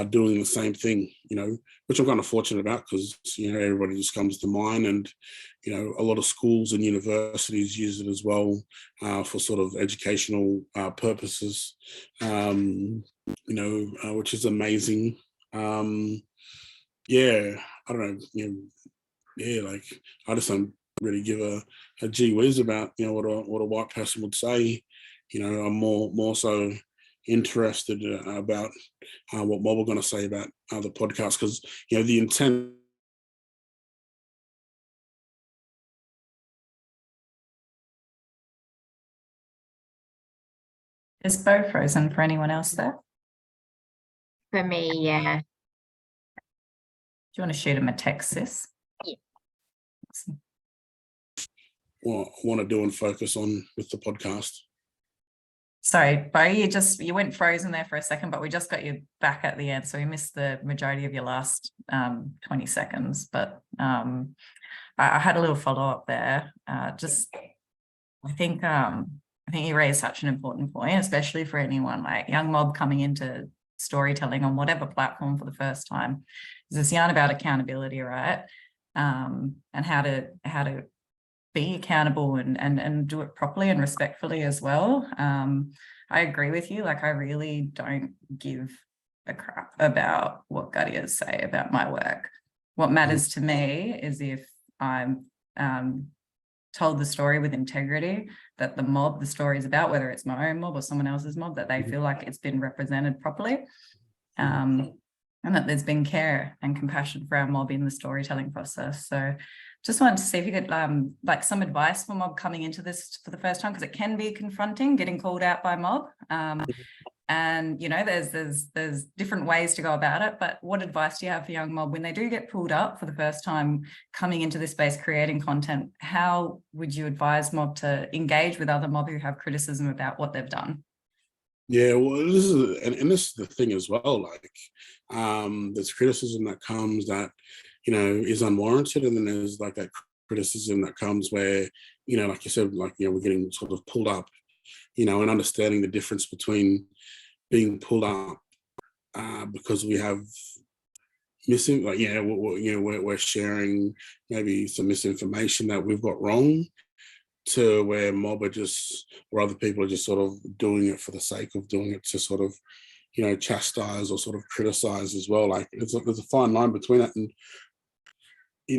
doing the same thing, which I'm kind of fortunate about, because everybody just comes to mind, and a lot of schools and universities use it as well for sort of educational purposes, which is amazing. Yeah, I don't know, like I just don't really give a gee whiz about what a white person would say. I'm more so interested about what Mob are going to say about the podcast, because the intent. Is Bo frozen for anyone else there? For me, yeah. Do you want to shoot him a text, sis? Yeah. Awesome. What I want to do and focus on with the podcast. Sorry, Bo, you went frozen there for a second, but we just got you back at the end, so we missed the majority of your last 20 seconds. But I had a little follow-up there. I think you raised such an important point, especially for anyone like young mob coming into storytelling on whatever platform for the first time. There's this yarn about accountability, right? And how to be accountable and do it properly and respectfully as well. I agree with you. Like, I really don't give a crap about what Guttiers say about my work. What matters to me is if I'm told the story with integrity, that the story is about, whether it's my own mob or someone else's mob, that they feel like it's been represented properly. And that there's been care and compassion for our mob in the storytelling process. So just wanted to see if you could like some advice for mob coming into this for the first time, because it can be confronting getting called out by mob. And there's different ways to go about it, but what advice do you have for young mob when they do get pulled up for the first time coming into this space creating content? How would you advise mob to engage with other mob who have criticism about what they've done? Yeah, well, this is the thing as well. Like, there's criticism that comes that is unwarranted, and then there's like that criticism that comes where like you said, like we're getting sort of pulled up, and understanding the difference between being pulled up because we have missing, like we're sharing maybe some misinformation that we've got wrong, to where mob are just, or other people are just sort of doing it for the sake of doing it, to sort of chastise or sort of criticize as well. Like there's a fine line between it, and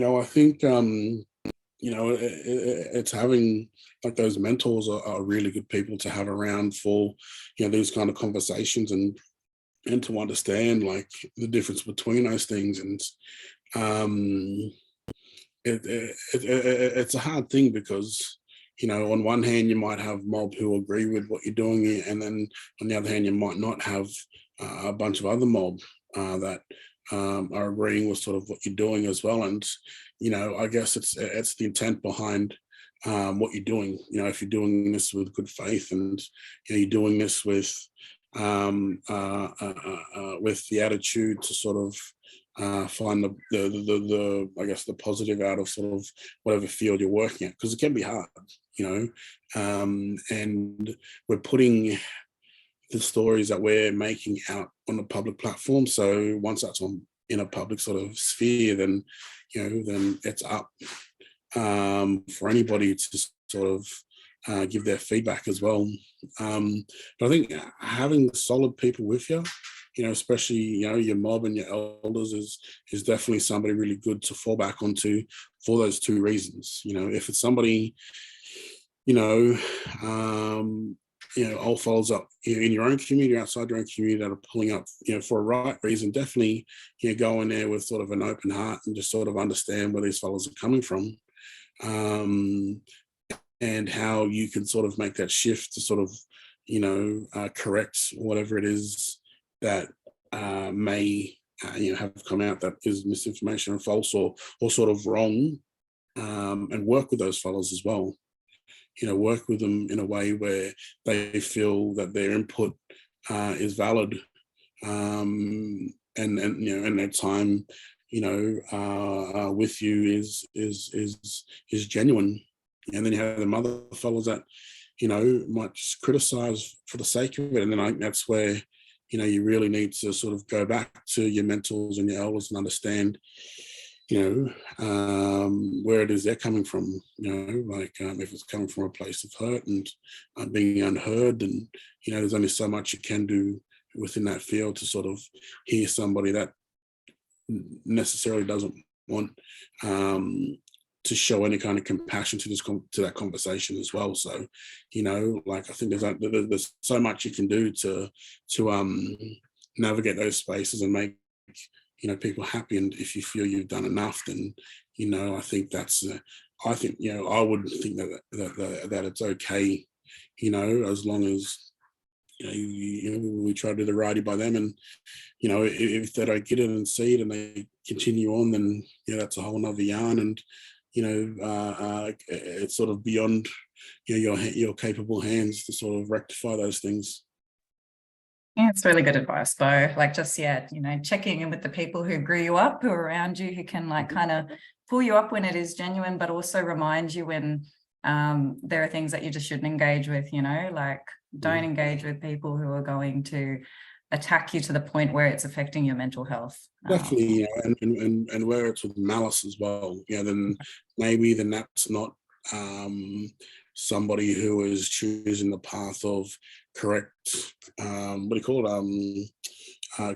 I think it's having like those mentors are really good people to have around for these kind of conversations, and to understand like the difference between those things. And it's a hard thing, because on one hand you might have mob who agree with what you're doing, and then on the other hand you might not have a bunch of other mob that are agreeing with sort of what you're doing as well. And I guess it's the intent behind what you're doing. If you're doing this with good faith, and you're doing this with the attitude to sort of find the I guess the positive out of sort of whatever field you're working at, because it can be hard, and we're putting the stories that we're making out on a public platform. So once that's in a public sort of sphere, then then it's up for anybody to sort of give their feedback as well. But I think having solid people with you, especially your mob and your elders, is definitely somebody really good to fall back onto for those two reasons. If it's somebody all follows up in your own community, outside your own community, that are pulling up for a right reason, definitely go in there with sort of an open heart and just sort of understand where these fellows are coming from, and how you can sort of make that shift to sort of correct whatever it is that may have come out that is misinformation and false or sort of wrong, and work with those fellows as well. Work with them in a way where they feel that their input is valid, and their time, with you is genuine. And then you have the other fellows that, might just criticize for the sake of it. And then I think that's where, you really need to sort of go back to your mentors and your elders and understand, where it is they're coming from, if it's coming from a place of hurt and being unheard, and, there's only so much you can do within that field to sort of hear somebody that necessarily doesn't want to show any kind of compassion to that conversation as well. So, I think there's so much you can do to navigate those spaces and make people happy. And if you feel you've done enough, then I think that's I would think that it's okay, as long as we try to do the righty by them. And if they don't get it and see it and they continue on, then that's a whole nother yarn. And it's sort of beyond your capable hands to sort of rectify those things. Yeah, it's really good advice, Bo. Like, just, checking in with the people who grew you up, who are around you, who can kind of pull you up when it is genuine, but also remind you when there are things that you just shouldn't engage with, don't engage with people who are going to attack you to the point where it's affecting your mental health. Definitely, and where it's with malice as well, then maybe that's not somebody who is choosing the path of correct,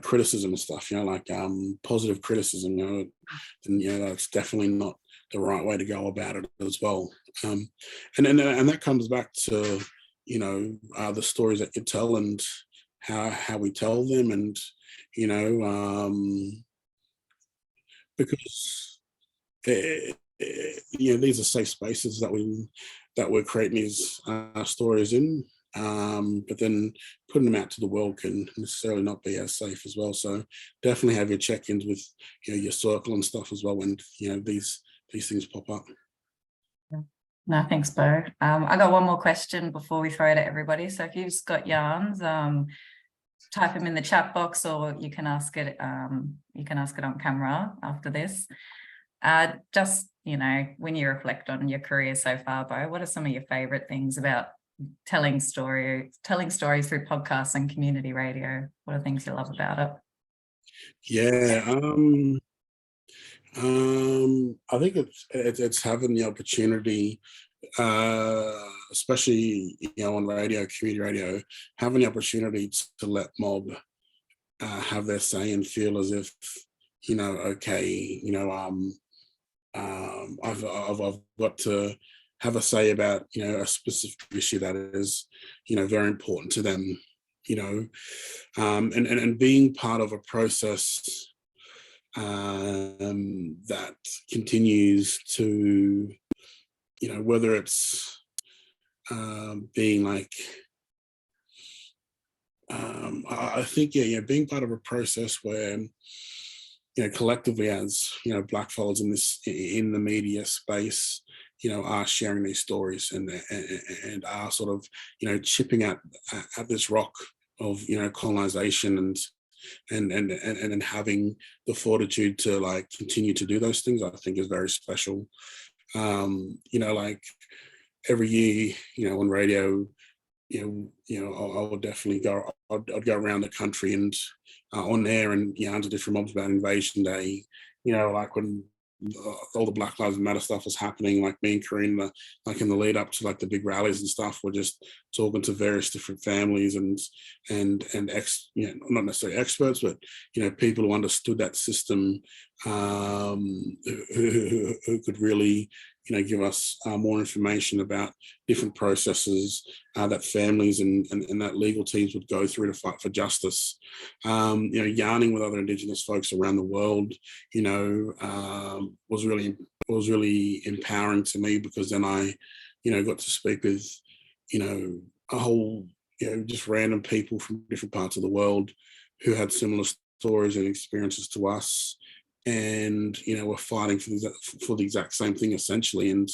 criticism and stuff, positive criticism, and that's definitely not the right way to go about it as well. And that comes back to, the stories that you tell and how we tell them, and, because these are safe spaces that we're creating these stories in, but then putting them out to the world can necessarily not be as safe as well. So definitely have your check-ins with your circle and stuff as well when these things pop up. No, thanks, Bo. I got one more question before we throw it at everybody. So if you've just got yarns, type them in the chat box, or you can ask it. You can ask it on camera after this. Just when you reflect on your career so far, Bo, what are some of your favourite things about telling stories through podcasts and community radio? What are things you love about it? Yeah, I think it's having the opportunity, especially on radio, community radio, having the opportunity to let mob have their say and feel as if okay, I've got to have a say about a specific issue that is very important to them, and being part of a process that continues to, whether it's being like, I think, being part of a process where, collectively as, Black fellas in the media space, are sharing these stories and are sort of, chipping at this rock of, colonization and having the fortitude to continue to do those things, I think is very special. Every year, on radio, I would definitely go. I'd go around the country and on air and answer different mobs about Invasion Day. When all the Black Lives Matter stuff was happening, me and Corinne, in the lead up to the big rallies and stuff, we're just talking to various different families and not necessarily experts, but people who understood that system, who could really give us more information about different processes that families and that legal teams would go through to fight for justice. Yarning with other Indigenous folks around the world, was really empowering to me, because then I, got to speak with, a whole, just random people from different parts of the world who had similar stories and experiences to us, and we're fighting for the exact same thing essentially. And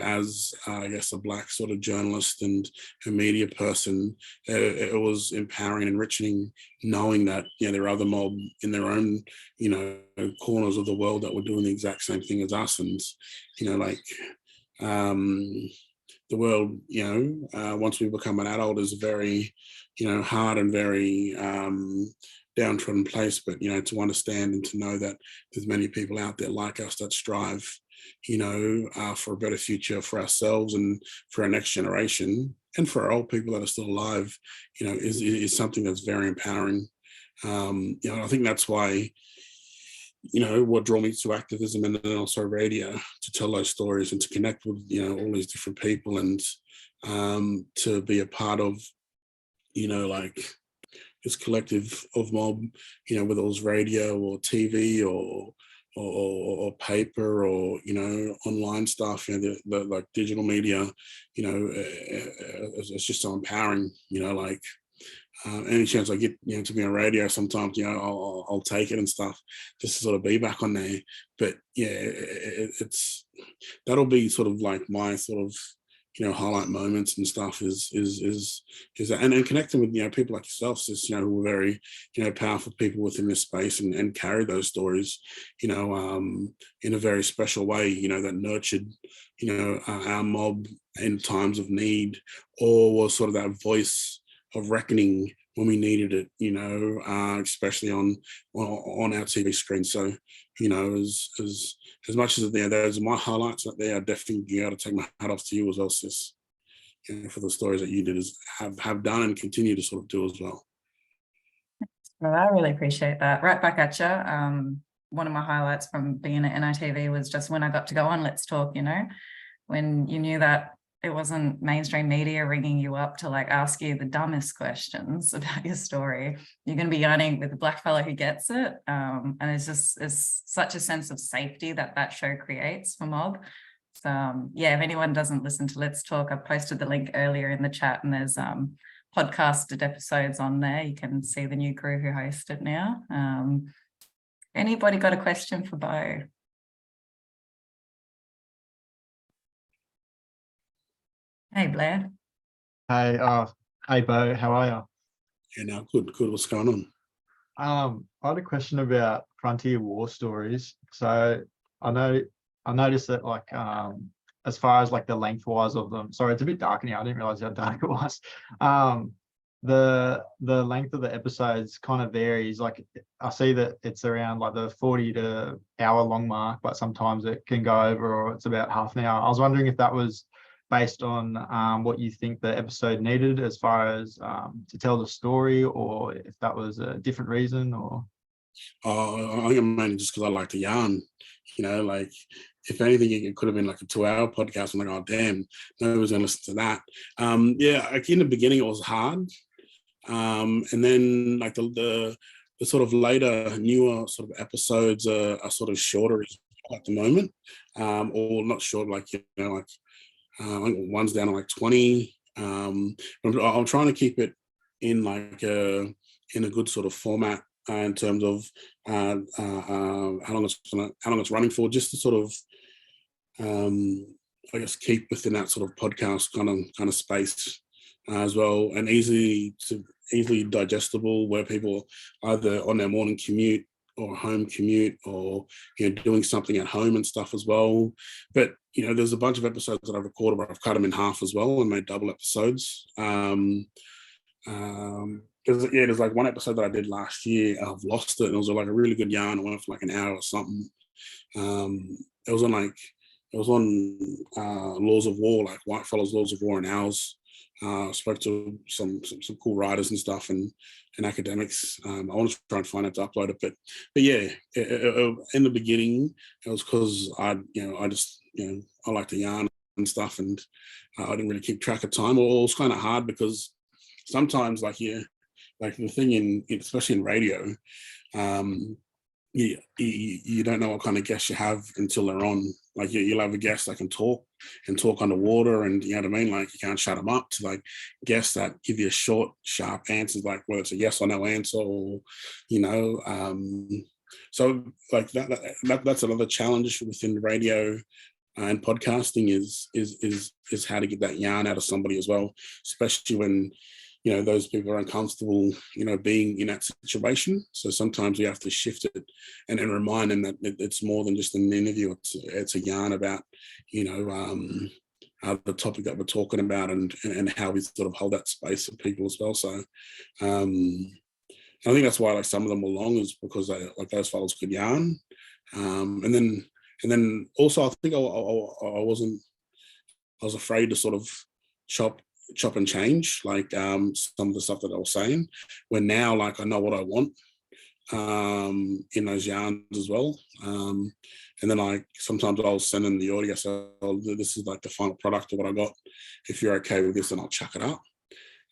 as I guess a Black sort of journalist and a media person, it was empowering and enriching knowing that there are other mob in their own corners of the world that were doing the exact same thing as us. And the world, once we become an adult, is a very hard and very downtrodden place, but to understand and to know that there's many people out there like us that strive for a better future for ourselves and for our next generation, and for our old people that are still alive, is something that's very empowering. I think that's why what drew me to activism and then also radio, to tell those stories and to connect with all these different people, and to be a part of this collective of mob, whether it was radio or TV or paper or online stuff, the like digital media, it's just so empowering. Any chance I get to be on radio, sometimes I'll take it and stuff, just to sort of be back on there. But yeah, it's that'll be sort of like my sort of highlight moments and stuff is that, and connecting with people like yourselves, who are very powerful people within this space, and carry those stories in a very special way, that nurtured our mob in times of need, or was sort of that voice of reckoning when we needed it, especially on our TV screen. So as much as those are my highlights out there, I definitely got to take my hat off to you as well, sis, for the stories that you did, have done and continue to sort of do as well. Well, I really appreciate that. Right back at you. One of my highlights from being at NITV was just when I got to go on Let's Talk, when you knew that it wasn't mainstream media ringing you up to ask you the dumbest questions about your story. You're going to be yarning with a Black fellow who gets it. And it's such a sense of safety that show creates for mob. So yeah, if anyone doesn't listen to Let's Talk, I posted the link earlier in the chat, and there's podcasted episodes on there. You can see the new crew who host it now. Anybody got a question for Bo? Hey, Blair. Hey, hey, Bo, how are you? Yeah, now good. What's going on? I had a question about frontier war stories. So I noticed that as far as the lengthwise of them, sorry, it's a bit dark in here. I didn't realize how dark it was. The length of the episodes kind of varies. I see that it's around the 40 to hour long mark, but sometimes it can go over, or it's about half an hour. I was wondering if that was based on what you think the episode needed as far as to tell the story, or if that was a different reason, or? I think mainly just because I like to yarn, if anything, it could have been a 2-hour podcast. I'm like, oh, damn, nobody's going to listen to that. Yeah, in the beginning, it was hard. And then the sort of later, newer sort of episodes are sort of shorter at the moment, or not short, I think one's down to 20. I'm trying to keep it in in a good sort of format in terms of how long it's running for, just to sort of I guess keep within that sort of podcast kind of space as well, and easily digestible, where people either on their morning commute or home commute, or doing something at home and stuff as well. But there's a bunch of episodes that I've recorded where I've cut them in half as well and made double episodes. There's one episode that I did last year. I've lost it, and it was a really good yarn. It went for an hour or something. It was on Laws of War, Whitefellas Laws of War and Ours. Spoke to some cool writers and stuff, and academics. I want to try and find out to upload it, but yeah, in the beginning, it was because I just I like to yarn and stuff, and I didn't really keep track of time. Or it was kind of hard because sometimes the thing especially in radio, you don't know what kind of guests you have until they're on. Like you'll have a guest that can talk underwater, and you know what I mean. Like you can't shut them up to like guests that give you short, sharp answers, like whether it's a yes or no answer, or you know. So like that's another challenge within radio and podcasting is how to get that yarn out of somebody as well, especially when you know those people are uncomfortable, you know, being in that situation. So sometimes we have to shift it and remind them that it's more than just an interview. It's a yarn about, you know, the topic that we're talking about, and how we sort of hold that space for people as well. So I think that's why like some of them were long, is because they, like those fellows could yarn, and then also I think I was afraid to sort of chop and change like some of the stuff that I was saying, when now like I know what I want in those yarns as well, and then like sometimes I'll send them the audio, so this is like the final product of what I got, if you're okay with this, and I'll chuck it up,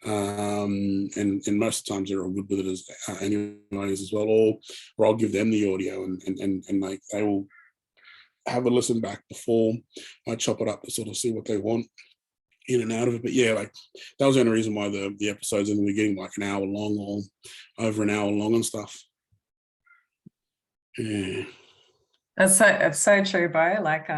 and most times they're all good with it as anyways as well, or I'll give them the audio and like they will have a listen back before I chop it up to sort of see what they want in and out of it. But yeah, like that was the only reason why the episodes in the beginning like an hour long or over an hour long and stuff. Yeah, It's so true, Bo. Like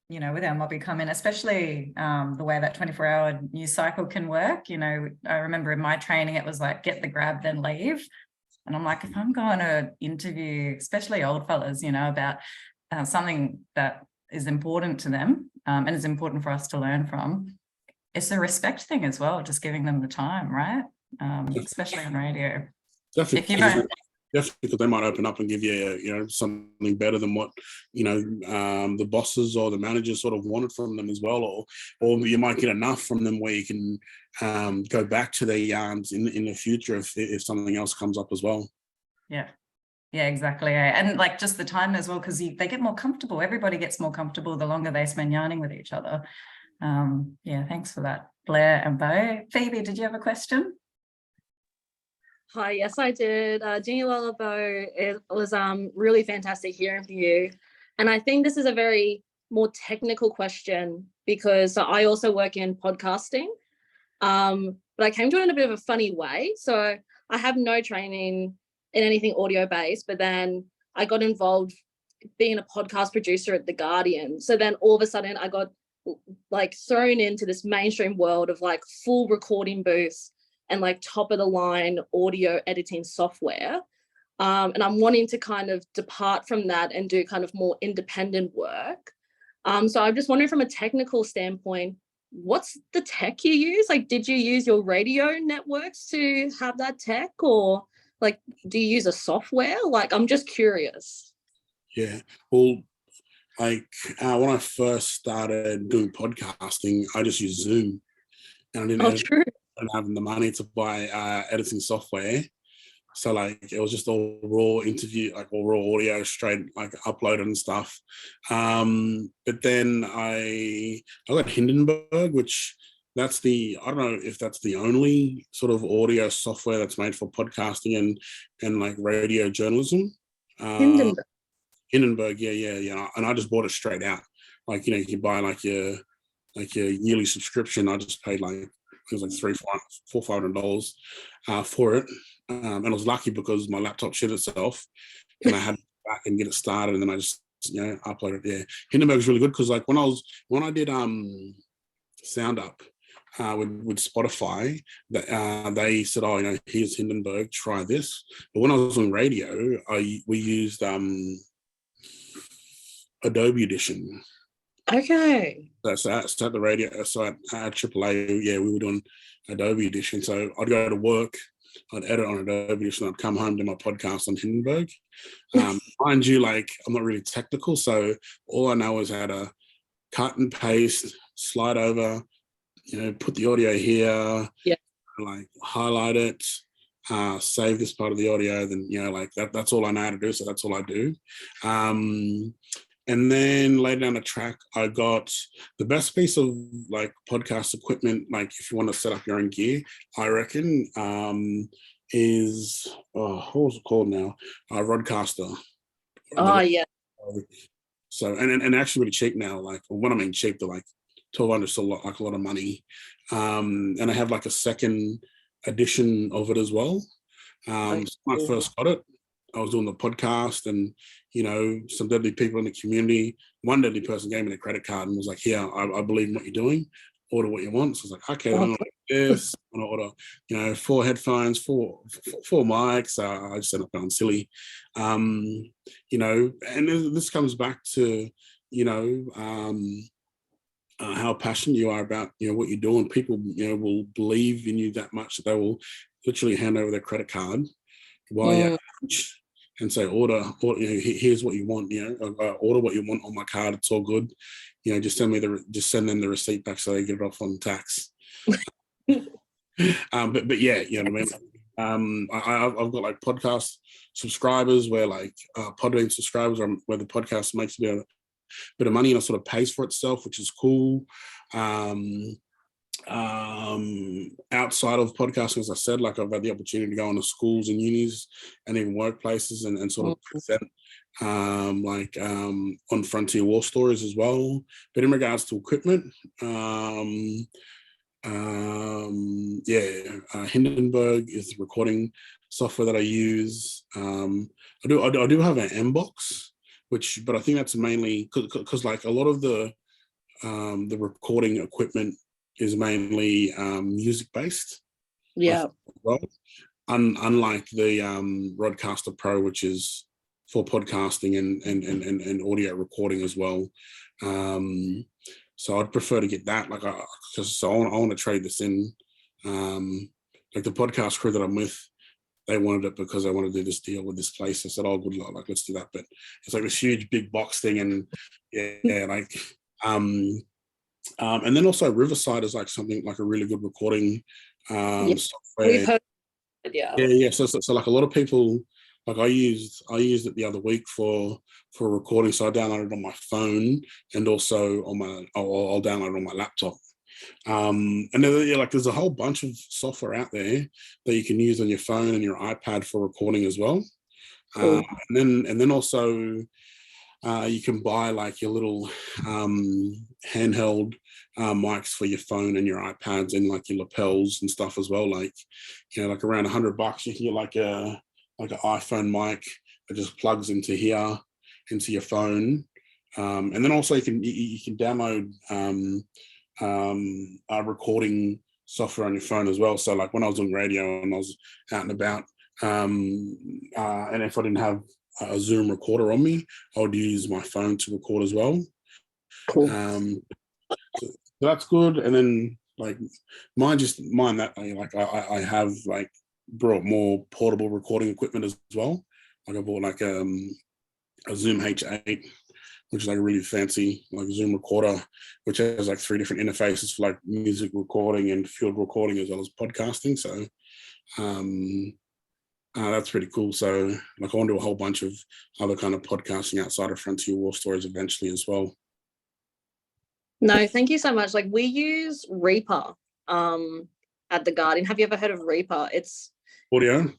you know, with our Mobby comment, especially the way that 24-hour news cycle can work. You know, I remember in my training it was like get the grab then leave, and I'm like, if I'm going to interview especially old fellas, you know, about something that is important to them and is important for us to learn from, it's a respect thing as well, just giving them the time, right? Especially on radio. definitely. If you don't, Definitely, because they might open up and give you, you know, something better than what, you know, the bosses or the managers sort of wanted from them as well, or you might get enough from them where you can go back to their yarns in the future if something else comes up as well. Yeah, exactly. And like just the time as well, because they get more comfortable. Everybody gets more comfortable the longer they spend yarning with each other. Yeah, thanks for that, Blair and Bo. Phoebe, did you have a question? Hi, yes, I did. Jeannie Lola Bo, it was really fantastic hearing from you. And I think this is a very more technical question because I also work in podcasting, but I came to it in a bit of a funny way. So I have no training in anything audio based, but then I got involved being a podcast producer at The Guardian. So then all of a sudden I got like thrown into this mainstream world of like full recording booths and like top of the line audio editing software. And I'm wanting to kind of depart from that and do kind of more independent work. So I'm just wondering from a technical standpoint, what's the tech you use? Like, did you use your radio networks to have that tech, or like, do you use a software? Like, I'm just curious. Yeah, well, like when I first started doing podcasting, I just used Zoom, and I didn't have the money to buy editing software. So like it was just all raw interview, like all raw audio straight like uploaded and stuff. But then I got Hindenburg, which I don't know if that's the only sort of audio software that's made for podcasting and like radio journalism. Hindenburg, yeah. And I just bought it straight out. Like, you know, you can buy like your yearly subscription. I just paid like, it was like $400-$500 for it. And I was lucky because my laptop shit itself and I had to go back and get it started, and then I just, you know, uploaded it. Yeah. Hindenburg's really good because like when I did Sound Up with Spotify, they said, oh, you know, here's Hindenburg, try this. But when I was on radio, we used Adobe Audition. Okay. So at the radio, so at AAA, yeah, we were doing Adobe Audition. So I'd go to work, I'd edit on Adobe Audition, I'd come home to my podcast on Hindenburg. Mind you, like I'm not really technical, so all I know is how to cut and paste, slide over, you know, put the audio here, like highlight it, save this part of the audio, then, you know, like that's all I know how to do, so that's all I do. And then later down the track, I got the best piece of like podcast equipment, like if you want to set up your own gear, I reckon, is, what was it called now? Rodecaster. Oh yeah. So and actually really cheap now. Like, well, when I mean cheap, they're like 1,200, still like a lot of money. And I have like a second edition of it as well. So when I first got it, I was doing the podcast, and some deadly people in the community. One deadly person gave me the credit card and was like, "Here, I believe in what you're doing. Order what you want." So I was like, "Okay, then I'm gonna order this. I'm gonna order, 4 headphones, four mics." I just ended up going silly, and this comes back to how passionate you are about what you're doing. People will believe in you that much that they will literally hand over their credit card while you're and say, order, here's what you want, order what you want on my card. It's all good. Just send them the receipt back so they get it off on tax. But yeah, you know what I mean? I've got like podcast subscribers where like Podbean subscribers where the podcast makes a bit of money and it sort of pays for itself, which is cool. Outside of podcasting, as I said, like I've had the opportunity to go into schools and unis and even workplaces and sort of present on Frontier War Stories as well. But in regards to equipment, Hindenburg is the recording software that I use. I do have an MBox, but I think that's mainly because like a lot of the recording equipment is mainly music based. Yeah. Well, unlike the Rodecaster Pro, which is for podcasting and audio recording as well. So I'd prefer to get that, because I want to trade this in. Like the podcast crew that I'm with, they wanted it because they want to do this deal with this place. I said, "Oh, good luck, like let's do that." But it's like this huge big box thing, and and then also Riverside is like something like a really good recording software. We've heard, yeah. So like a lot of people, like I used it the other week for recording. So I downloaded it on my phone and also I'll download it on my laptop. And then, there's a whole bunch of software out there that you can use on your phone and your iPad for recording as well. Cool. And then also you can buy like your little handheld mics for your phone and your iPads and like your lapels and stuff as well. Like, like around $100, you can get like an iPhone mic that just plugs into your phone. And then also you can download recording software on your phone as well. So like when I was on radio and I was out and about, and if I didn't have a Zoom recorder on me, I would use my phone to record as well. Cool. So that's good. And then like mine that like I have like brought more portable recording equipment as well. Like I bought like a Zoom H8, which is like a really fancy like Zoom recorder, which has like 3 different interfaces for like music recording and field recording as well as podcasting. So that's pretty cool. So like I want to do a whole bunch of other kind of podcasting outside of Frontier War Stories eventually as well. No, thank you so much. Like we use Reaper at the Guardian. Have you ever heard of Reaper? It's audio.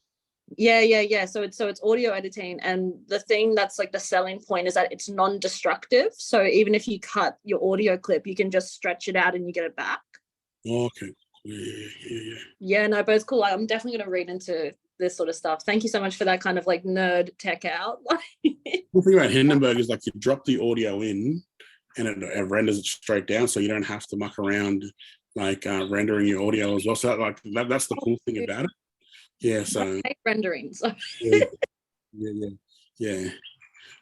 Yeah. So it's audio editing, and the thing that's like the selling point is that it's non-destructive. So even if you cut your audio clip, you can just stretch it out and you get it back. Okay. Yeah. Yeah, no, but it's cool. I'm definitely going to read into this sort of stuff. Thank you so much for that kind of like nerd tech out. The thing about Hindenburg is like you drop the audio in and it renders it straight down, so you don't have to muck around like rendering your audio as well. So that's the cool thing about it. Yeah, so I hate rendering. So. yeah.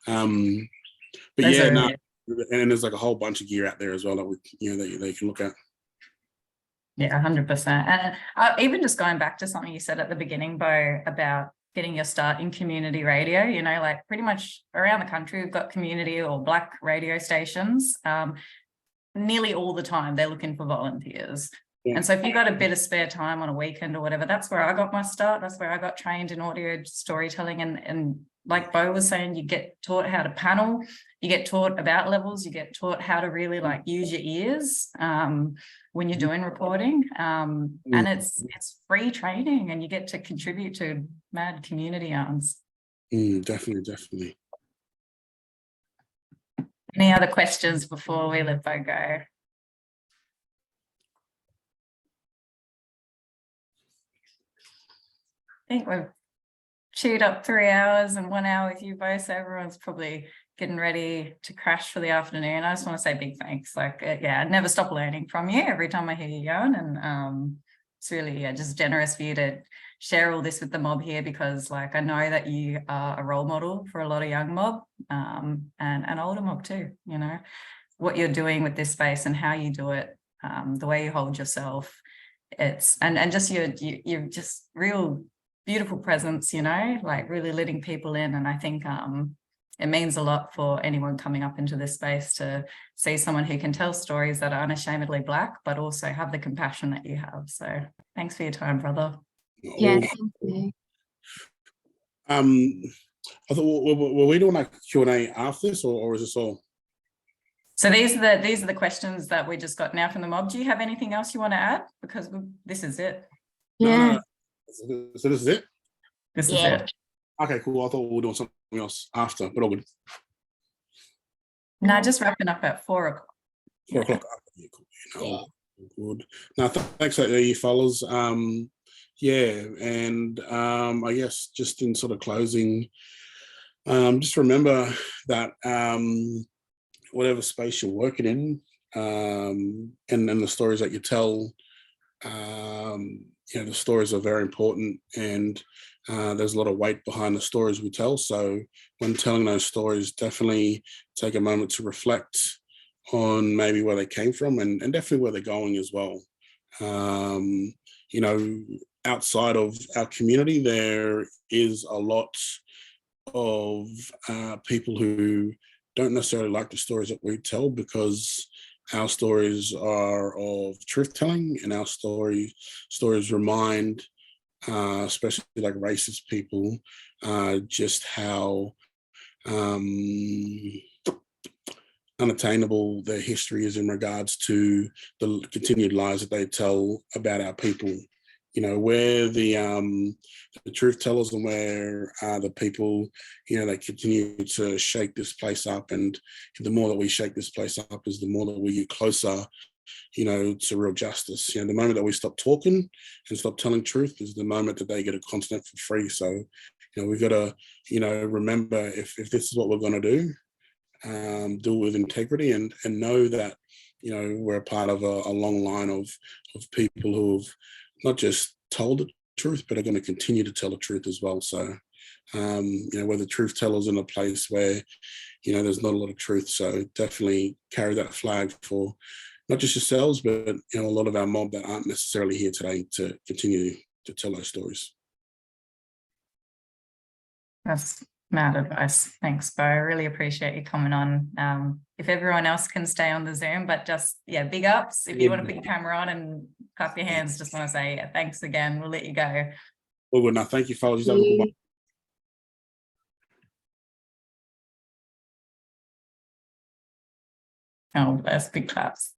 But yeah, no, and there's like a whole bunch of gear out there as well that that they can look at. Yeah, 100%. And even just going back to something you said at the beginning, Bo, about getting your start in community radio, like pretty much around the country, we've got community or Black radio stations. Nearly all the time, they're looking for volunteers. Yeah. And so if you've got a bit of spare time on a weekend or whatever, that's where I got my start. That's where I got trained in audio storytelling. And like Bo was saying, you get taught how to panel, you get taught about levels, you get taught how to really like use your ears when you're doing recording. And it's free training, and you get to contribute to mad community yarns. Definitely. Any other questions before we let Bo go? I think we've chewed up 3 hours and 1 hour with you both, so everyone's probably getting ready to crash for the afternoon. I just want to say big thanks. Like, yeah, I'd never stop learning from you every time I hear you going, and it's really just generous for you to share all this with the mob here, because like I know that you are a role model for a lot of young mob and older mob too. You know what you're doing with this space and how you do it, the way you hold yourself. It's and just you're just real beautiful presence, you know, like really letting people in. And I think it means a lot for anyone coming up into this space to see someone who can tell stories that are unashamedly Black, but also have the compassion that you have. So thanks for your time, brother. Yeah, thank you. I thought, were we doing like Q&A after this, or is this all? So these are the questions that we just got now from the mob. Do you have anything else you want to add? Because this is it. Yeah. No. So this is it? This is it. Okay, cool. I thought we were doing something else after, but all good. No, just wrapping up at 4 o'clock. 4 o'clock. Yeah, cool. Good. Now, thanks you fellas. Yeah, and I guess just in sort of closing, just remember that whatever space you're working in, and the stories that you tell, you know, the stories are very important, and there's a lot of weight behind the stories we tell. So when telling those stories, definitely take a moment to reflect on maybe where they came from, and definitely where they're going as well. You know, outside of our community, there is a lot of people who don't necessarily like the stories that we tell, because our stories are of truth telling, and our stories remind especially like racist people just how unattainable their history is in regards to the continued lies that they tell about our people. You know, where the truth tellers, and where the people, you know, they continue to shake this place up. And the more that we shake this place up, is the more that we get closer, you know, to real justice. You know, the moment that we stop talking and stop telling truth is the moment that they get a continent for free. So, you know, we've got to, you know, remember, if this is what we're going to do it with integrity, and know that, you know, we're a part of a long line of people who've not just told the truth, but are going to continue to tell the truth as well. So, you know, we're the truth tellers in a place where, you know, there's not a lot of truth. So definitely carry that flag for not just yourselves, but, you know, a lot of our mob that aren't necessarily here today to continue to tell those stories. That's mad advice. Thanks, Bo. I really appreciate you coming on. If everyone else can stay on the Zoom, but just, yeah, big ups. If you want to put your camera on and clap your hands, just want to say, yeah, thanks again. We'll let you go. Well, good. Now, thank you, fellas. Have a good one. Oh, bless. Big claps.